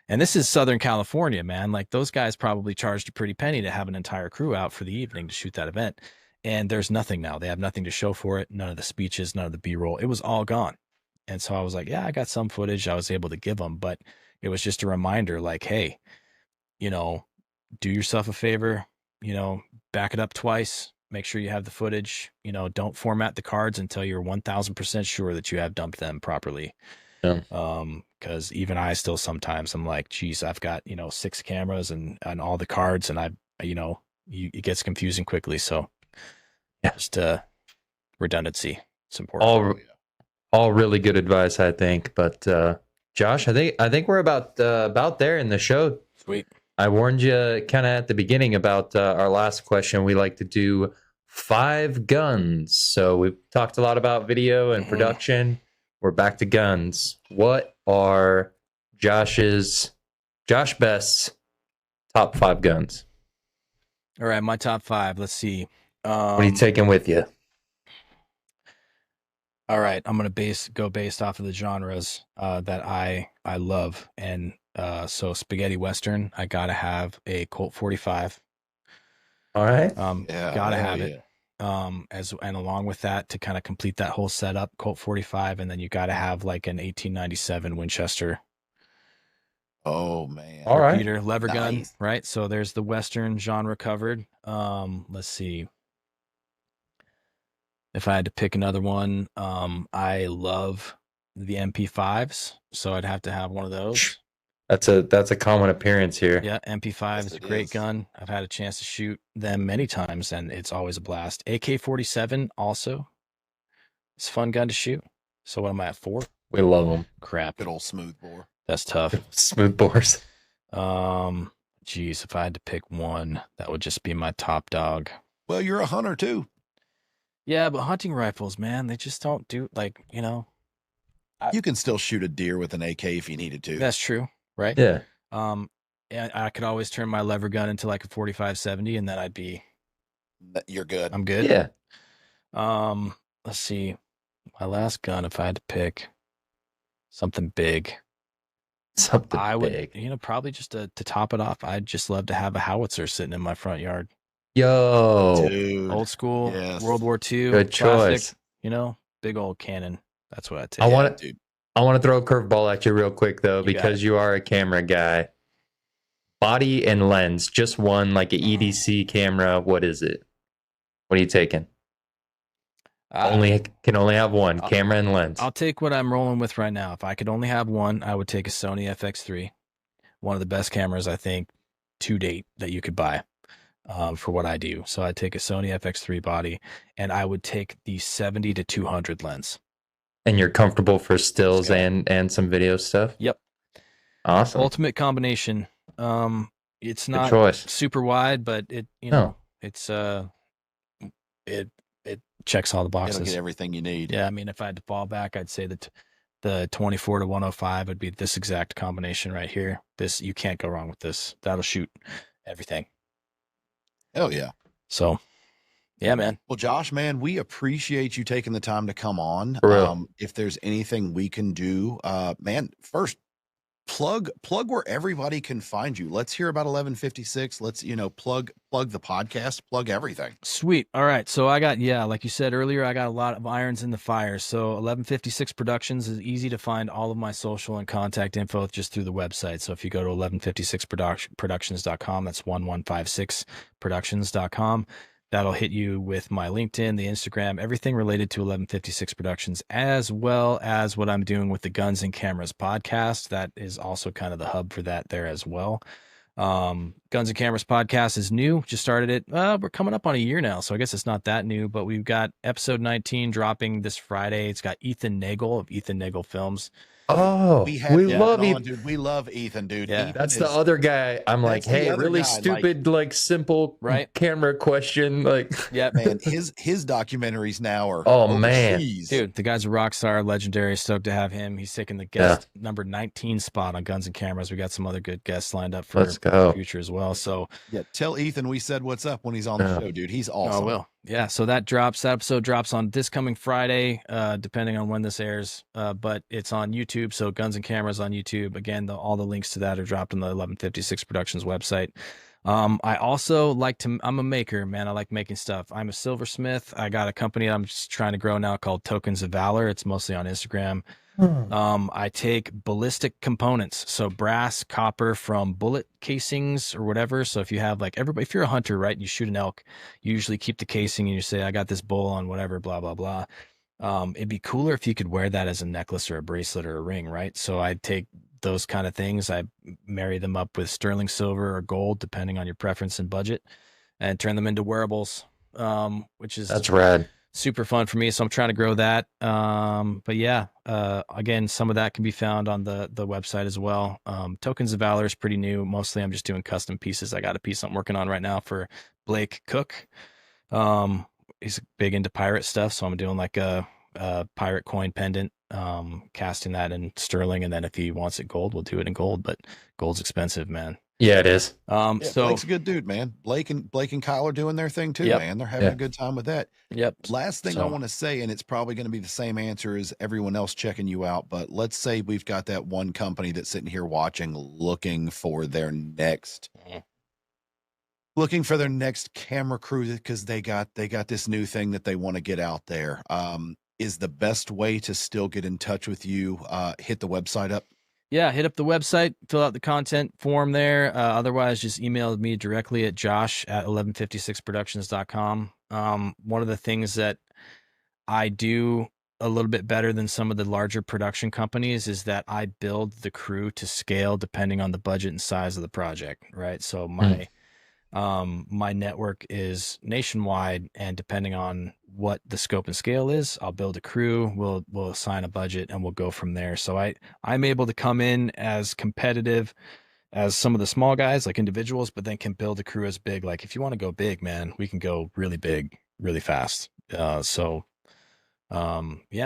And this is Southern California, man. Like, those guys probably charged a pretty penny to have an entire crew out for the evening to shoot that event. And there's nothing now. They have nothing to show for it. None of the speeches, none of the B-roll. It was all gone. And so I was like, yeah, I got some footage I was able to give them, but it was just a reminder, like, hey, do yourself a favor, back it up twice. Make sure you have the footage. Don't format the cards until you're 1000% sure that you have dumped them properly. Yeah. Because even I still sometimes I'm like, geez, I've got 6 cameras and all the cards, and it gets confusing quickly. So just redundancy. It's important. All really good advice, I think. But Josh, I think we're about there in the show. Sweet. I warned you kind of at the beginning about our last question. We like to do 5 guns. So we've talked a lot about video and production. We're back to guns. What are Josh Best's top 5 guns. All right, my top 5. Let's see. What are you taking with you? All right, I'm gonna go based off of the genres that I love, and so spaghetti western. I gotta have a Colt 45. All right. Yeah, Gotta hell have it. And along with that, to kind of complete that whole setup, Colt 45, and then you gotta have like an 1897 Winchester Oh man. All right. repeater lever gun, Nice. right? So there's the western genre covered. Let's see. If I had to pick another one, I love the MP5s, so I'd have to have one of those. That's a common appearance here. Yeah, MP5 Yes, is a it great is. gun. I've had a chance to shoot them many times, and it's always a blast. AK-47 also, it's a fun gun to shoot. So what am I at, 4? We love them. Crap, Good old smooth bore. that's tough. Smooth bores. Geez, if I had to pick one, that would just be my top dog. Well, you're a hunter too. Yeah, but hunting rifles, man, they just don't do, like, You can still shoot a deer with an AK if you needed to. that's true, right? Yeah. And I could always turn my lever gun into like a 45-70, and then You're good. I'm good. Yeah. Let's see. My last gun, if I had to pick something big, Something I would, big. probably just to top it off, I'd just love to have a howitzer sitting in my front yard. Yo. Dude. Old school, Yes. World War II, Good classic, choice. big old cannon. That's what I'd take. I want dude. to throw a curveball at you real quick though, You got because it. you are a camera guy. Body and lens, just one, like a EDC camera. What is it? What are you taking? Can only have one, camera and lens. I'll take what I'm rolling with right now. If I could only have one, I would take a Sony FX3, one of the best cameras I think to date that you could buy for what I do. So I'd take a Sony FX3 body, and I would take the 70 to 200 lens. And you're comfortable for stills Okay. and some video stuff? Yep. Awesome. Ultimate combination. It's Good not choice. super wide, but it it's it checks all the It'll boxes. get everything you need. Yeah, I mean, if I had to fall back, I'd say that the 24 to 105 would be this exact combination right here. This, you can't go wrong with this. That'll shoot everything. Hell yeah. So, yeah, man. Well, Josh, man, we appreciate you taking the time to come on. For real. If there's anything we can do, man, first plug where everybody can find you. Let's hear about 1156. Let's, plug the podcast, plug everything. Sweet. All right. So I got, like you said earlier, I got a lot of irons in the fire. So 1156 Productions is easy to find all of my social and contact info just through the website. So if you go to 1156productions.com, that's 1156productions.com. That'll hit you with my LinkedIn, the Instagram, everything related to 1156 Productions, as well as what I'm doing with the Guns and Cameras podcast. That is also kind of the hub for that there as well. Guns and Cameras podcast is new. Just started it. We're coming up on a year now, so I guess it's not that new, but we've got episode 19 dropping this Friday. It's got Ethan Nagel of Ethan Nagel Films. Oh, we love Ethan, Ethan. dude. We love Ethan, dude. Yeah. Ethan That's the other guy. I'm like, that's the hey, other really guy, stupid, like simple Right. camera question. Like, Yeah, man, his documentaries now are Oh, man. geez. dude, the guy's a rock star, legendary. Stoked to have him. He's taking the guest number 19 spot on Guns and Cameras. We got some other good guests lined up for Let's go. the future as well. So Yeah, tell Ethan we said what's up when he's on the show, dude. He's awesome. I will. Yeah, so that episode drops on this coming Friday, depending on when this airs. But it's on YouTube, so Guns and Cameras on YouTube. Again, all the links to that are dropped on the 1156 Productions website. I also I'm a maker, man. I like making stuff. I'm a silversmith. I got a company I'm just trying to grow now called Tokens of Valor. It's mostly on Instagram. I take ballistic components, so brass, copper from bullet casings or whatever. So if you have if you're a hunter, right, and you shoot an elk, you usually keep the casing and you say, I got this bull on whatever, blah, blah, blah. It'd be cooler if you could wear that as a necklace or a bracelet or a ring, right? So I'd take those kind of things. I marry them up with sterling silver or gold, depending on your preference and budget, and turn them into wearables, which is that's rad. super fun for me. So I'm trying to grow that. But yeah, again, some of that can be found on the website as well. Tokens of Valor is pretty new. Mostly I'm just doing custom pieces. I got a piece I'm working on right now for Blake Cook. He's big into pirate stuff. So I'm doing like a pirate coin pendant casting that in sterling, and then if he wants it gold, we'll do it in gold. But gold's expensive, man. Yeah, it is. Yeah, So Blake's a good dude, man. Blake and Kyle are doing their thing too, Yep. man. They're having a good time with that. yep. Last thing I So- want to say, and it's probably going to be the same answer as everyone else checking you out, but let's say we've got that one company that's sitting here watching, looking for their next camera crew because they got this new thing that they want to get out there. Is the best way to still get in touch with you, hit the website up? Yeah, hit up the website, fill out the content form there. Otherwise, just email me directly at josh@1156productions.com. One of the things that I do a little bit better than some of the larger production companies is that I build the crew to scale depending on the budget and size of the project, right? So my network is nationwide, and depending on what the scope and scale is, I'll build a crew, we'll assign a budget, and we'll go from there. So I'm able to come in as competitive as some of the small guys, like individuals, but then can build a crew as big. Like if you want to go big, man, we can go really big, really fast. Yeah,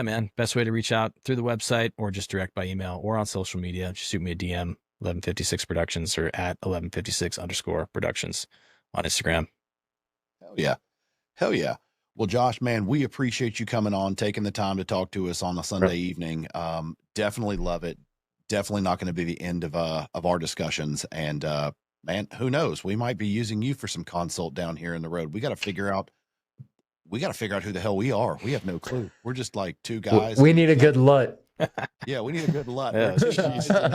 man, best way to reach out through the website or just direct by email or on social media. Just shoot me a DM, 1156 Productions, or at 1156_productions on Instagram. Hell yeah. Hell yeah. Well, Josh, man, we appreciate you coming on, taking the time to talk to us on a Sunday evening. Definitely love it. Definitely not going to be the end of our discussions. And man, who knows? We might be using you for some consult down here in the road. We got to figure out who the hell we are. We have no clue. We're just like two guys. We need a good LUT. Yeah, we need a good LUT. Yeah, We're two guys and,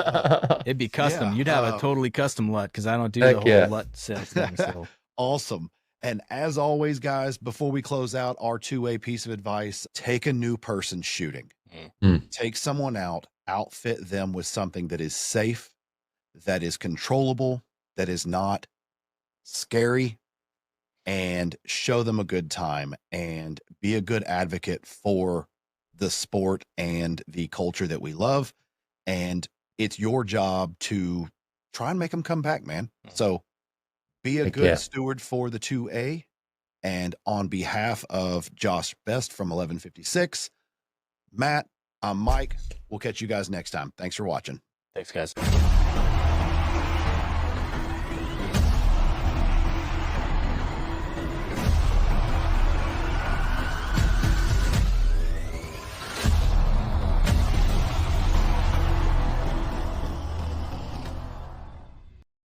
it'd be custom. yeah, You'd have a totally custom LUT because I don't do Heck the whole yeah. LUT sales thing. So awesome. And as always, guys, before we close out, our two-way piece of advice: take a new person shooting. Take someone out, outfit them with something that is safe, that is controllable, that is not scary, and show them a good time, and be a good advocate for the sport and the culture that we love. And it's your job to try and make them come back, man. So be a good steward for the 2A. And on behalf of Josh Best from 1156, Matt, I'm Mike. We'll catch you guys next time. Thanks for watching. thanks, guys.